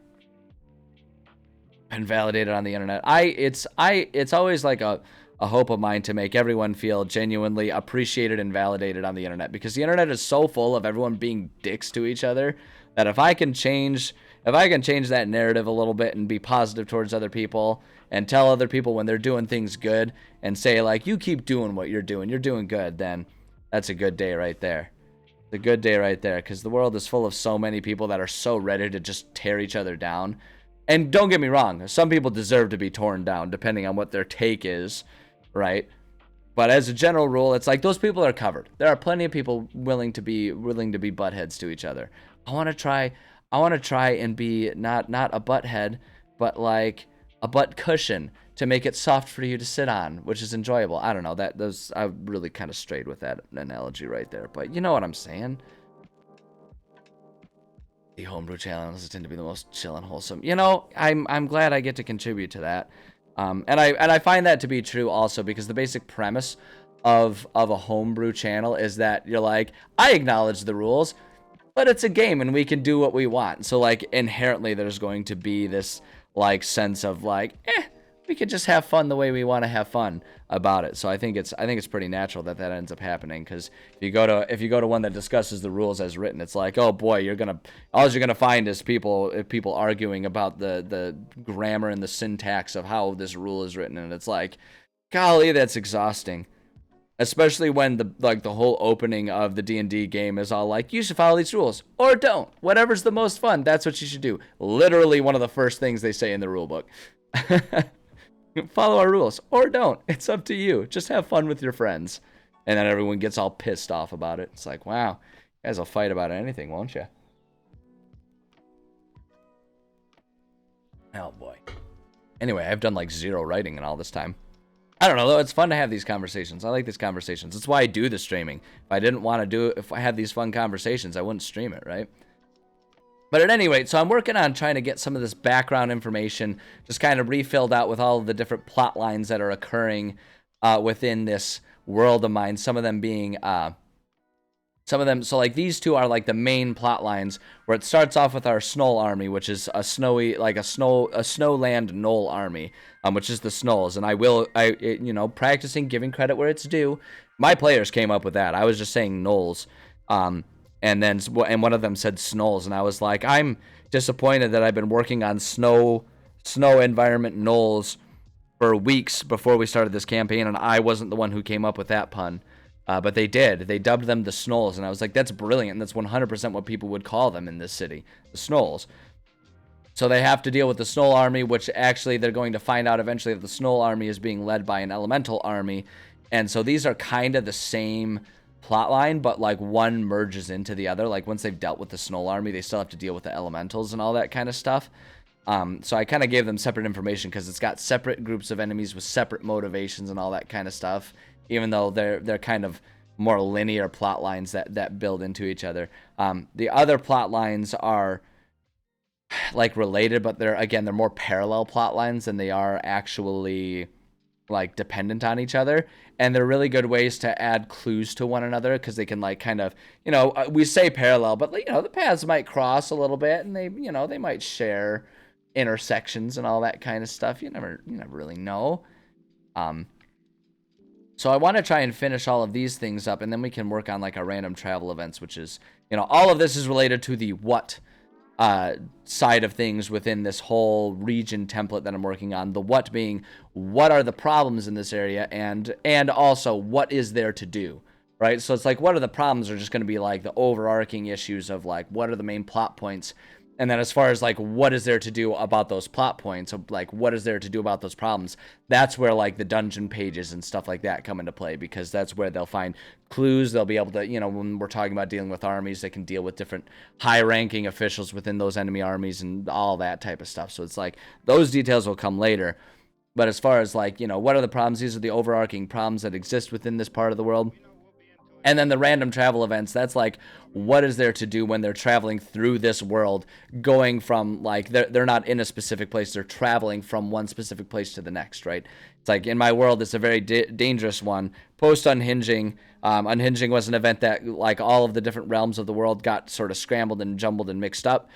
Speaker 1: And validated on the internet. It's always like a hope of mine to make everyone feel genuinely appreciated and validated on the internet, because the internet is so full of everyone being dicks to each other that if I can change that narrative a little bit and be positive towards other people and tell other people when they're doing things good and say like, you keep doing what you're doing good, then that's a good day right there. It's a good day right there, because the world is full of so many people that are so ready to just tear each other down. And don't get me wrong, some people deserve to be torn down depending on what their take is, right? But as a general rule, it's like those people are covered. There are plenty of people willing to be buttheads to each other. I want to try and be not a butthead, but like a butt cushion to make it soft for you to sit on, which is enjoyable. I don't know, I really kind of strayed with that analogy right there, but you know what I'm saying. The homebrew challenges tend to be the most chill and wholesome. You know, I'm glad I get to contribute to that. And I find that to be true also because the basic premise of a homebrew channel is that you're like, I acknowledge the rules, but it's a game and we can do what we want. So like inherently there's going to be this like sense of like, we could just have fun the way we want to have fun about it. So I think it's pretty natural that ends up happening, because if you go to one that discusses the rules as written, it's like, oh boy, all you're gonna find is people arguing about the grammar and the syntax of how this rule is written, and it's like, golly, that's exhausting. Especially when the whole opening of the D&D game is all like, you should follow these rules or don't. Whatever's the most fun, that's what you should do. Literally one of the first things they say in the rule book. Follow our rules or don't. It's up to you. Just have fun with your friends. And then everyone gets all pissed off about it. It's like, wow, you guys will fight about anything, won't you? Oh boy. Anyway, I've done like 0 writing in all this time. I don't know, though. It's fun to have these conversations. I like these conversations. That's why I do the streaming. If I had these fun conversations, I wouldn't stream it, right? But at any rate, so I'm working on trying to get some of this background information just kind of refilled out with all of the different plot lines that are occurring within this world of mine. Some of them being, so like these two are like the main plot lines, where it starts off with our Snoll army, which is a snowland Gnoll army, which is the Snolls. And practicing giving credit where it's due, my players came up with that. I was just saying Gnolls. And one of them said Snolls, and I was like, I'm disappointed that I've been working on snow environment Gnolls for weeks before we started this campaign, and I wasn't the one who came up with that pun. But they did. They dubbed them the Snolls, and I was like, that's brilliant, and that's 100% what people would call them in this city, the Snolls. So they have to deal with the Snoll army, which actually they're going to find out eventually that the Snoll army is being led by an elemental army. And so these are kind of the same plot line, but like one merges into the other. Like once they've dealt with the Snow Army, they still have to deal with the elementals and all that kind of stuff. So I kind of gave them separate information because it's got separate groups of enemies with separate motivations and all that kind of stuff, even though they're kind of more linear plot lines that build into each other. The other plot lines are like related, but they're more parallel plot lines than they are actually like dependent on each other. And they're really good ways to add clues to one another because they can like kind of, we say parallel, but the paths might cross a little bit, and they might share intersections and all that kind of stuff. You never really know. So I want to try and finish all of these things up, and then we can work on like our random travel events, which is, all of this is related to the what side of things within this whole region template that I'm working on. The what being, what are the problems in this area, and also what is there to do, right? So it's like, what are the problems are just going to be like the overarching issues of like, what are the main plot points? And then as far as like, what is there to do about those plot points, of like, what is there to do about those problems? That's where like the dungeon pages and stuff like that come into play, because that's where they'll find clues. They'll be able to, when we're talking about dealing with armies, they can deal with different high-ranking officials within those enemy armies and all that type of stuff. So it's like, those details will come later. But as far as like, what are the problems? These are the overarching problems that exist within this part of the world. And then the random travel events, that's like, what is there to do when they're traveling through this world, going from, like, they're not in a specific place, they're traveling from one specific place to the next, right? It's like, in my world, it's a very dangerous one. Post-unhinging, unhinging was an event that, like, all of the different realms of the world got sort of scrambled and jumbled and mixed up,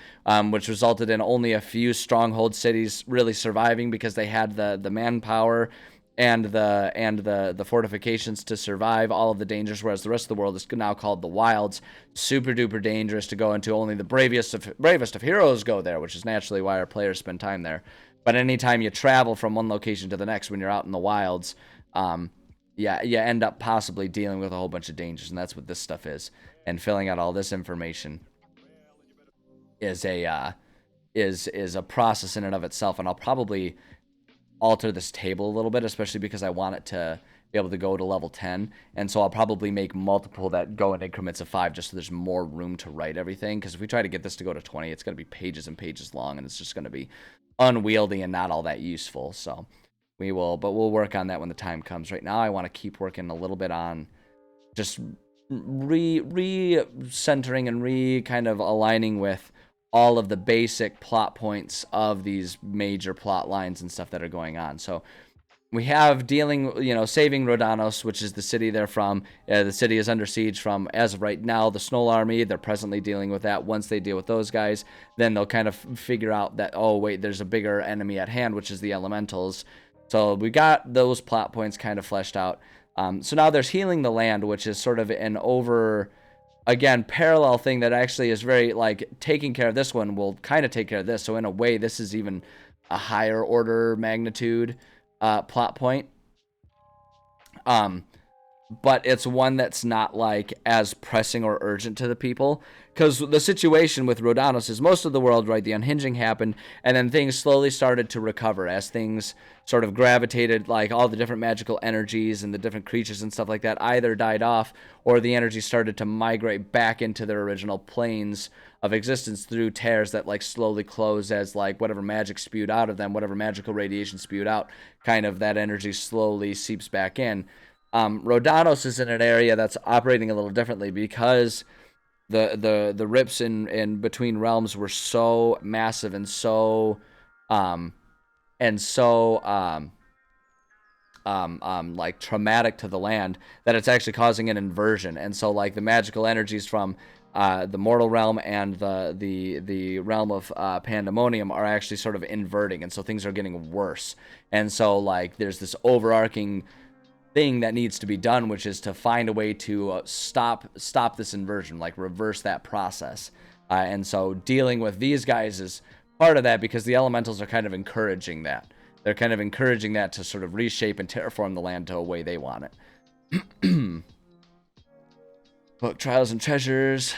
Speaker 1: which resulted in only a few stronghold cities really surviving because they had the manpower and the fortifications to survive all of the dangers, whereas the rest of the world is now called the Wilds. Super duper dangerous to go into. Only the bravest of heroes go there, which is naturally why our players spend time there. But anytime you travel from one location to the next when you're out in the wilds, you end up possibly dealing with a whole bunch of dangers, and that's what this stuff is. And filling out all this information is a process in and of itself, and I'll probably alter this table a little bit, especially because I want it to be able to go to level 10, and so I'll probably make multiple that go in increments of 5 just so there's more room to write everything, because if we try to get this to go to 20, it's going to be pages and pages long, and it's just going to be unwieldy and not all that useful. So we'll work on that when the time comes. Right now I want to keep working a little bit on just re-centering and kind of aligning with all of the basic plot points of these major plot lines and stuff that are going on. So we have saving Rhodanos, which is the city they're from. The city is under siege from, as of right now, the Snow Army. They're presently dealing with that. Once they deal with those guys, then they'll kind of figure out that, oh, wait, there's a bigger enemy at hand, which is the elementals. So we got those plot points kind of fleshed out. So now there's healing the land, which is sort of an parallel thing that actually is very, like, taking care of this one will kind of take care of this. So in a way, this is even a higher order magnitude plot point. But it's one that's not, like, as pressing or urgent to the people. Because the situation with Rhodanos is most of the world, right, the unhinging happened, and then things slowly started to recover as things sort of gravitated, like all the different magical energies and the different creatures and stuff like that either died off, or the energy started to migrate back into their original planes of existence through tears that, like, slowly close as, like, whatever magic spewed out of them, whatever magical radiation spewed out, kind of that energy slowly seeps back in. Rhodanos is in an area that's operating a little differently because the rips in between realms were so massive and so like traumatic to the land that it's actually causing an inversion. And so, like, the magical energies from the mortal realm and the realm of pandemonium are actually sort of inverting, and so things are getting worse. And so, like, there's this overarching thing that needs to be done, which is to find a way to stop this inversion, like reverse that process. And so dealing with these guys is part of that, because the elementals are kind of encouraging that. They're kind of encouraging that to sort of reshape and terraform the land to a way they want it. Book Trials and Treasures.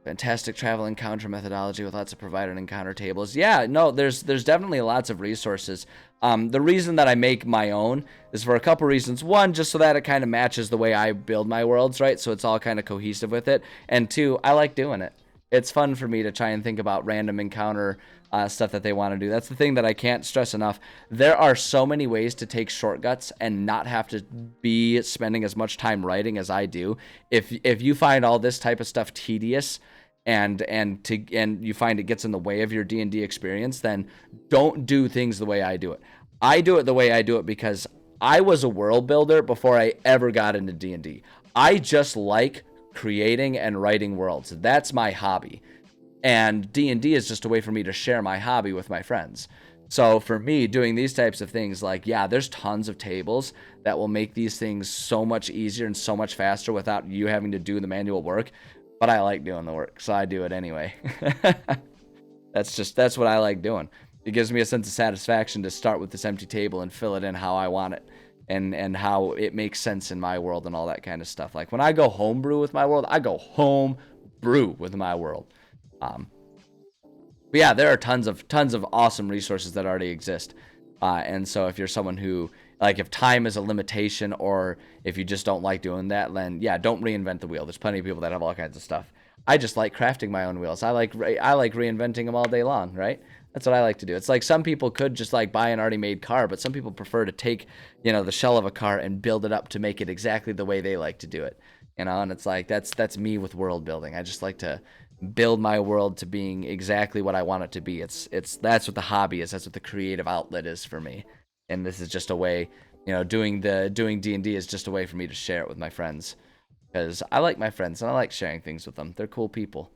Speaker 1: Fantastic travel encounter methodology with lots of provided encounter tables. Yeah, no, there's definitely lots of resources. The reason that I make my own is for a couple reasons. One, just so that it kind of matches the way I build my worlds, right? So it's all kind of cohesive with it. And two, I like doing it. It's fun for me to try and think about random encounter stuff that they want to do. That's the thing that I can't stress enough. There are so many ways to take shortcuts and not have to be spending as much time writing as I do. If you find all this type of stuff tedious, and you find it gets in the way of your D&D experience, then don't do things the way I do it. I do it the way I do it because I was a world builder before I ever got into D&D. I just like creating and writing worlds. That's my hobby. And D&D is just a way for me to share my hobby with my friends. So for me, doing these types of things, like, yeah, there's tons of tables that will make these things so much easier and so much faster without you having to do the manual work. But I like doing the work, so I do it anyway. That's what I like doing. It gives me a sense of satisfaction to start with this empty table and fill it in how I want it, and how it makes sense in my world and all that kind of stuff. Like when I go homebrew with my world, I go homebrew with my world. But yeah, there are tons of awesome resources that already exist. And so if you're someone who, like, if time is a limitation, or if you just don't like doing that, then yeah, don't reinvent the wheel. There's plenty of people that have all kinds of stuff. I just like crafting my own wheels. I like reinventing them all day long, right? That's what I like to do. It's like some people could just like buy an already made car, but some people prefer to take, the shell of a car and build it up to make it exactly the way they like to do it. And it's like that's me with world building. I just like to build my world to being exactly what I want it to be. That's what the hobby is. That's what the creative outlet is for me. And this is just a way, doing D&D is just a way for me to share it with my friends, because I like my friends and I like sharing things with them. They're cool people.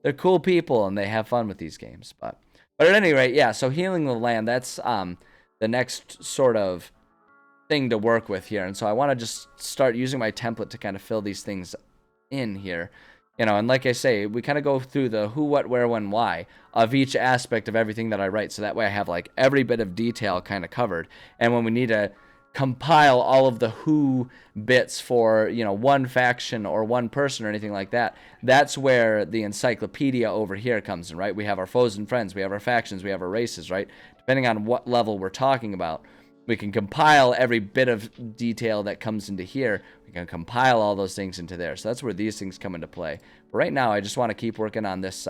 Speaker 1: And they have fun with these games. But at any rate, yeah, so healing the land, that's the next sort of thing to work with here. And so I want to just start using my template to kind of fill these things in here. And like I say, we kind of go through the who, what, where, when, why of each aspect of everything that I write. So that way I have like every bit of detail kind of covered. And when we need to compile all of the who bits for, one faction or one person or anything like that, that's where the encyclopedia over here comes in, right? We have our foes and friends, we have our factions, we have our races, right? Depending on what level we're talking about, we can compile every bit of detail that comes into here. We can compile all those things into there. So that's where these things come into play. But right now, I just want to keep working on this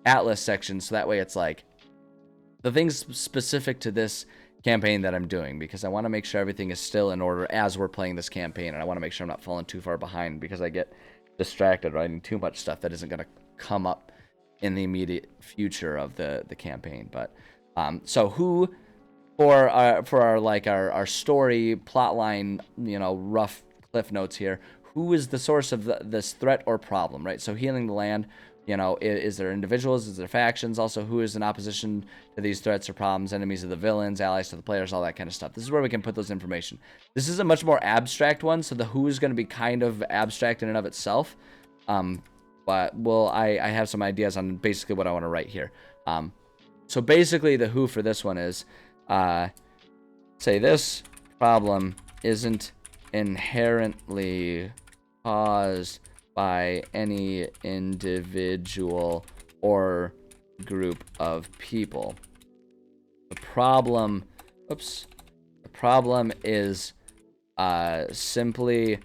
Speaker 1: Atlas section, so that way it's like the things specific to this campaign that I'm doing, because I want to make sure everything is still in order as we're playing this campaign, and I want to make sure I'm not falling too far behind, because I get distracted writing too much stuff that isn't going to come up in the immediate future of the campaign. But so who... For our story plot line, rough cliff notes here, who is the source of this threat or problem, right? So healing the land, is there individuals, is there factions? Also, who is in opposition to these threats or problems? Enemies of the villains, allies to the players, all that kind of stuff. This is where we can put those information. This is a much more abstract one, so the who is going to be kind of abstract in and of itself. But I have some ideas on basically what I want to write here. So basically the who for this one is... say this problem isn't inherently caused by any individual or group of people. The problem is simply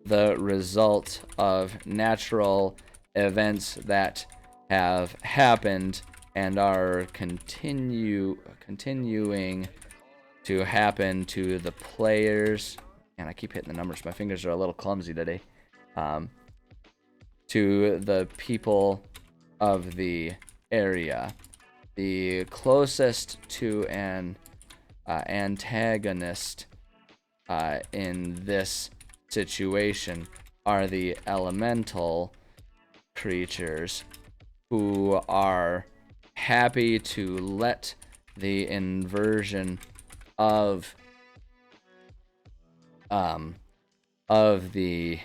Speaker 1: the result of natural events that have happened and are continuing to happen to the players. And I keep hitting the numbers. My fingers are a little clumsy today. To the people of the area. The closest to an antagonist in this situation are the elemental creatures, who are happy to let the inversion of the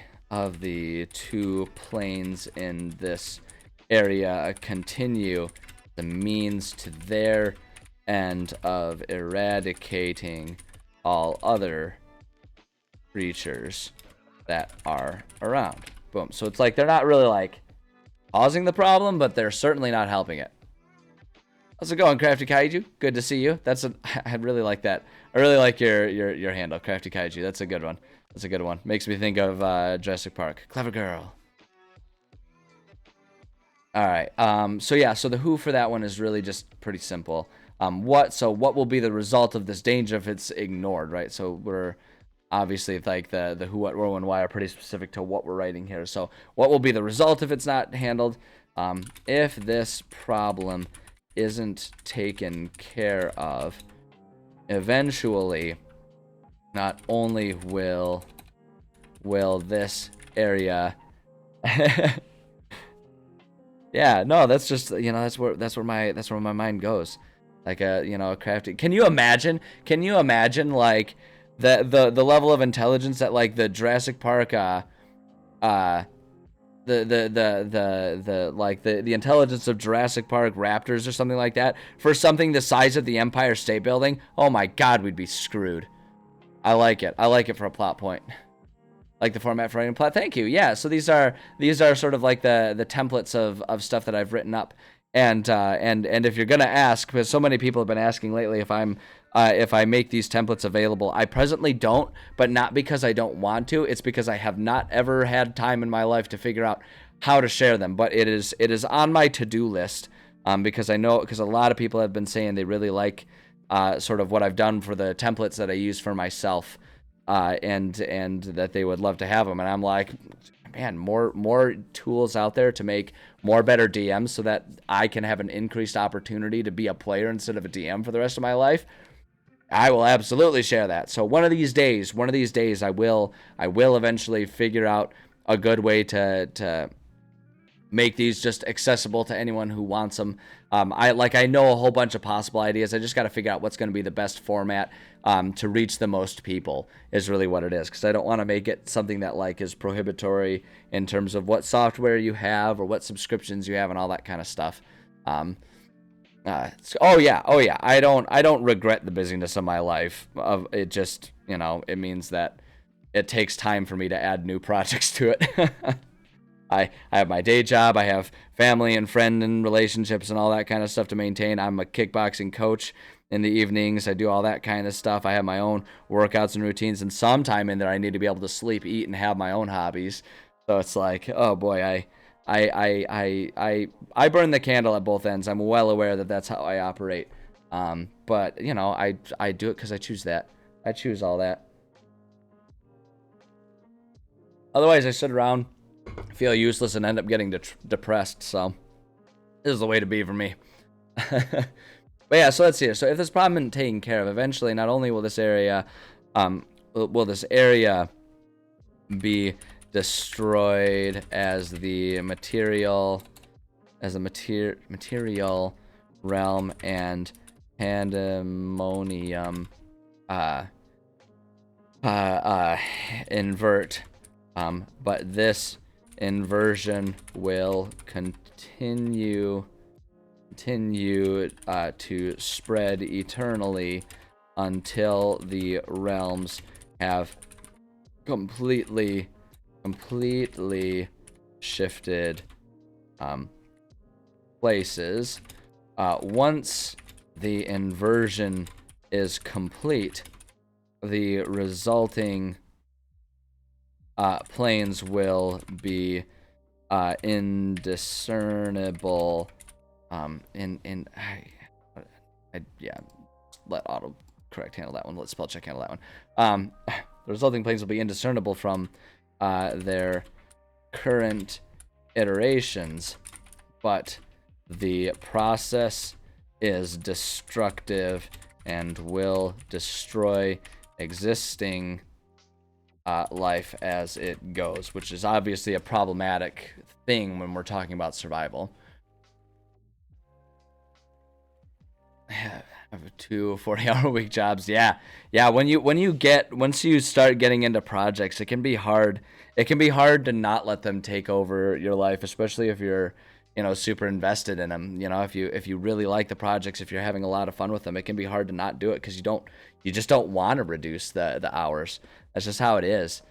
Speaker 1: two planes in this area continue, the means to their end of eradicating all other creatures that are around. Boom. So it's like they're not really like causing the problem, but they're certainly not helping it. How's it going, Crafty Kaiju? Good to see you. I really like that. I really like your handle, Crafty Kaiju. That's a good one. That's a good one. Makes me think of Jurassic Park. Clever girl. All right. So yeah. So the who for that one is really just pretty simple. What will be the result of this danger if it's ignored, right? So we're obviously like the who, what, where, when, why are pretty specific to what we're writing here. So what will be the result if it's not handled? If this problem isn't taken care of, eventually, not only will this area yeah, no, that's just, that's where my mind goes. Like a crafty. Can you imagine like the level of intelligence that like the Jurassic Park the intelligence of Jurassic Park raptors or something like that for something the size of the Empire State Building? Oh my god, we'd be screwed. I like it for a plot point. Like the format for writing a plot. Thank you. Yeah, so these are sort of like the templates of stuff that I've written up. And if you're gonna ask, because so many people have been asking lately if I make these templates available, I presently don't, but not because I don't want to. It's because I have not ever had time in my life to figure out how to share them. But it is on my to-do list, because a lot of people have been saying they really like sort of what I've done for the templates that I use for myself, and that they would love to have them. And I'm like, man, more tools out there to make more better DMs so that I can have an increased opportunity to be a player instead of a DM for the rest of my life. I will absolutely share that. So one of these days I will eventually figure out a good way to make these just accessible to anyone who wants them. I know a whole bunch of possible ideas. I just got to figure out what's going to be the best format to reach the most people is really what it is, because I don't want to make it something that like is prohibitory in terms of what software you have or what subscriptions you have and all that kind of stuff. Oh yeah. I don't regret the busyness of my life. It just, it means that it takes time for me to add new projects to it. I have my day job. I have family and friend and relationships and all that kind of stuff to maintain. I'm a kickboxing coach in the evenings. I do all that kind of stuff. I have my own workouts and routines, and sometime in there I need to be able to sleep, eat, and have my own hobbies. So it's like, oh boy, I burn the candle at both ends. I'm well aware that that's how I operate. But I do it because I choose that. I choose all that. Otherwise, I sit around, feel useless, and end up getting depressed. So this is the way to be for me. But yeah, so let's see here. So if this problem isn't taken care of, eventually, not only will this area be destroyed as the material realm and pandemonium invert, but this inversion will continue to spread eternally until the realms have completely shifted places. Once the inversion is complete, the resulting planes will be indiscernible. Let autocorrect handle that one. Let spell check handle that one. The resulting planes will be indiscernible from their current iterations, but the process is destructive and will destroy existing life as it goes, which is obviously a problematic thing when we're talking about survival. I have 2 40-hour-a-week jobs. Yeah. Once you start getting into projects, it can be hard. It can be hard to not let them take over your life, especially if you're, super invested in them. If you really like the projects, if you're having a lot of fun with them, it can be hard to not do it because you just don't want to reduce the hours. That's just how it is.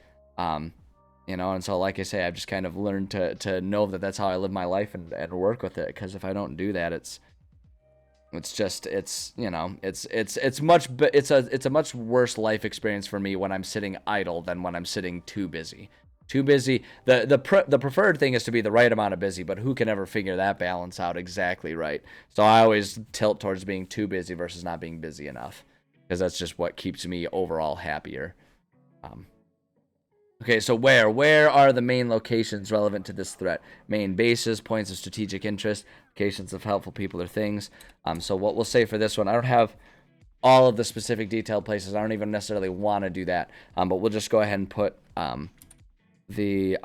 Speaker 1: you know. And so, like I say, I've just kind of learned to know that that's how I live my life and work with it. Because if I don't do that, it's you know, it's a much worse life experience for me when I'm sitting idle than when I'm sitting too busy. Too busy. The preferred thing is to be the right amount of busy, but who can ever figure that balance out exactly right? So I always tilt towards being too busy versus not being busy enough, because that's just what keeps me overall happier. Okay, so where are the main locations relevant to this threat? Main bases, points of strategic interest, locations of helpful people or things. So what we'll say for this one, I don't have all of the specific detailed places. I don't even necessarily want to do that. But we'll just go ahead and put the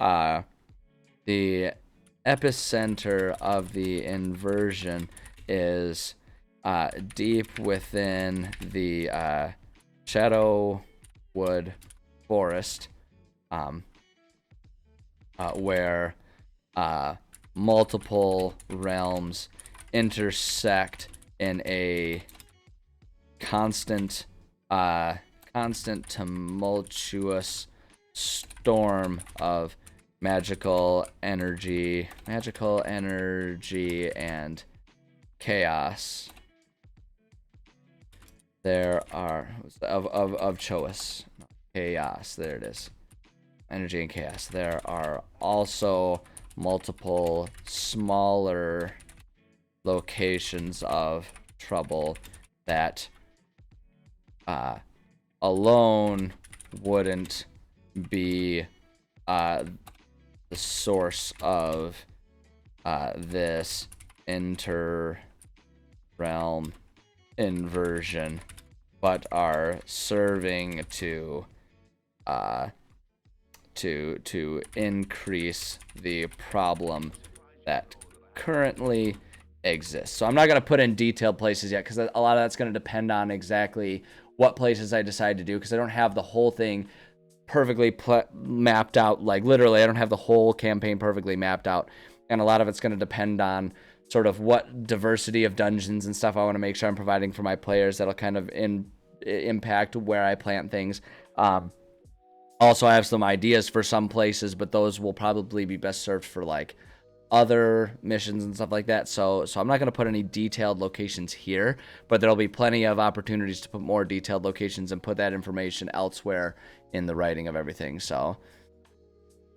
Speaker 1: epicenter of the inversion is deep within the Shadowwood Forest, where multiple realms intersect in a constant tumultuous storm of magical energy and chaos. There are of Choas. Chaos, there it is. Energy and chaos. There are also multiple smaller locations of trouble that alone wouldn't be the source of this inter-realm inversion, but are serving to increase the problem that currently exists. So I'm not going to put in detailed places yet, because a lot of that's going to depend on exactly what places I decide to do, because I don't have the whole thing perfectly mapped out. Like, literally, I don't have the whole campaign perfectly mapped out, and a lot of it's going to depend on sort of what diversity of dungeons and stuff I want to make sure I'm providing for my players. That'll kind of impact where I plant things. Also, I have some ideas for some places, but those will probably be best served for like other missions and stuff like that. So I'm not going to put any detailed locations here, but there'll be plenty of opportunities to put more detailed locations and put that information elsewhere in the writing of everything. So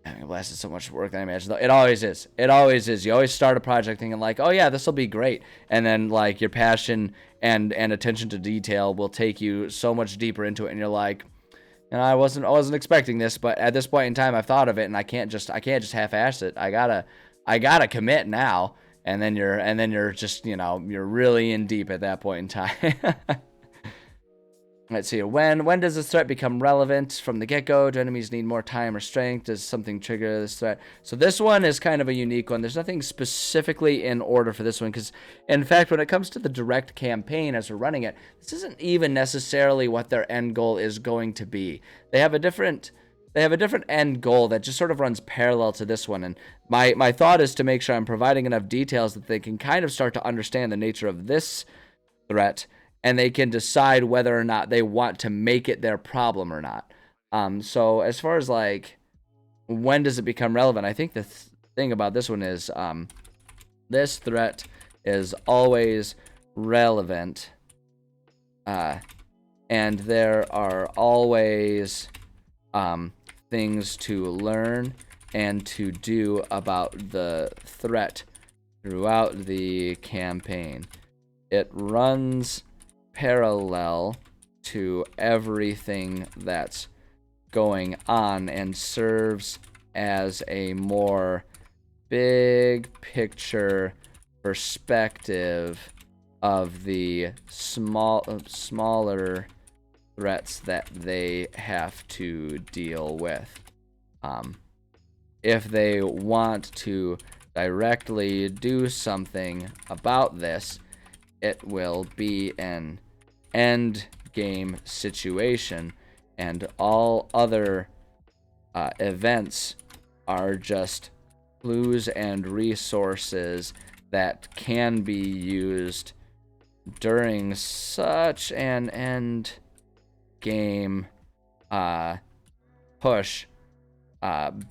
Speaker 1: having blasted so much work than I imagine, though. It always is. It always is. You always start a project thinking like, oh yeah, this will be great. And then like your passion and attention to detail will take you so much deeper into it, and you're like, and I wasn't expecting this, but at this point in time I've thought of it, and I can't just half-ass it. I gotta commit now. And then you're just, you know, you're really in deep at that point in time. Let's see. When does this threat become relevant? From the get-go? Do enemies need more time or strength? Does something trigger this threat? So this one is kind of a unique one. There's nothing specifically in order for this one, because, in fact, when it comes to the direct campaign as we're running it, this isn't even necessarily what their end goal is going to be. They have a different end goal that just sort of runs parallel to this one. And my thought is to make sure I'm providing enough details that they can kind of start to understand the nature of this threat, and they can decide whether or not they want to make it their problem or not. So as far as like, when does it become relevant? I think the thing about this one is this threat is always relevant, and there are always things to learn and to do about the threat throughout the campaign. It runs parallel to everything that's going on and serves as a more big picture perspective of the smaller threats that they have to deal with. If they want to directly do something about this, it will be an end game situation, and all other events are just clues and resources that can be used during such an end game push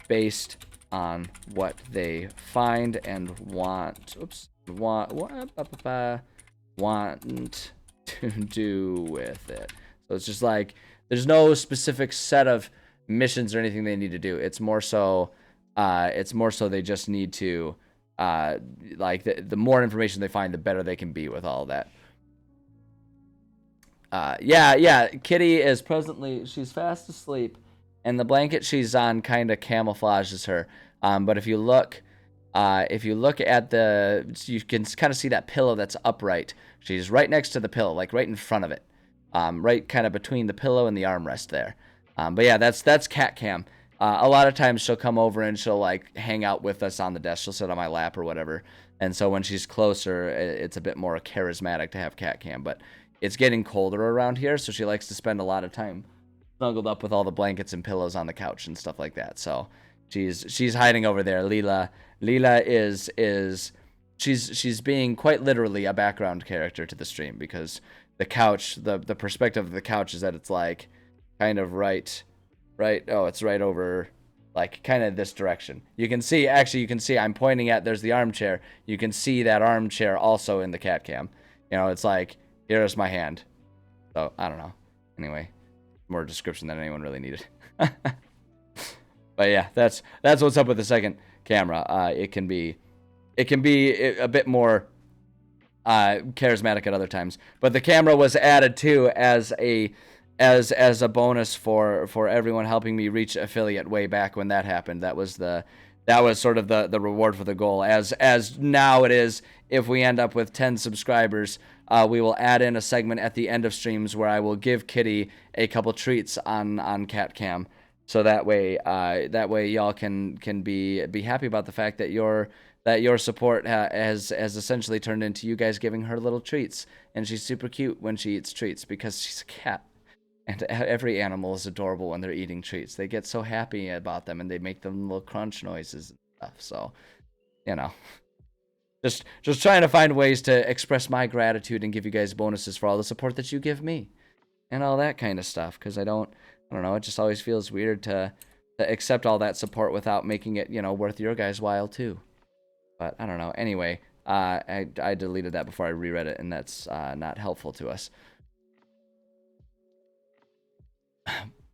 Speaker 1: based on what they find and want to do with it. So it's just like there's no specific set of missions or anything they need to do. It's more so they just need to like the more information they find, the better they can be with all of that. Yeah, Kitty is presently, she's fast asleep, and the blanket she's on kind of camouflages her. But if you look at you can kind of see that pillow that's upright. She's right next to the pillow, like right in front of it, right kind of between the pillow and the armrest there. But yeah, that's Cat Cam. A lot of times she'll come over and she'll like hang out with us on the desk. She'll sit on my lap or whatever. And so when she's closer, it's a bit more charismatic to have Cat Cam. But it's getting colder around here, so she likes to spend a lot of time snuggled up with all the blankets and pillows on the couch and stuff like that. So she's hiding over there. Leela is she's being quite literally a background character to the stream, because the couch, the perspective of the couch is that it's like kind of right. Oh, it's right over, like kind of this direction. You can see I'm pointing at, there's the armchair. You can see that armchair also in the Cat Cam. You know, it's like, here's my hand. So I don't know. Anyway, more description than anyone really needed. But yeah, that's what's up with the second camera. It can be a bit more charismatic at other times. But the camera was added too as a bonus for everyone helping me reach affiliate way back when that happened. That was sort of the reward for the goal. As now it is, if we end up with 10 subscribers, we will add in a segment at the end of streams where I will give Kitty a couple treats on Cat Cam. So that way y'all can be happy about the fact that your support has essentially turned into you guys giving her little treats, and she's super cute when she eats treats because she's a cat. And every animal is adorable when they're eating treats. They get so happy about them, and they make them little crunch noises and stuff. So, you know, just trying to find ways to express my gratitude and give you guys bonuses for all the support that you give me, and all that kind of stuff. Because I don't know. It just always feels weird to accept all that support without making it, you know, worth your guys' while too. But I don't know. Anyway, I deleted that before I reread it, and that's not helpful to us.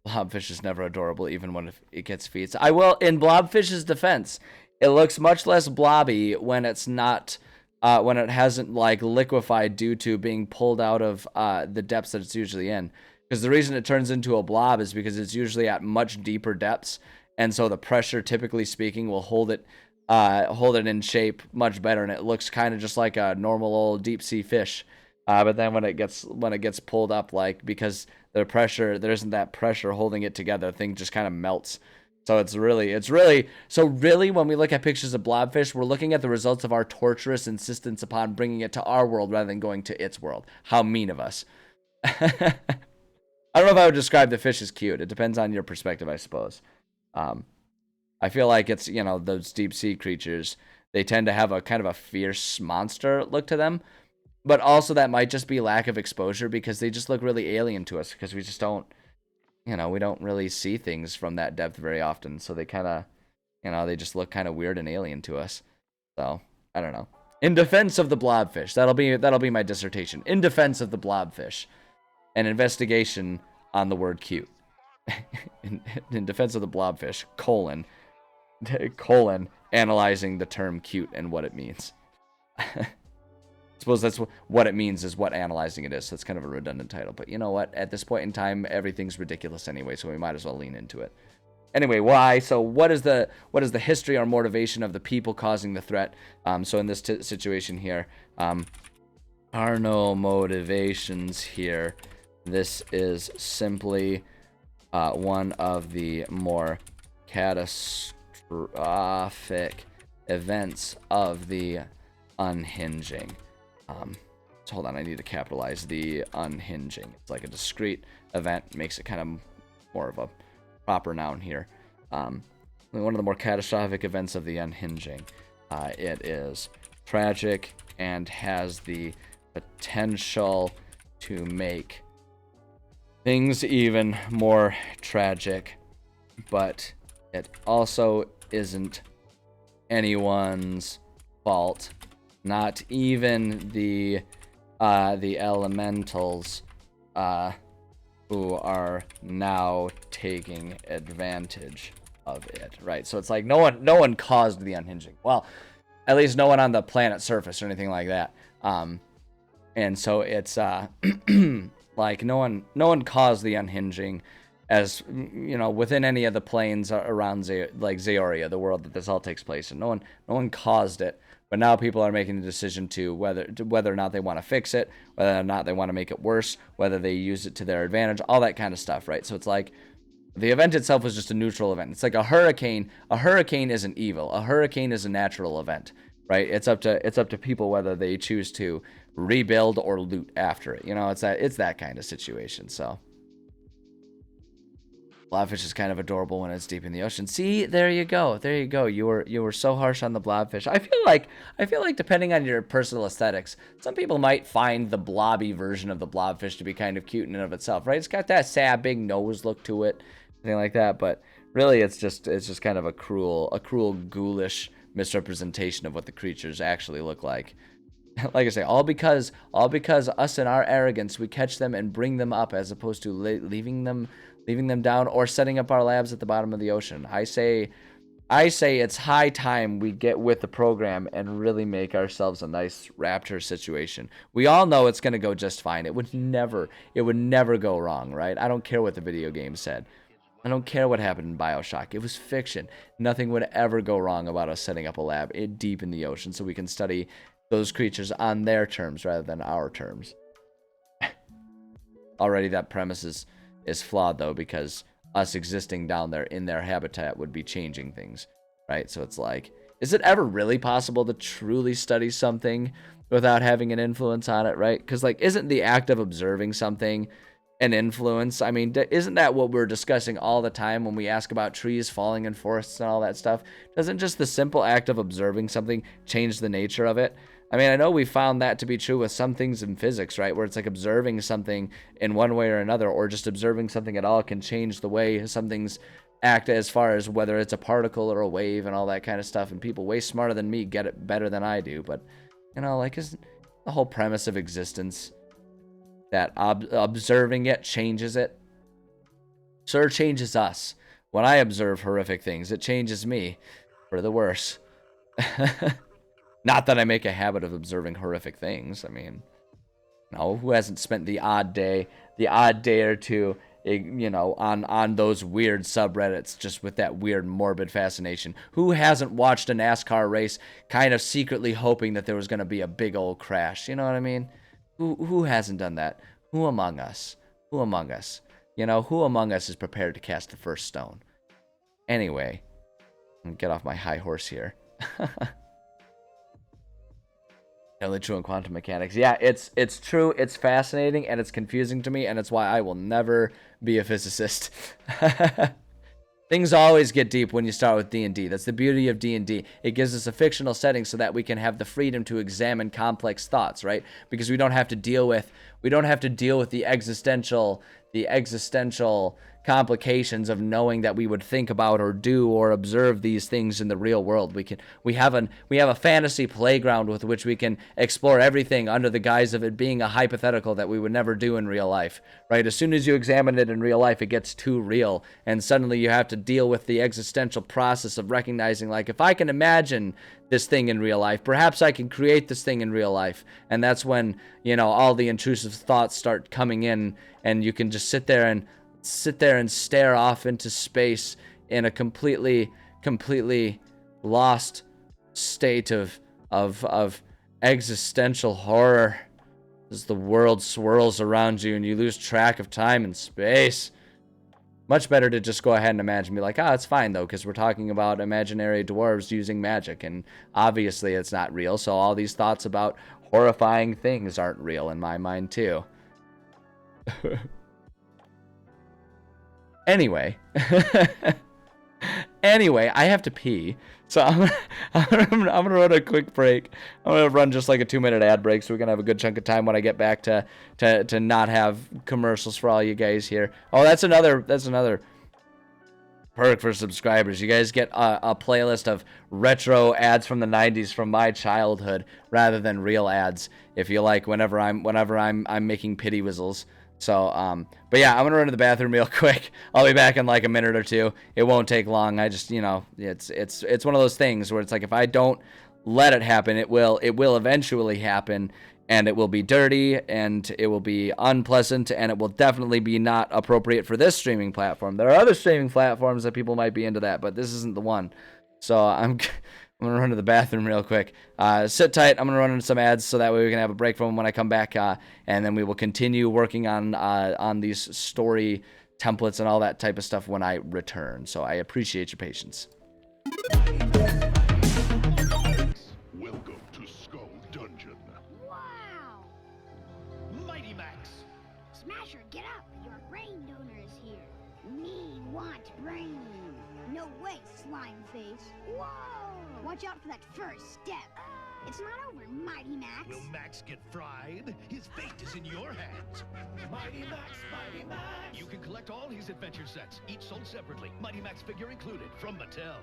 Speaker 1: Blobfish is never adorable, even when it gets feet. I will, in Blobfish's defense, it looks much less blobby when it's not, when it hasn't like liquefied due to being pulled out of the depths that it's usually in. Because the reason it turns into a blob is because it's usually at much deeper depths, and so the pressure, typically speaking, will hold it in shape much better, and it looks kind of just like a normal old deep sea fish. But then when it gets pulled up, like, because there isn't that pressure holding it together, the thing just kind of melts. So it's really when we look at pictures of blobfish, we're looking at the results of our torturous insistence upon bringing it to our world rather than going to its world. How mean of us. I don't know if I would describe the fish as cute. It depends on your perspective, I suppose. I feel like it's, you know, those deep sea creatures, they tend to have a kind of a fierce monster look to them. But also that might just be lack of exposure, because they just look really alien to us, because we just don't, you know, we don't really see things from that depth very often. So they kind of, you know, they just look kind of weird and alien to us. So, I don't know. In defense of the blobfish, that'll be my dissertation. In defense of the blobfish, an investigation on the word cute. in defense of the blobfish, colon, analyzing the term cute and what it means. I suppose that's what it means is what analyzing it is. So it's kind of a redundant title. But you know what? At this point in time, everything's ridiculous anyway, so we might as well lean into it. Anyway, why? So what is the history or motivation of the people causing the threat? So in this situation here, are no motivations here. This is simply one of the more catastrophic events of the unhinging. So hold on, I need to capitalize the unhinging. It's like a discrete event, makes it kind of more of a proper noun here. One of the more catastrophic events of the unhinging. It is tragic and has the potential to make things even more tragic, but It also isn't anyone's fault. Not even the elementals who are now taking advantage of it, right? So it's like no one caused the unhinging. Well, at least no one on the planet surface or anything like that. And so it's like no one caused the unhinging, as you know, within any of the planes around Zeoria, the world that this all takes place in. No one caused it. But now people are making the decision to whether or not they want to fix it, whether or not they want to make it worse, whether they use it to their advantage, all that kind of stuff, right? So it's like the event itself was just a neutral event. It's like a hurricane. A hurricane isn't evil. A hurricane is a natural event, right? It's up to people whether they choose to rebuild or loot after it. You know, it's that kind of situation. So blobfish is kind of adorable when it's deep in the ocean. See, there you go. You were so harsh on the blobfish. I feel like depending on your personal aesthetics, some people might find the blobby version of the blobfish to be kind of cute in and of itself, right? It's got that sad big nose look to it, anything like that. But really, it's just kind of a cruel, ghoulish misrepresentation of what the creatures actually look like. Like I say, all because us in our arrogance, we catch them and bring them up as opposed to leaving them down or setting up our labs at the bottom of the ocean. I say it's high time we get with the program and really make ourselves a nice raptor situation. We all know it's going to go just fine. It would never go wrong, right? I don't care what the video game said. I don't care what happened in BioShock. It was fiction. Nothing would ever go wrong about us setting up a lab deep in the ocean so we can study those creatures on their terms rather than our terms. Already that premise is flawed, though, because us existing down there in their habitat would be changing things, right? So it's like, is it ever really possible to truly study something without having an influence on it, right? Because, like, isn't the act of observing something an influence? I mean, isn't that what we're discussing all the time when we ask about trees falling in forests and all that stuff? Doesn't just the simple act of observing something change the nature of it? I mean, I know we found that to be true with some things in physics, right? Where it's like observing something in one way or another, or just observing something at all can change the way some things act as far as whether it's a particle or a wave and all that kind of stuff. And people way smarter than me get it better than I do. But, you know, like, isn't the whole premise of existence that observing it changes it? Sure changes us. When I observe horrific things, it changes me for the worse. Not that I make a habit of observing horrific things. I mean, no, who hasn't spent the odd day or two, you know, on those weird subreddits just with that weird morbid fascination? Who hasn't watched a NASCAR race kind of secretly hoping that there was going to be a big old crash? You know what I mean? Who hasn't done that? Who among us? Who among us? You know, who among us is prepared to cast the first stone? Anyway, I'm gonna get off my high horse here. Only true in quantum mechanics. Yeah, it's true, it's fascinating, and it's confusing to me, and it's why I will never be a physicist. Things always get deep when you start with D&D. That's the beauty of D&D. It gives us a fictional setting so that we can have the freedom to examine complex thoughts, right? Because we don't have to deal with the existential complications of knowing that we would think about or do or observe these things in the real world. We have a fantasy playground with which we can explore everything under the guise of it being a hypothetical that we would never do in real life, right? As soon as you examine it in real life, it gets too real, and suddenly you have to deal with the existential process of recognizing, like, if I can imagine this thing in real life, perhaps I can create this thing in real life. And that's when, you know, all the intrusive thoughts start coming in, and you can just sit there and stare off into space in a completely lost state of existential horror as the world swirls around you and you lose track of time and space. Much better to just go ahead and imagine, be like, it's fine though, because we're talking about imaginary dwarves using magic, and obviously it's not real, so all these thoughts about horrifying things aren't real in my mind too. Anyway, I have to pee, so I'm gonna run a quick break. I'm gonna run just like a 2-minute ad break, so we're gonna have a good chunk of time when I get back to not have commercials for all you guys here. Oh, that's another perk for subscribers. You guys get a playlist of retro ads from the 90s from my childhood rather than real ads, if you like, whenever I'm making pity whistles. So but yeah, I'm gonna run to the bathroom real quick. I'll be back in like a minute or two. It won't take long. I just, you know, it's one of those things where it's like, if I don't let it happen, it will eventually happen, and it will be dirty, and it will be unpleasant, and it will definitely be not appropriate for this streaming platform. There are other streaming platforms that people might be into that, but this isn't the one. So I'm going to run to the bathroom real quick. Sit tight. I'm going to run into some ads so that way we can have a break from them when I come back, and then we will continue working on these story templates and all that type of stuff when I return. So I appreciate your patience.
Speaker 9: Welcome to Skull Dungeon.
Speaker 8: Wow!
Speaker 11: Mighty Max.
Speaker 8: Smasher, get up! Your brain donor is here. Me want brain. No way, slime face. Whoa! Watch out for that first step. It's not over, Mighty Max.
Speaker 5: Will Max get fried? His fate is in your hands. Mighty Max, Mighty Max. You can collect all his adventure sets, each sold separately. Mighty Max figure included from Mattel.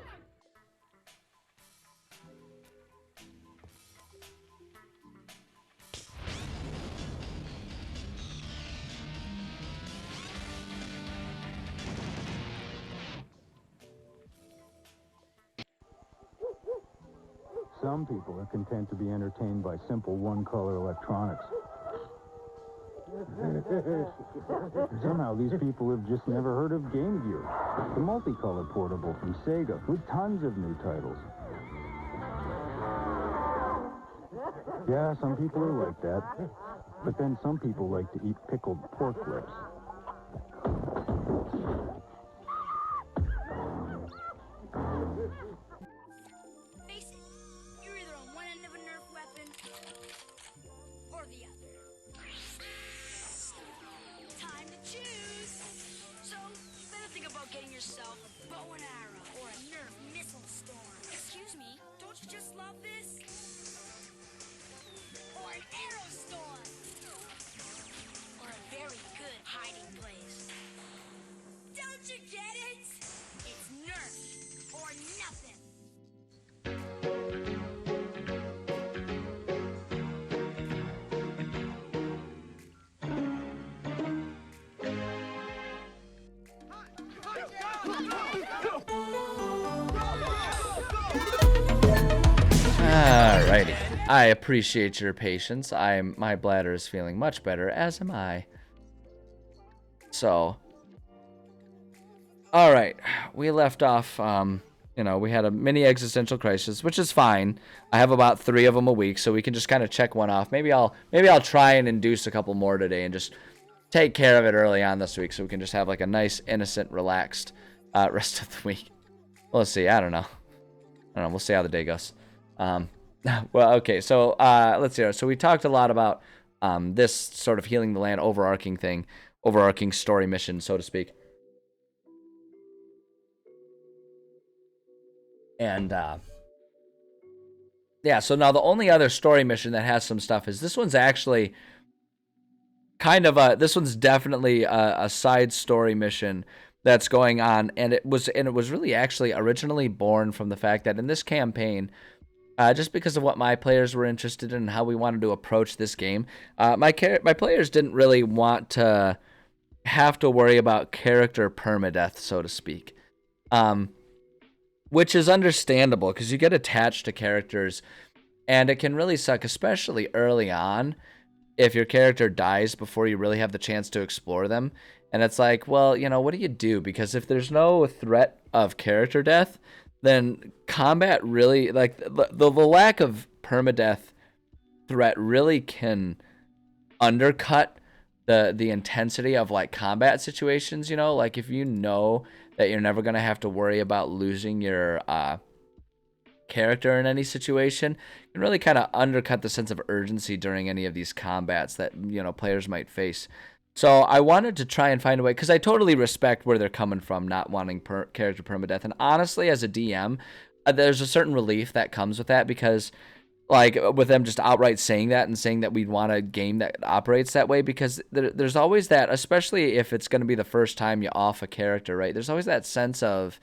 Speaker 3: Some people are content to be entertained by simple one-color electronics. Somehow these people have just never heard of Game Gear, the multicolor portable from Sega with tons of new titles. Yeah, some people are like that, but then some people like to eat pickled pork lips.
Speaker 8: Face it, you're either on one end of a Nerf weapon or the other. Time to choose. So, you better think about getting yourself a bow and arrow or a Nerf missile storm. Excuse me, don't you just love this? Or an arrow storm. Or a very good hiding place. Don't you get it? It's Nerf or nothing.
Speaker 1: Alrighty. I appreciate your patience. My bladder is feeling much better, as am I. So, alright. We left off, you know, we had a mini existential crisis, which is fine. I have about 3 of them a week, so we can just kind of check one off. Maybe I'll try and induce a couple more today and just take care of it early on this week so we can just have like a nice, innocent, relaxed rest of the week. We'll see. I don't know. We'll see how the day goes. Well, okay, so let's see. So we talked a lot about this sort of healing the land overarching story mission, so to speak. And yeah, so now the only other story mission that has some stuff is this one's actually this one's definitely a side story mission that's going on, and it was really actually originally born from the fact that in this campaign, just because of what my players were interested in and how we wanted to approach this game, my players didn't really want to have to worry about character permadeath, so to speak, which is understandable because you get attached to characters, and it can really suck, especially early on, if your character dies before you really have the chance to explore them. And it's like, well, you know, what do you do? Because if there's no threat of character death, then combat really, like, the lack of permadeath threat really can undercut the intensity of, like, combat situations, you know? Like, if you know that you're never going to have to worry about losing your character in any situation, it can really kind of undercut the sense of urgency during any of these combats that, you know, players might face. So I wanted to try and find a way, because I totally respect where they're coming from, not wanting character permadeath. And honestly, as a DM, there's a certain relief that comes with that, because like with them just outright saying that and saying that we'd want a game that operates that way, because there's always that, especially if it's going to be the first time you off a character, right? There's always that sense of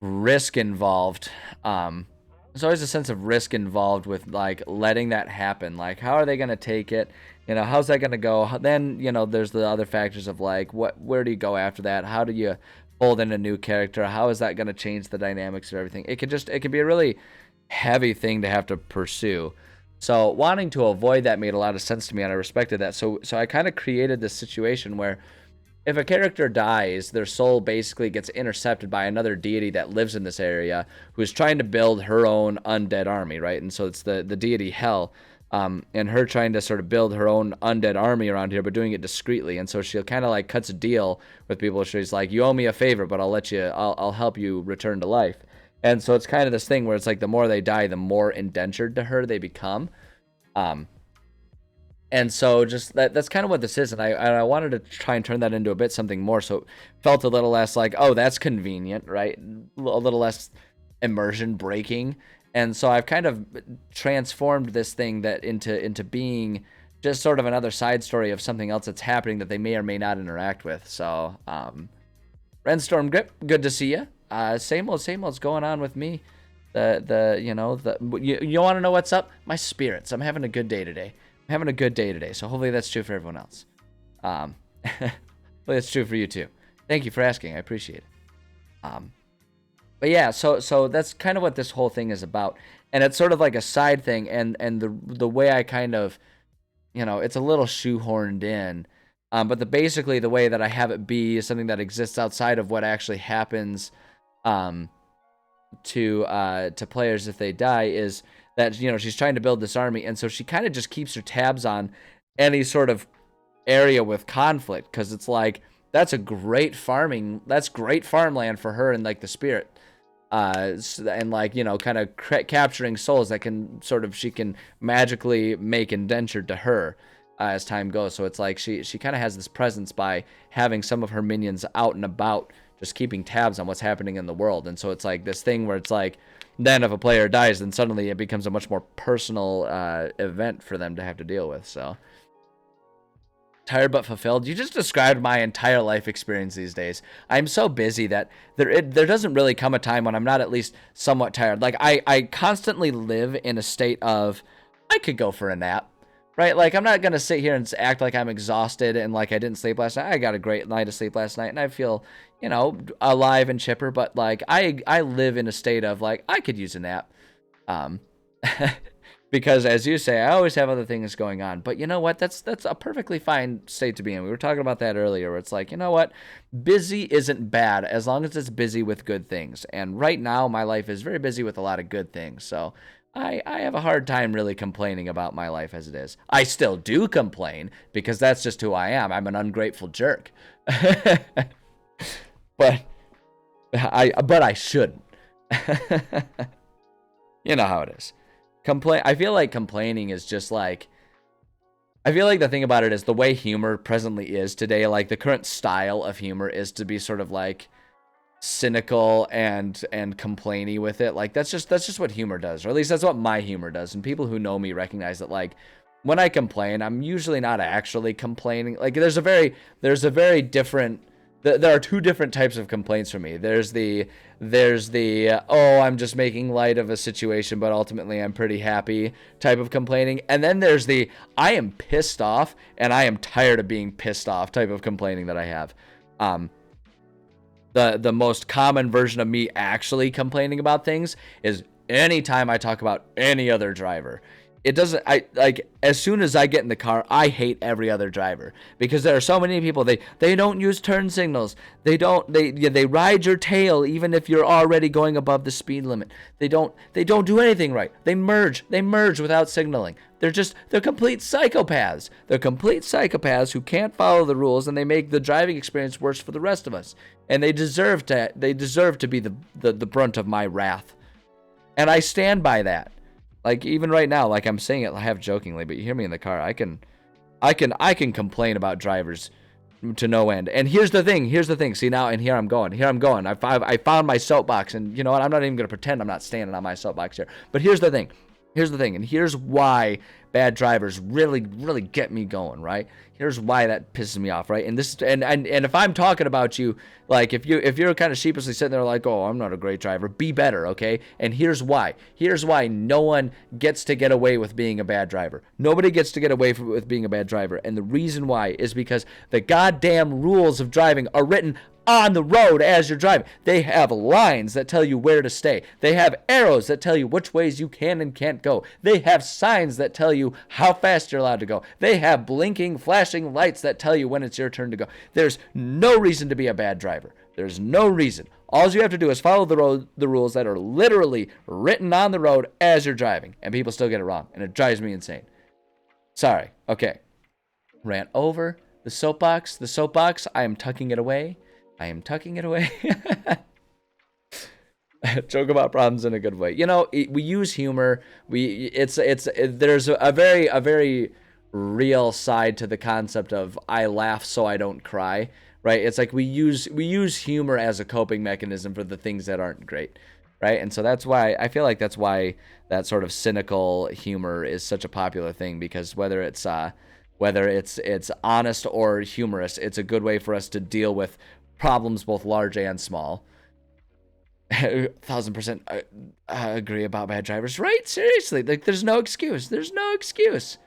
Speaker 1: risk involved. There's always a sense of risk involved with like letting that happen. Like, how are they going to take it? You know, how's that going to go? Then, you know, there's the other factors of like, where do you go after that? How do you fold in a new character? How is that going to change the dynamics of everything? It can be a really heavy thing to have to pursue. So wanting to avoid that made a lot of sense to me, and I respected that. So I kind of created this situation where if a character dies, their soul basically gets intercepted by another deity that lives in this area, who's trying to build her own undead army, right? And so it's the deity Hel, and her trying to sort of build her own undead army around here, but doing it discreetly. And so she'll kind of like cuts a deal with people. She's like, you owe me a favor, but I'll help you return to life. And so it's kind of this thing where it's like the more they die, the more indentured to her they become. And so just that's kind of what this is. And I wanted to try and turn that into a bit something more. So it felt a little less like, oh, that's convenient, right? A little less immersion breaking. And so I've kind of transformed this thing that into being just sort of another side story of something else that's happening that they may or may not interact with. So, Renstorm Grip, good to see you. Same old's going on with me. You want to know what's up? My spirits. I'm having a good day today. So hopefully that's true for everyone else. Hopefully that's true for you too. Thank you for asking. I appreciate it. But yeah, so that's kind of what this whole thing is about. And it's sort of like a side thing, and the way I kind of, it's a little shoehorned in. But basically the way that I have it be is something that exists outside of what actually happens to players if they die, is that, she's trying to build this army, and so she kind of just keeps her tabs on any sort of area with conflict, because it's like that's great farmland for her and like the spirit, and like kind of capturing souls that she can magically make indentured to her as time goes. So it's like she kind of has this presence by having some of her minions out and about, just keeping tabs on what's happening in the world. And so it's like this thing where it's like, then if a player dies, then suddenly it becomes a much more personal event for them to have to deal with. So tired but fulfilled. You just described my entire life experience these days. I'm so busy that there doesn't really come a time when I'm not at least somewhat tired. Like I constantly live in a state of, I could go for a nap. Right? Like, I'm not going to sit here and act like I'm exhausted and like I didn't sleep last night. I got a great night of sleep last night and I feel, alive and chipper, but like I live in a state of like, I could use a nap. Because as you say, I always have other things going on, but you know what? That's a perfectly fine state to be in. We were talking about that earlier, where it's like, you know what? Busy isn't bad as long as it's busy with good things. And right now my life is very busy with a lot of good things. So I have a hard time really complaining about my life as it is. I still do complain because that's just who I am. I'm an ungrateful jerk. but I shouldn't. You know how it is. I feel like complaining is just like, I feel like the thing about it is the way humor presently is today, like the current style of humor is to be sort of like cynical and complainy with it. Like that's just what humor does, or at least that's what my humor does. And people who know me recognize that like when I complain, I'm usually not actually complaining. Like there's a very different, there are two different types of complaints for me. There's the oh, I'm just making light of a situation, but ultimately I'm pretty happy type of complaining. And then there's the I am pissed off and I am tired of being pissed off type of complaining that I have. The most common version of me actually complaining about things is anytime I talk about any other driver. It doesn't, as soon as I get in the car, I hate every other driver because there are so many people, they don't use turn signals. They ride your tail even if you're already going above the speed limit. They don't do anything right. They merge without signaling. They're complete psychopaths. They're complete psychopaths who can't follow the rules, and they make the driving experience worse for the rest of us. And they deserve to be the brunt of my wrath. And I stand by that. Like even right now, like I'm saying it half jokingly, but you hear me in the car, I can complain about drivers to no end. And here's the thing. See now, and here I'm going. I found my soapbox, and you know what? I'm not even gonna pretend I'm not standing on my soapbox here. But here's the thing. Here's the thing, and here's why bad drivers really get me going, right? Here's why that pisses me off, right? And this and if I'm talking about you, like if you're kind of sheepishly sitting there like, oh, I'm not a great driver, be better, okay? And here's why. Here's why no one gets to get away with being a bad driver. Nobody gets to get away with being a bad driver. And the reason why is because the goddamn rules of driving are written on the road as you're driving. They have lines that tell you where to stay. They have arrows that tell you which ways you can and can't go. They have signs that tell you how fast you're allowed to go. They have blinking, flashing lights that tell you when it's your turn to go. There's no reason to be a bad driver. There's no reason. All you have to do is follow the rules that are literally written on the road as you're driving, and people still get it wrong, and it drives me insane. Sorry. Okay. Rant over. The soapbox. The soapbox. I am tucking it away. I am tucking it away. Joke about problems in a good way. You know, we use humor. There's a very real side to the concept of I laugh so I don't cry, right? It's like we use humor as a coping mechanism for the things that aren't great, right? And so that's why I feel like that's why that sort of cynical humor is such a popular thing, because whether it's honest or humorous, it's a good way for us to deal with problems both large and small. 1000% agree about bad drivers, right? Seriously, like there's no excuse. There's no excuse.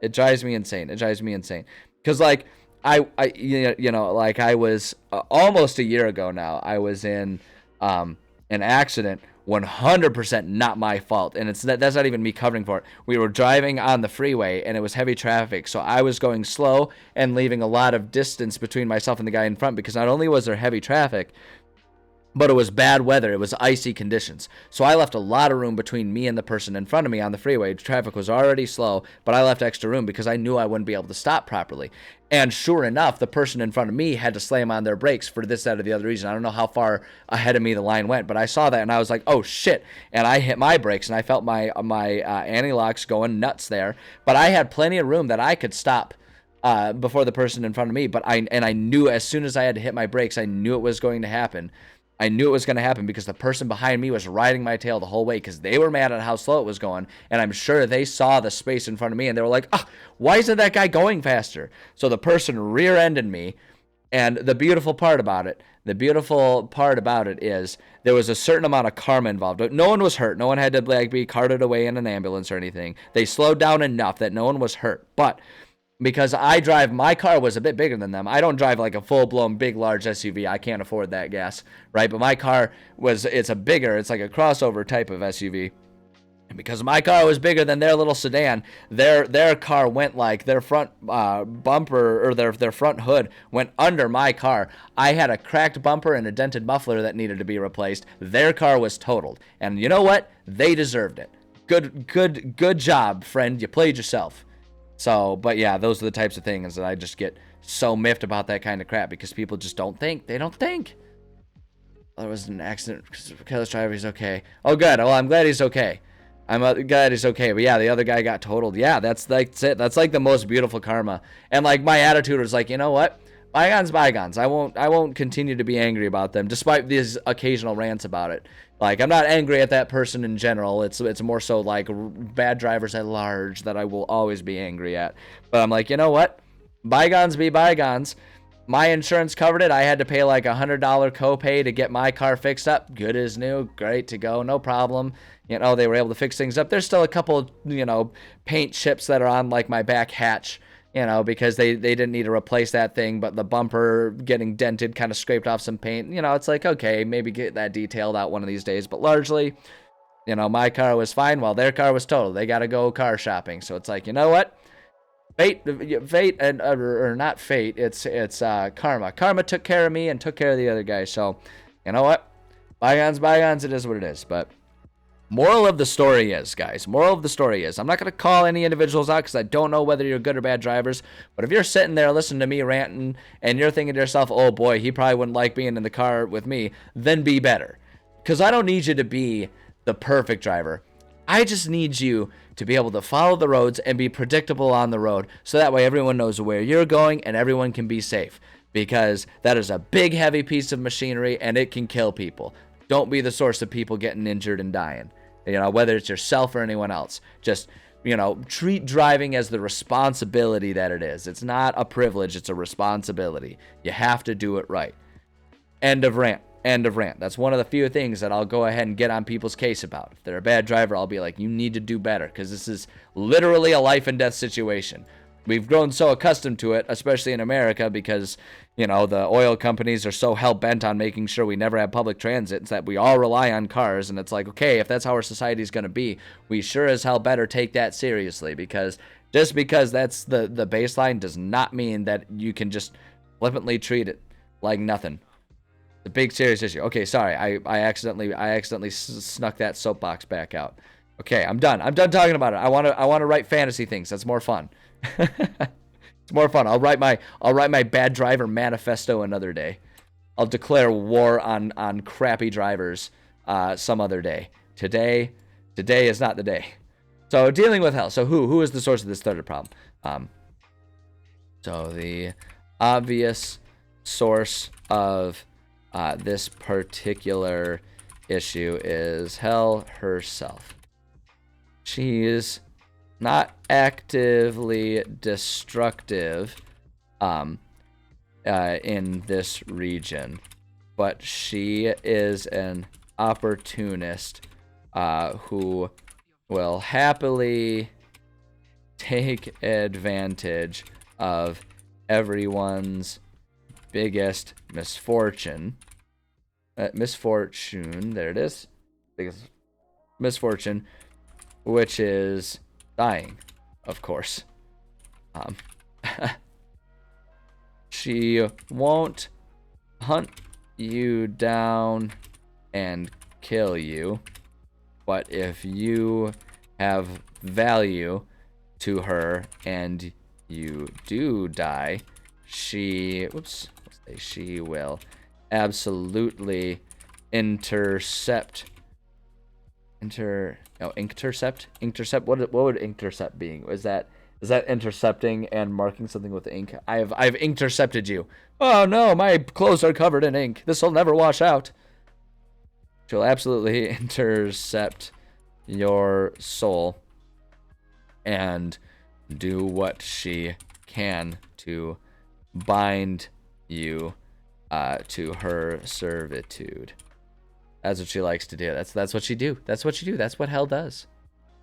Speaker 1: It drives me insane. Because like I like I was almost a year ago now, I was in an accident, 100% not my fault, and that's not even me covering for it. We were driving on the freeway and it was heavy traffic, so I was going slow and leaving a lot of distance between myself and the guy in front, because not only was there heavy traffic, but it was bad weather. It was icy conditions. So I left a lot of room between me and the person in front of me on the freeway. Traffic was already slow, but I left extra room because I knew I wouldn't be able to stop properly. And sure enough, the person in front of me had to slam on their brakes for this, that, or the other reason. I don't know how far ahead of me the line went, but I saw that and I was like, oh shit. And I hit my brakes and I felt my anti-locks going nuts there. But I had plenty of room that I could stop before the person in front of me. But I knew as soon as I had to hit my brakes, I knew it was going to happen. I knew it was going to happen because the person behind me was riding my tail the whole way because they were mad at how slow it was going, and I'm sure they saw the space in front of me and they were like, why isn't that guy going faster? So the person rear-ended me, and the beautiful part about it is there was a certain amount of karma involved. No one was hurt. No one had to be carted away in an ambulance or anything. They slowed down enough that no one was hurt, but because my car was a bit bigger than them. I don't drive like a full-blown big, large SUV. I can't afford that gas, right? But my car it's like a crossover type of SUV. And because my car was bigger than their little sedan, their car went like their front bumper or their front hood went under my car. I had a cracked bumper and a dented muffler that needed to be replaced. Their car was totaled. And you know what? They deserved it. Good job, friend. You played yourself. So, but yeah, those are the types of things that I just get so miffed about, that kind of crap, because people just don't think. They don't think. There was an accident. Careless driver, he's okay. Oh, good. Well, I'm glad he's okay. I'm glad he's okay. But yeah, the other guy got totaled. Yeah, that's it. That's like the most beautiful karma. And like my attitude was like, you know what? Bygones. I won't continue to be angry about them, despite these occasional rants about it. Like, I'm not angry at that person in general. It's more so like bad drivers at large that I will always be angry at. But I'm like, you know what? Bygones be bygones. My insurance covered it. I had to pay like $100 copay to get my car fixed up. Good as new. Great to go. No problem. You know, they were able to fix things up. There's still a couple, paint chips that are on like my back hatch, because they didn't need to replace that thing, but the bumper getting dented kind of scraped off some paint. It's like, okay, maybe get that detailed out one of these days. But largely, my car was fine while their car was total. They got to go car shopping. So it's like, you know what? Fate, or not fate, it's karma. Karma took care of me and took care of the other guy. So, you know what? Bygones, it is what it is. But moral of the story is, guys, I'm not going to call any individuals out because I don't know whether you're good or bad drivers, but if you're sitting there listening to me ranting and you're thinking to yourself, oh boy, he probably wouldn't like being in the car with me, then be better. Because I don't need you to be the perfect driver. I just need you to be able to follow the roads and be predictable on the road, so that way everyone knows where you're going and everyone can be safe, because that is a big, heavy piece of machinery and it can kill people. Don't be the source of people getting injured and dying. You know, whether it's yourself or anyone else. Just, you know, treat driving as the responsibility that it is. It's not a privilege, it's a responsibility. You have to do it right. End of rant. End of rant. That's one of the few things that I'll go ahead and get on people's case about. If they're a bad driver, I'll be like, you need to do better, because this is literally a life and death situation. We've grown so accustomed to it, especially in America, because, you know, the oil companies are so hell-bent on making sure we never have public transit that we all rely on cars. And it's like, okay, if that's how our society is going to be, we sure as hell better take that seriously, because just because that's the baseline does not mean that you can just flippantly treat it like nothing. The big serious issue. Okay, sorry, I accidentally snuck that soapbox back out. Okay, I'm done talking about it. I want to write fantasy things. That's more fun. It's more fun. I'll write my bad driver manifesto another day. I'll declare war on crappy drivers some other day. Today is not the day. So dealing with hell. So who is the source of this third problem? So the obvious source of this particular issue is Hell herself. She's not actively destructive in this region, but she is an opportunist who will happily take advantage of everyone's biggest misfortune. There it is. Biggest misfortune, which is dying, of course. She won't hunt you down and kill you, but if you have value to her and you do die, she will absolutely intercept. What would intercept being? Is that intercepting and marking something with ink? I've intercepted you. Oh no, my clothes are covered in ink. This will never wash out. She'll absolutely intercept your soul and do what she can to bind you to her servitude. That's what she likes to do. That's what she do. That's what she do. That's what hell does.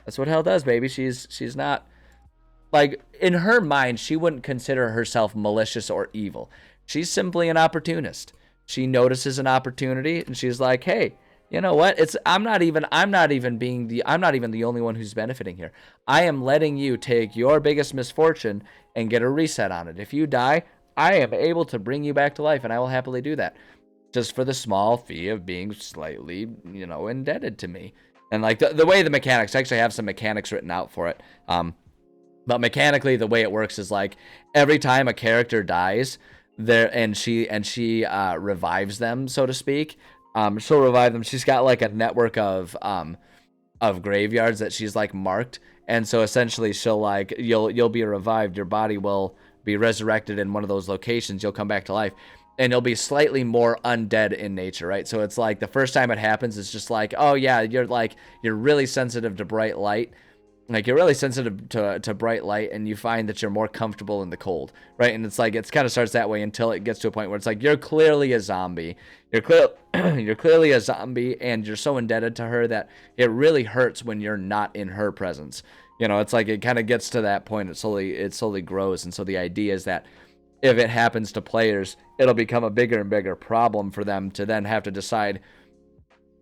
Speaker 1: That's what hell does, baby. She's not, like, in her mind, she wouldn't consider herself malicious or evil. She's simply an opportunist. She notices an opportunity and she's like, hey, you know what? I'm not even the only one who's benefiting here. I am letting you take your biggest misfortune and get a reset on it. If you die, I am able to bring you back to life, and I will happily do that, just for the small fee of being slightly, you know, indebted to me. And like the way the mechanics, I actually have some mechanics written out for it. But mechanically, the way it works is like every time a character dies, she revives them, so to speak. She'll revive them. She's got like a network of graveyards that she's like marked, and so essentially she'll like you'll be revived. Your body will be resurrected in one of those locations. You'll come back to life, and you'll be slightly more undead in nature, right? So it's like the first time it happens, it's just like, oh yeah, you're really sensitive to bright light. Like, you're really sensitive to bright light, and you find that you're more comfortable in the cold, right? And it's like, it kind of starts that way until it gets to a point where it's like, you're clearly a zombie. You're clearly a zombie, and you're so indebted to her that it really hurts when you're not in her presence. You know, it's like, it kind of gets to that point. It slowly grows. And so the idea is that if it happens to players, it'll become a bigger and bigger problem for them to then have to decide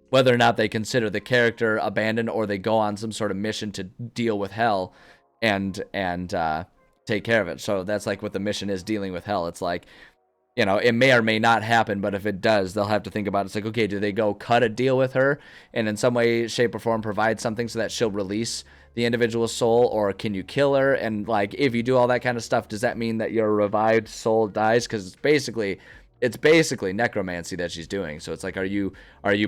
Speaker 1: whether or not they consider the character abandoned, or they go on some sort of mission to deal with hell and take care of it. So that's like what the mission is, dealing with hell. It's like, you know, it may or may not happen, but if it does, they'll have to think about it. It's like, okay, do they go cut a deal with her and in some way, shape, or form provide something so that she'll release the individual soul, or can you kill her? And like, if you do all that kind of stuff, does that mean that your revived soul dies? Because it's basically necromancy that she's doing. So it's like, are you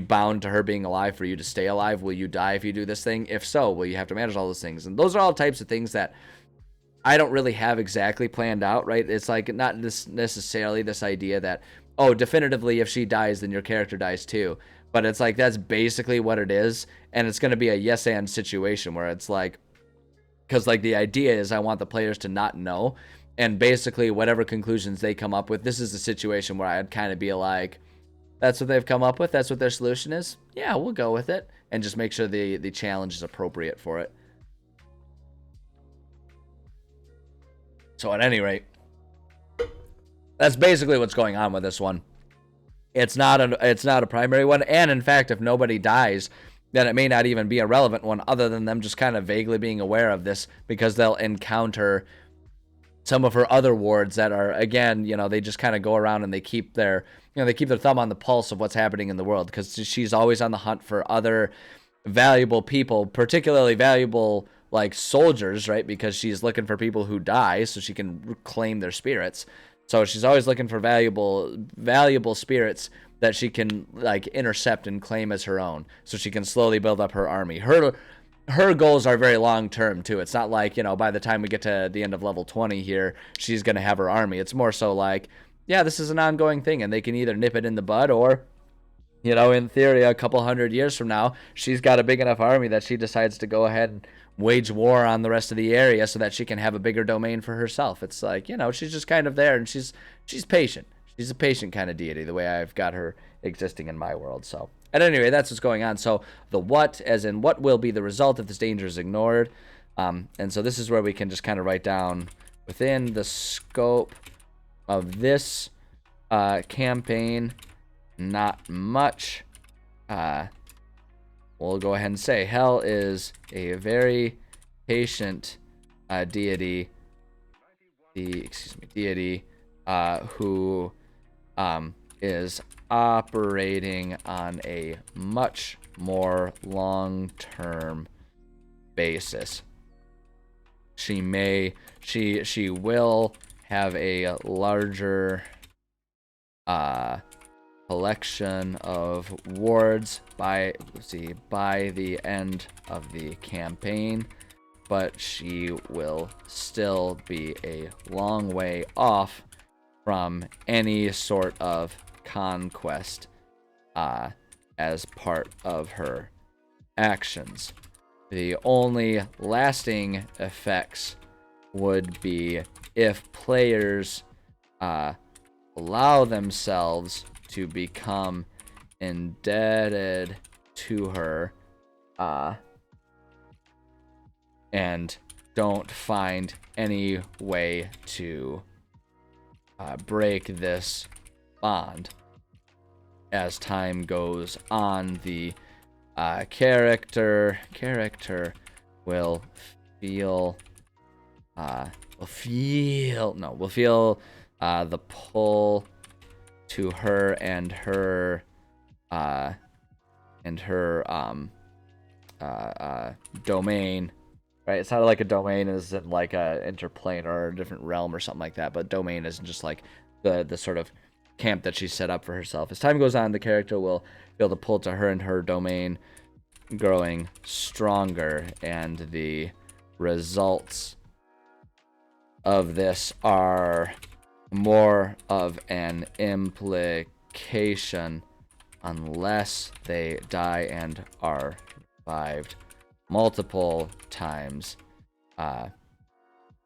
Speaker 1: bound to her being alive for you to stay alive? Will you die if you do this thing? If so, will you have to manage all those things? And those are all types of things that I don't really have exactly planned out, right? It's like not necessarily this idea that, oh, definitively if she dies, then your character dies too. but it's like that's basically what it is, and it's going to be a yes and situation where it's like, because like the idea is I want the players to not know, and basically whatever conclusions they come up with, this is the situation where I'd kind of be like, that's what they've come up with, that's what their solution is, yeah, we'll go with it, and just make sure the challenge is appropriate for it. So at any rate, that's basically what's going on with this one. It's not a primary one, and in fact, if nobody dies, then it may not even be a relevant one, other than them just kind of vaguely being aware of this, because they'll encounter some of her other wards that are, again, you know, they just kind of go around and they keep their thumb on the pulse of what's happening in the world, because she's always on the hunt for other valuable people, particularly valuable like soldiers, right? Because she's looking for people who die so she can claim their spirits. So she's always looking for valuable spirits that she can like intercept and claim as her own, so she can slowly build up her army. Her goals are very long term too. It's not like, you know, by the time we get to the end of level 20 here, she's going to have her army. It's more so like, yeah, this is an ongoing thing, and they can either nip it in the bud, or, you know, in theory, a couple 100 years from now, she's got a big enough army that she decides to go ahead and wage war on the rest of the area so that she can have a bigger domain for herself. It's like, you know, she's just kind of there, and she's patient. She's a patient kind of deity, the way I've got her existing in my world. So at any rate, that's what's going on. So the what, as in what will be the result if this danger is ignored. And so this is where we can just kind of write down within the scope of this campaign, not much. We'll go ahead and say Hel is a very patient deity. Deity who is operating on a much more long-term basis. She will have a larger collection of wards by the end of the campaign, but she will still be a long way off from any sort of conquest as part of her actions. The only lasting effects would be if players allow themselves to become indebted to her and don't find any way to break this bond. As time goes on, the character will feel the pull to her and her domain, right? It's not like a domain is in like a interplane or a different realm or something like that, but domain isn't just like the sort of camp that she set up for herself. As time goes on, the character will be able to pull to her and her domain growing stronger, and the results of this are more of an implication unless they die and are revived multiple times,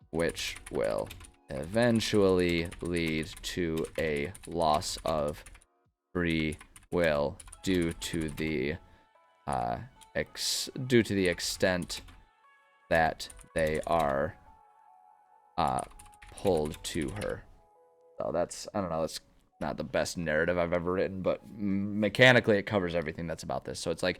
Speaker 1: which will eventually lead to a loss of free will due to the extent that they are pulled to her. So that's, I don't know, that's not the best narrative I've ever written, but mechanically it covers everything that's about this. So it's like,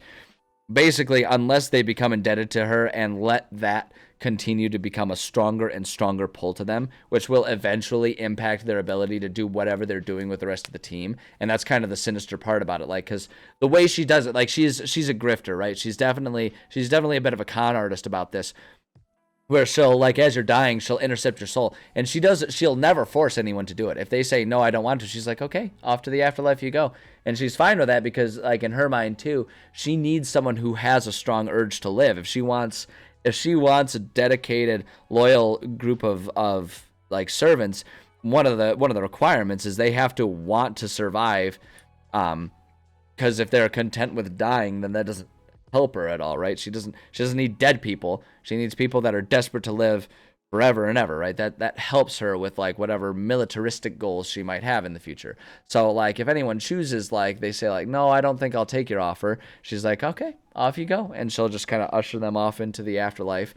Speaker 1: basically, unless they become indebted to her and let that continue to become a stronger and stronger pull to them, which will eventually impact their ability to do whatever they're doing with the rest of the team. And that's kind of the sinister part about it, like, because the way she does it, like, she's a grifter, right? She's definitely a bit of a con artist about this, where she'll, like, as you're dying, she'll intercept your soul, and she'll never force anyone to do it. If they say, no, I don't want to, she's like, okay, off to the afterlife you go. And she's fine with that, because, like, in her mind too, she needs someone who has a strong urge to live. If she wants a dedicated, loyal group of like servants, one of the requirements is they have to want to survive because if they're content with dying, then that doesn't help her at all, right? She doesn't need dead people. She needs people that are desperate to live forever and ever, right? That helps her with like whatever militaristic goals she might have in the future. So like if anyone chooses, like they say like, no, I don't think I'll take your offer, she's like, okay, off you go, and she'll just kind of usher them off into the afterlife.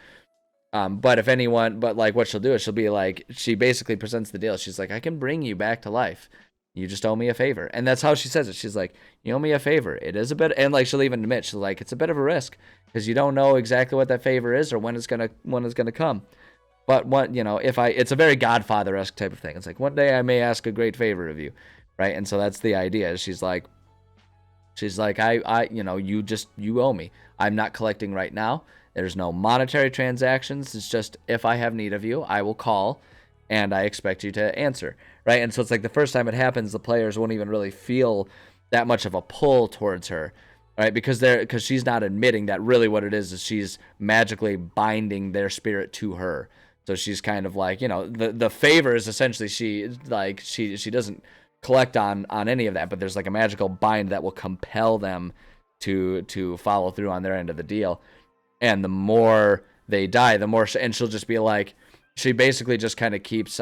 Speaker 1: But like what she'll do is she'll be like, she basically presents the deal. She's like, I can bring you back to life. You just owe me a favor. And that's how she says it. She's like, you owe me a favor. It is a bit, and like she'll even admit, she's like, it's a bit of a risk because you don't know exactly what that favor is or when it's gonna come. But what, you know, it's a very Godfather-esque type of thing. It's like, one day I may ask a great favor of you, right? And so that's the idea. She's like, I you know, you owe me. I'm not collecting right now. There's no monetary transactions. It's just if I have need of you, I will call, and I expect you to answer, right? And so it's like the first time it happens, the players won't even really feel that much of a pull towards her, right? Because she's not admitting that really what it is she's magically binding their spirit to her. So she's kind of like, you know, the favor is essentially she doesn't collect on any of that, but there's like a magical bind that will compel them to follow through on their end of the deal. And the more they die, the more and she'll just be like, she basically just kind of keeps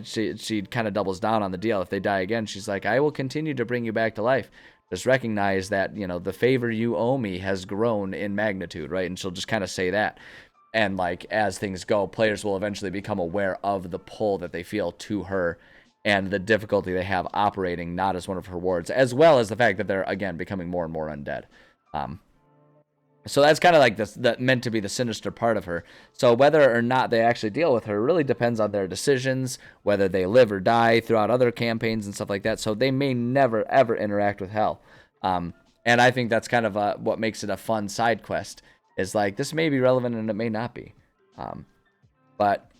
Speaker 1: she kind of doubles down on the deal. If they die again, she's like, I will continue to bring you back to life. Just recognize that, you know, the favor you owe me has grown in magnitude, right? And she'll just kind of say that. And like as things go, players will eventually become aware of the pull that they feel to her and the difficulty they have operating not as one of her wards, as well as the fact that they're again becoming more and more undead. So that's kind of like that meant to be the sinister part of her. So whether or not they actually deal with her really depends on their decisions, whether they live or die throughout other campaigns and stuff like that. So they may never ever interact with Hel. And I think that's kind of what makes it a fun side quest. Is like, this may be relevant and it may not be.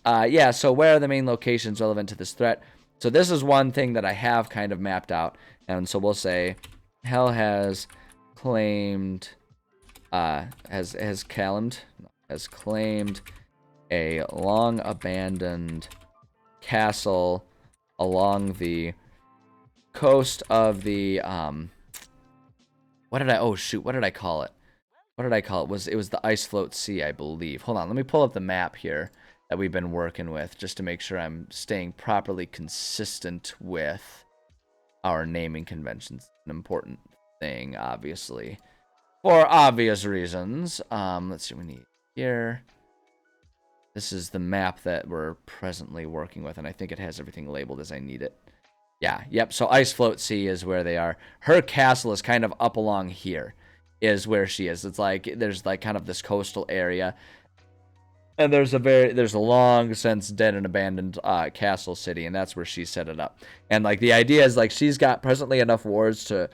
Speaker 1: Yeah, so where are the main locations relevant to this threat? So this is one thing that I have kind of mapped out. And so we'll say Hel has claimed, has claimed a long abandoned castle along the coast of the, what did I call it? What did I call it? It was the Ice Float Sea, I believe. Hold on, let me pull up the map here that we've been working with just to make sure I'm staying properly consistent with our naming conventions. An important thing, obviously, for obvious reasons. Let's see what we need here. This is the map that we're presently working with, and I think it has everything labeled as I need it. Yeah, yep, so Ice Float Sea is where they are. Her castle is kind of up along here. Is where she is. It's like there's like kind of this coastal area, and there's a long since dead and abandoned castle city, and that's where she set it up. And like the idea is like she's got presently enough wards to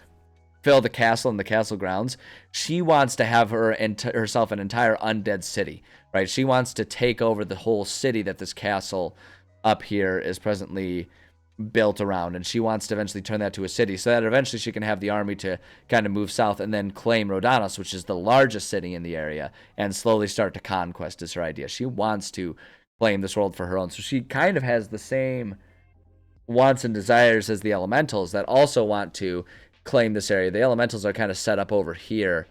Speaker 1: fill the castle and the castle grounds. She wants to have herself an entire undead city, right? She wants to take over the whole city that this castle up here is presently built around, and she wants to eventually turn that to a city so that eventually she can have the army to kind of move south and then claim Rhodanos, which is the largest city in the area, and slowly start to conquest is her idea. She wants to claim this world for her own. So she kind of has the same wants and desires as the elementals that also want to claim this area. The elementals are kind of set up over here,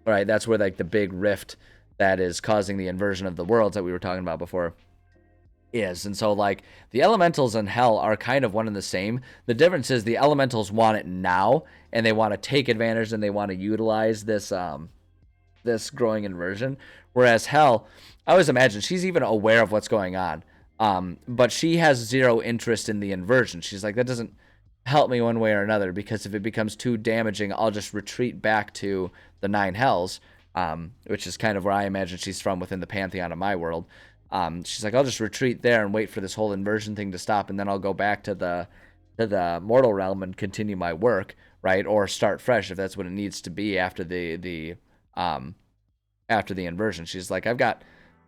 Speaker 1: right? That's where like the big rift that is causing the inversion of the worlds that we were talking about before is. And so like the elementals and Hel are kind of one and the same. The difference is the elementals want it now, and they want to take advantage and they want to utilize this this growing inversion, whereas Hel, I always imagine she's even aware of what's going on, but she has zero interest in the inversion. She's like, that doesn't help me one way or another, because if it becomes too damaging, I'll just retreat back to the 9 Hells, which is kind of where I imagine she's from within the pantheon of my world. She's like, I'll just retreat there and wait for this whole inversion thing to stop, and then I'll go back to the mortal realm and continue my work, right? Or start fresh if that's what it needs to be after the inversion. She's like, I've got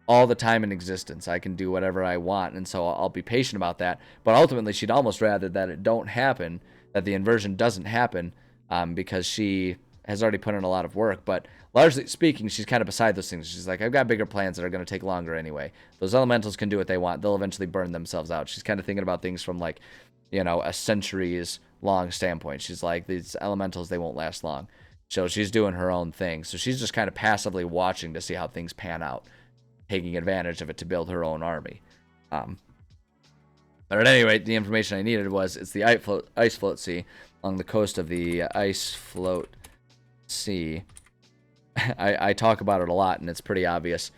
Speaker 1: all the time in existence. I can do whatever I want, and so I'll be patient about that. But ultimately, she'd almost rather that it don't happen, that the inversion doesn't happen, because she has already put in a lot of work. But largely speaking, she's kind of beside those things. She's like, I've got bigger plans that are going to take longer anyway. Those elementals can do what they want. They'll eventually burn themselves out. She's kind of thinking about things from like, you know, a centuries long standpoint. She's like, these elementals, they won't last long. So she's doing her own thing. So she's just kind of passively watching to see how things pan out, taking advantage of it to build her own army. But at any rate, the information I needed was it's the ice float sea along the coast of the ice float sea. I talk about it a lot, and it's pretty obvious.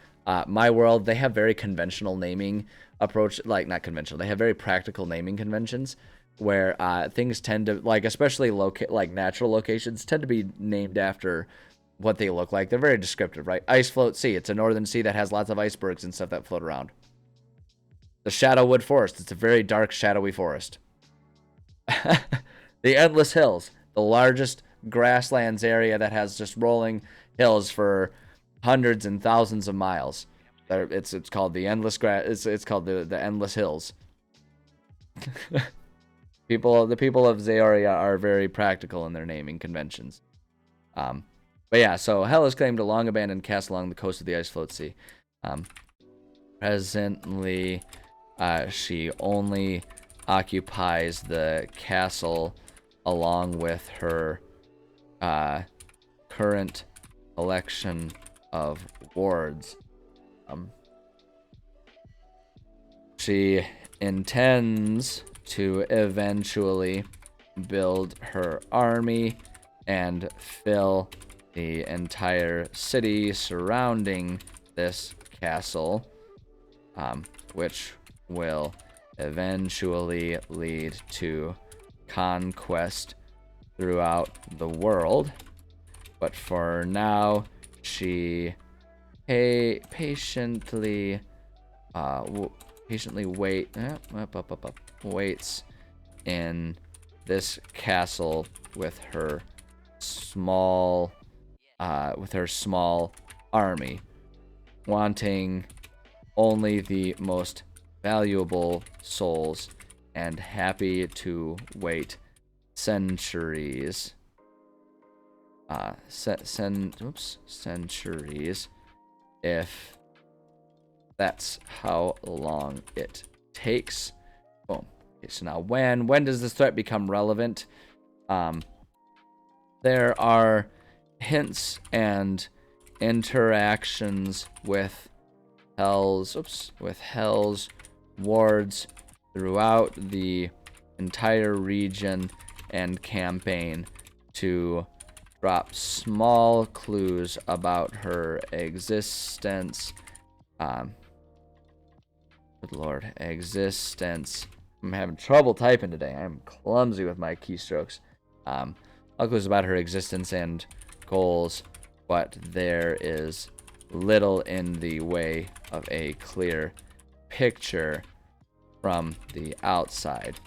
Speaker 1: My World, they have very conventional naming approach, like not conventional. They have very practical naming conventions where things tend to, like especially like natural locations, tend to be named after what they look like. They're very descriptive, right? Ice float sea. It's a northern sea that has lots of icebergs and stuff that float around. The Shadowwood Forest. It's a very dark, shadowy forest. The Endless Hills. The largest grasslands area that has just rolling hills for hundreds and thousands of miles. It's called the Endless It's called the Endless Hills. The people of Zeoria are very practical in their naming conventions. But yeah, so Hela's claimed a long abandoned castle along the coast of the Ice Float Sea. Presently, she only occupies the castle along with her current collection of wards. She intends to eventually build her army and fill the entire city surrounding this castle, which will eventually lead to conquest throughout the world. But for now, she patiently waits in this castle with her small army, wanting only the most valuable souls and happy to wait centuries. Centuries, if that's how long it takes. Boom. Okay, so now when does this threat become relevant? There are hints and interactions with Hell's wards throughout the entire region and campaign to drop small clues about her existence. Good lord, existence. I'm having trouble typing today. I'm clumsy with my keystrokes. All clues about her existence and goals, but there is little in the way of a clear picture from the outside.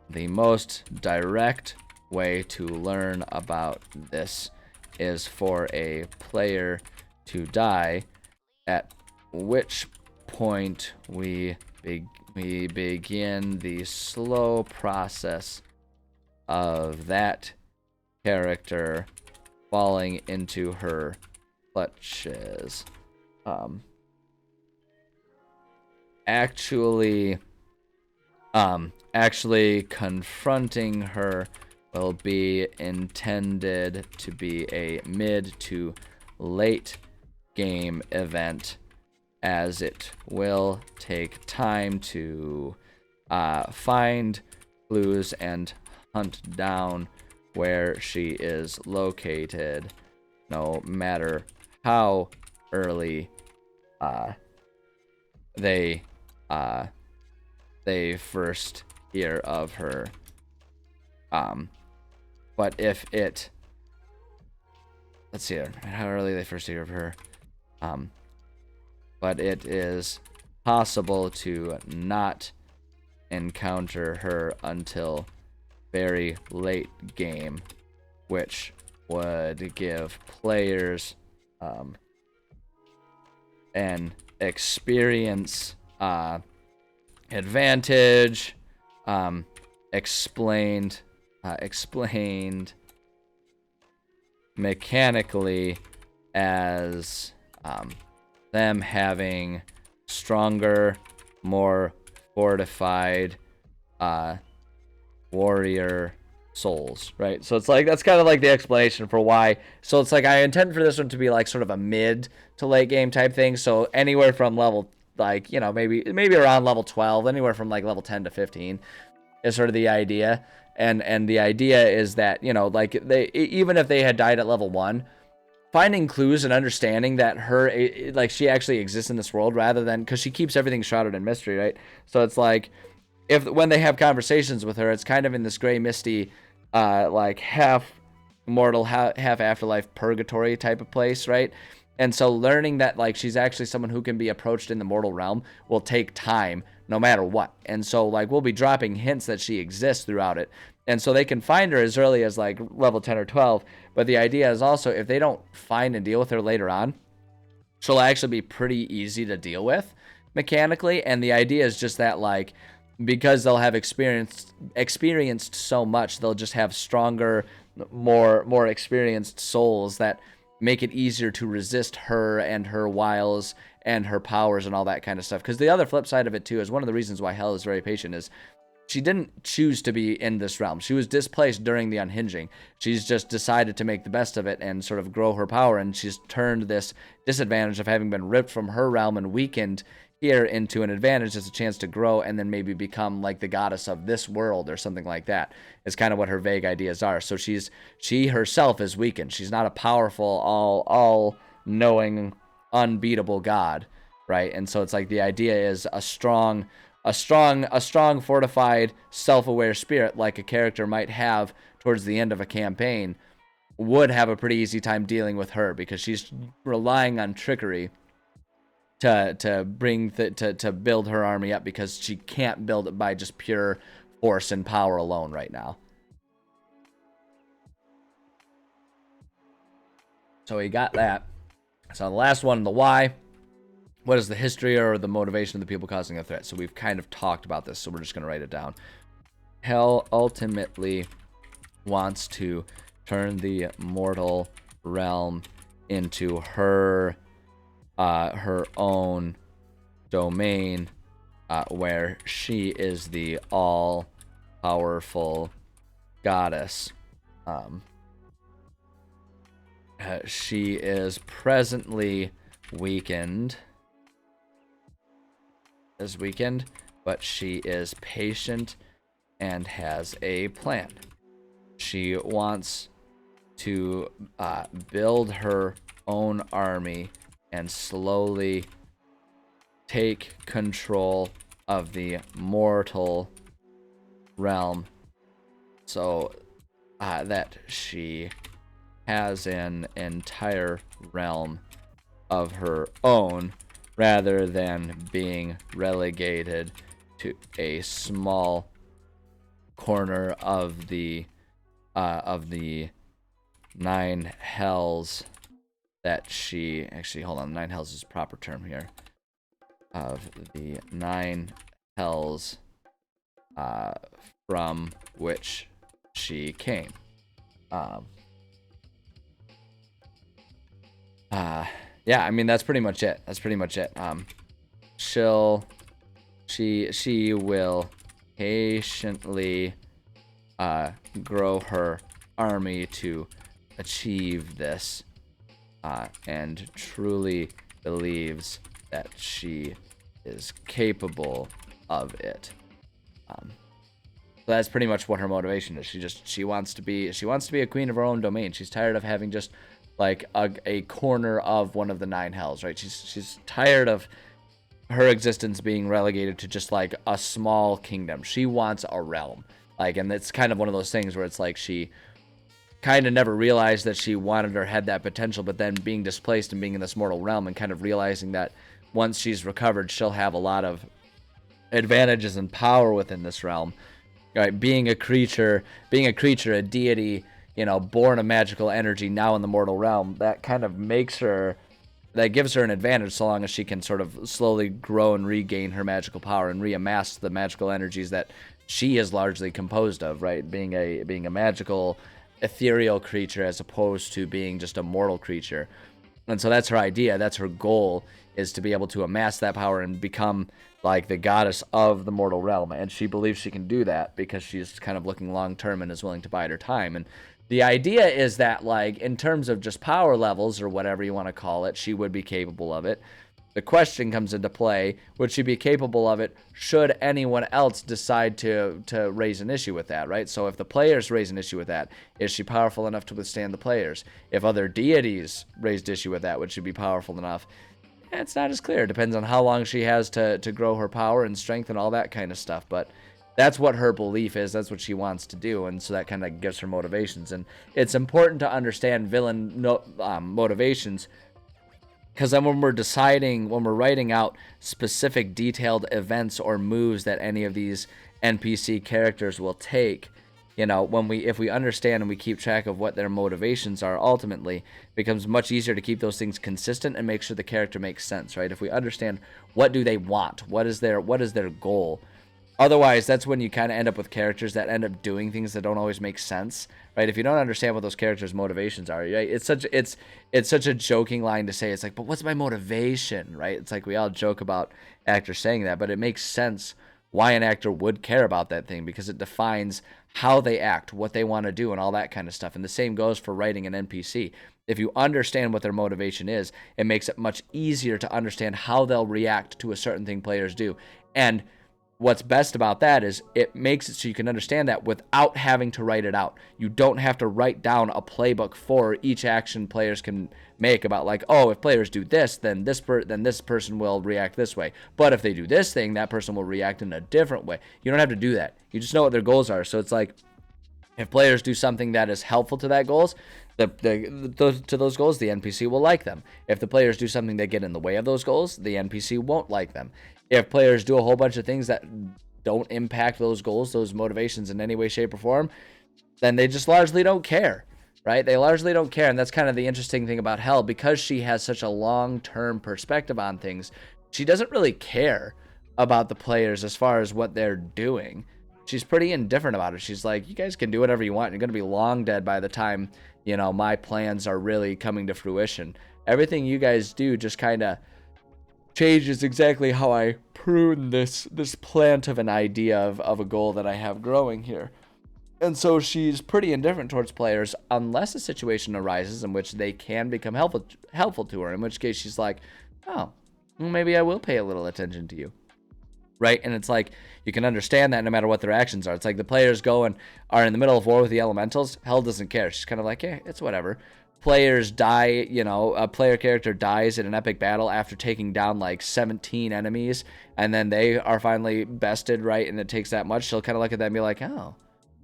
Speaker 1: The most direct way to learn about this is for a player to die, at which point we begin the slow process of that character falling into her clutches. Actually confronting her will be intended to be a mid to late game event, as it will take time to find clues and hunt down where she is located, no matter how early they first hear of her. But if it, let's see how early they first hear of her. But it is possible to not encounter her until very late game, which would give players an experience advantage, explained mechanically as them having stronger, more fortified warrior souls, right? So it's like that's kind of like the explanation for why. So it's like I intend for this one to be like sort of a mid to late game type thing. So anywhere from level like, you know, maybe around level 12, anywhere from like level 10 to 15 is sort of the idea. And the idea is that, you know, like they, even if they had died at level 1, finding clues and understanding that like she actually exists in this world, rather than, because she keeps everything shrouded in mystery, right? So it's like when they have conversations with her, it's kind of in this gray misty like half mortal half afterlife purgatory type of place, right? And so learning that like she's actually someone who can be approached in the mortal realm will take time no matter what. And so like we'll be dropping hints that she exists throughout it. And so they can find her as early as like level 10 or 12. But the idea is also if they don't find and deal with her later on, she'll actually be pretty easy to deal with mechanically. And the idea is just that like, because they'll have experienced so much, they'll just have stronger, more experienced souls that make it easier to resist her and her wiles and her powers and all that kind of stuff. Because the other flip side of it too is one of the reasons why Hel is very patient is she didn't choose to be in this realm. She was displaced during the unhinging. She's just decided to make the best of it and sort of grow her power, and she's turned this disadvantage of having been ripped from her realm and weakened here into an advantage as a chance to grow and then maybe become like the goddess of this world or something like that is kind of what her vague ideas are. So she herself is weakened. She's not a powerful, all knowing, unbeatable god, right? And so it's like the idea is a strong, fortified, self-aware spirit like a character might have towards the end of a campaign would have a pretty easy time dealing with her, because she's relying on trickery to build her army up, because she can't build it by just pure force and power alone right now. So we got that. So the last one, the why. What is the history or the motivation of the people causing the threat? So we've kind of talked about this, so we're just going to write it down. Hel ultimately wants to turn the mortal realm into her own domain, where she is the all-powerful goddess. She is presently weakened, but she is patient and has a plan. She wants to build her own army and slowly take control of the mortal realm, so that she has an entire realm of her own, rather than being relegated to a small corner of the 9 hells that she, actually, hold on, 9 hells is a proper term here, of the 9 hells from which she came. Yeah, I mean, that's pretty much it. She will patiently grow her army to achieve this, and truly believes that she is capable of it. So that's pretty much what her motivation is. She wants to be a queen of her own domain. She's tired of having just like a corner of one of the 9 hells, right? She's tired of her existence being relegated to just like a small kingdom. She wants a realm, like, and it's kind of one of those things where it's like she kind of never realized that she wanted or had that potential, but then being displaced and being in this mortal realm and kind of realizing that once she's recovered, she'll have a lot of advantages and power within this realm, right? Being a creature, a deity, you know, born of magical energy, now in the mortal realm, that kind of makes her, that gives her an advantage so long as she can sort of slowly grow and regain her magical power and reamass the magical energies that she is largely composed of, right? Being a magical, ethereal creature as opposed to being just a mortal creature. And so that's her idea. That's her goal, is to be able to amass that power and become like the goddess of the mortal realm. And she believes she can do that because she's kind of looking long term and is willing to bide her time. And the idea is that, like, in terms of just power levels or whatever you want to call it, she would be capable of it. The question comes into play, would she be capable of it should anyone else decide to raise an issue with that, right? So if the players raise an issue with that, is she powerful enough to withstand the players? If other deities raised issue with that, would she be powerful enough? It's not as clear. It depends on how long she has to grow her power and strength and all that kind of stuff. But that's what her belief is. That's what she wants to do. And so that kind of gives her motivations. And it's important to understand villain motivations, because then when we're writing out specific detailed events or moves that any of these NPC characters will take, you know, if we understand and we keep track of what their motivations are, ultimately, it becomes much easier to keep those things consistent and make sure the character makes sense, right? If we understand what do they want, what is their goal. Otherwise, that's when you kind of end up with characters that end up doing things that don't always make sense, right? If you don't understand what those characters' motivations are, right? It's such a joking line to say. It's like, but what's my motivation, right? It's like we all joke about actors saying that, but it makes sense why an actor would care about that thing, because it defines how they act, what they want to do, and all that kind of stuff. And the same goes for writing an NPC. If you understand what their motivation is, it makes it much easier to understand how they'll react to a certain thing players do. And what's best about that is it makes it so you can understand that without having to write it out. You don't have to write down a playbook for each action players can make about, like, oh, if players do this, then this person will react this way. But if they do this thing, that person will react in a different way. You don't have to do that. You just know what their goals are. So it's like, if players do something that is helpful to that goals, to those goals, the NPC will like them. If the players do something that get in the way of those goals, the NPC won't like them. If players do a whole bunch of things that don't impact those goals, those motivations in any way, shape, or form, then they just largely don't care, right? They largely don't care, and that's kind of the interesting thing about Hel. Because she has such a long-term perspective on things, she doesn't really care about the players as far as what they're doing. She's pretty indifferent about it. She's like, you guys can do whatever you want. You're going to be long dead by the time, you know, my plans are really coming to fruition. Everything you guys do just kind of changes exactly how I prune this plant of an idea of a goal that I have growing here. And so she's pretty indifferent towards players unless a situation arises in which they can become helpful to her, in which case she's like, oh, well, maybe I will pay a little attention to you, right? And it's like, you can understand that no matter what their actions are. It's like the players go and are in the middle of war with the elementals. Hel doesn't care. She's kind of like, yeah, it's whatever. Players die, you know, a player character dies in an epic battle after taking down like 17 enemies, and then they are finally bested, right? And it takes that much. She'll kind of look at that and be like, oh,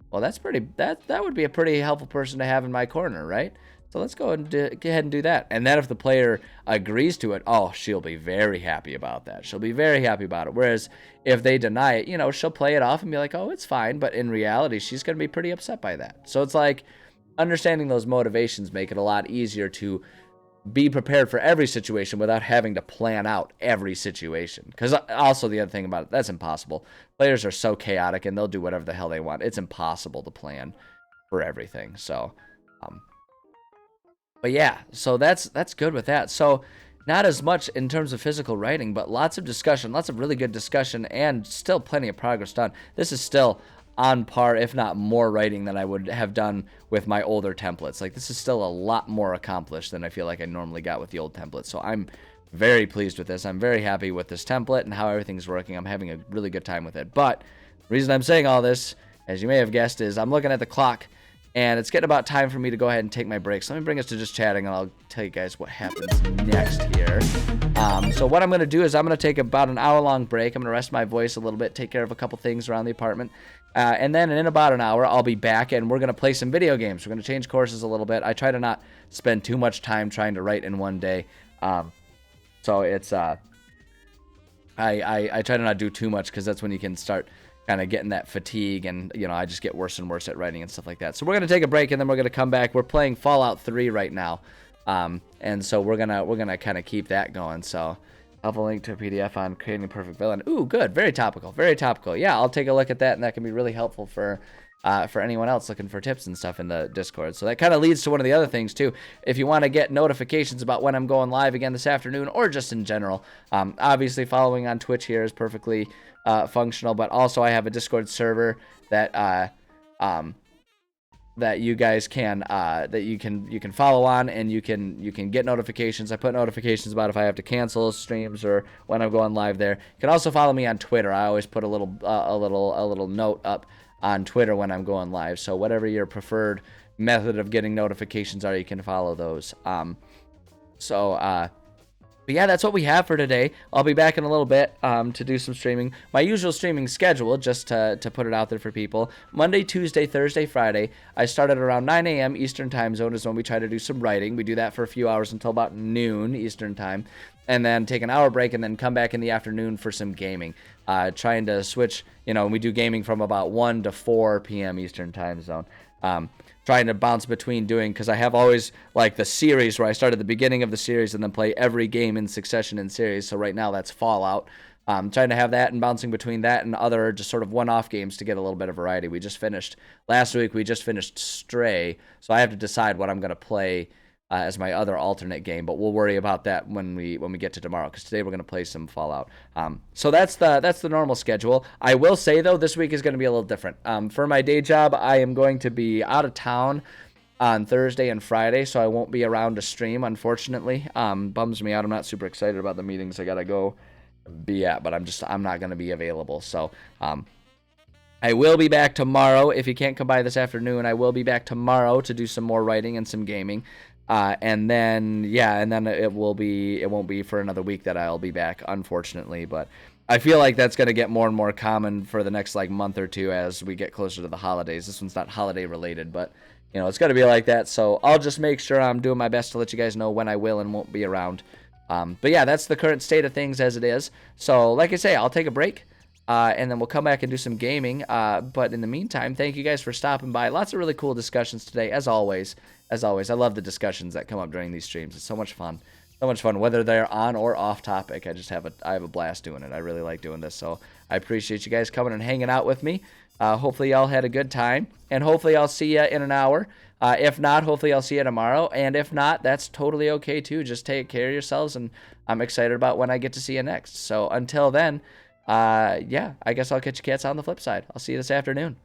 Speaker 1: well, that would be a pretty helpful person to have in my corner, right? So let's go and go ahead and do that. And then if the player agrees to it, oh, she'll be very happy about that. She'll be very happy about it. Whereas if they deny it, you know, she'll play it off and be like, oh, it's fine. But in reality, she's going to be pretty upset by that. So it's like, understanding those motivations make it a lot easier to be prepared for every situation without having to plan out every situation. Because also the other thing about it, that's impossible. Players are so chaotic and they'll do whatever the hell they want. It's impossible to plan for everything. So, but yeah, so that's good with that. So not as much in terms of physical writing, but lots of discussion, lots of really good discussion, and still plenty of progress done. This is still on par, if not more writing than I would have done with my older templates. Like, this is still a lot more accomplished than I feel like I normally got with the old templates. So I'm very pleased with this. I'm very happy with this template and how everything's working. I'm having a really good time with it. But the reason I'm saying all this, as you may have guessed, is I'm looking at the clock and it's getting about time for me to go ahead and take my break. So let me bring us to just chatting and I'll tell you guys what happens next here. So what I'm going to do is I'm going to take about an hour-long break. I'm going to rest my voice a little bit, take care of a couple things around the apartment. And then in about an hour, I'll be back, and we're going to play some video games. We're going to change courses a little bit. I try to not spend too much time trying to write in one day. So it's I try to not do too much, because that's when you can start kind of getting that fatigue, and, you know, I just get worse and worse at writing and stuff like that. So we're going to take a break, and then we're going to come back. We're playing Fallout 3 right now. And so we're gonna kind of keep that going. So I'll have a link to a PDF on creating a perfect villain. Ooh, good. Very topical. Very topical. Yeah, I'll take a look at that, and that can be really helpful for for anyone else looking for tips and stuff in the Discord. So that kind of leads to one of the other things too. If you want to get notifications about when I'm going live again this afternoon, or just in general, obviously following on Twitch here is perfectly functional, but also I have a Discord server that that you guys can that you can follow on, and you can get notifications. I put notifications about if I have to cancel streams or when I'm going live there. You can also follow me on Twitter. I always put a little note up on Twitter when I'm going live. So whatever your preferred method of getting notifications are, you can follow those. But yeah, that's what we have for today. I'll be back in a little bit to do some streaming. My usual streaming schedule, just to put it out there for people. Monday, Tuesday, Thursday, Friday. I start at around 9 a.m. Eastern Time Zone is when we try to do some writing. We do that for a few hours until about noon Eastern Time. And then take an hour break and then come back in the afternoon for some gaming. Trying to switch, we do gaming from about 1 to 4 p.m. Eastern Time Zone. Trying to bounce between doing, because I have always like the series where I start at the beginning of the series and then play every game in succession in series. So right now that's Fallout. Trying to have that and bouncing between that and other just sort of one-off games to get a little bit of variety. Last week we just finished Stray, so I have to decide what I'm going to play as my other alternate game, but we'll worry about that when we get to tomorrow, because today we're going to play some Fallout. So that's the normal schedule. I will say, though, this week is going to be a little different. For my day job, I am going to be out of town on Thursday and Friday, so I won't be around to stream, unfortunately. Bums me out. I'm not super excited about the meetings I got to go be at, but I'm not going to be available. So I will be back tomorrow. If you can't come by this afternoon, I will be back tomorrow to do some more writing and some gaming. And then it won't be for another week that I'll be back, unfortunately. But I feel like that's going to get more and more common for the next month or two as we get closer to the holidays. This one's not holiday related, but it's going to be like that. So I'll just make sure I'm doing my best to let you guys know when I will and won't be around. But yeah, that's the current state of things as it is. So like I say, I'll take a break. And then we'll come back and do some gaming. But in the meantime, thank you guys for stopping by. Lots of really cool discussions today, as always. As always, I love the discussions that come up during these streams. It's so much fun. So much fun, whether they're on or off topic. I have a blast doing it. I really like doing this. So I appreciate you guys coming and hanging out with me. Hopefully y'all had a good time. And hopefully I'll see you in an hour. If not, hopefully I'll see you tomorrow. And if not, that's totally okay too. Just take care of yourselves. And I'm excited about when I get to see you next. So until then, I guess I'll catch you cats on the flip side. I'll see you this afternoon.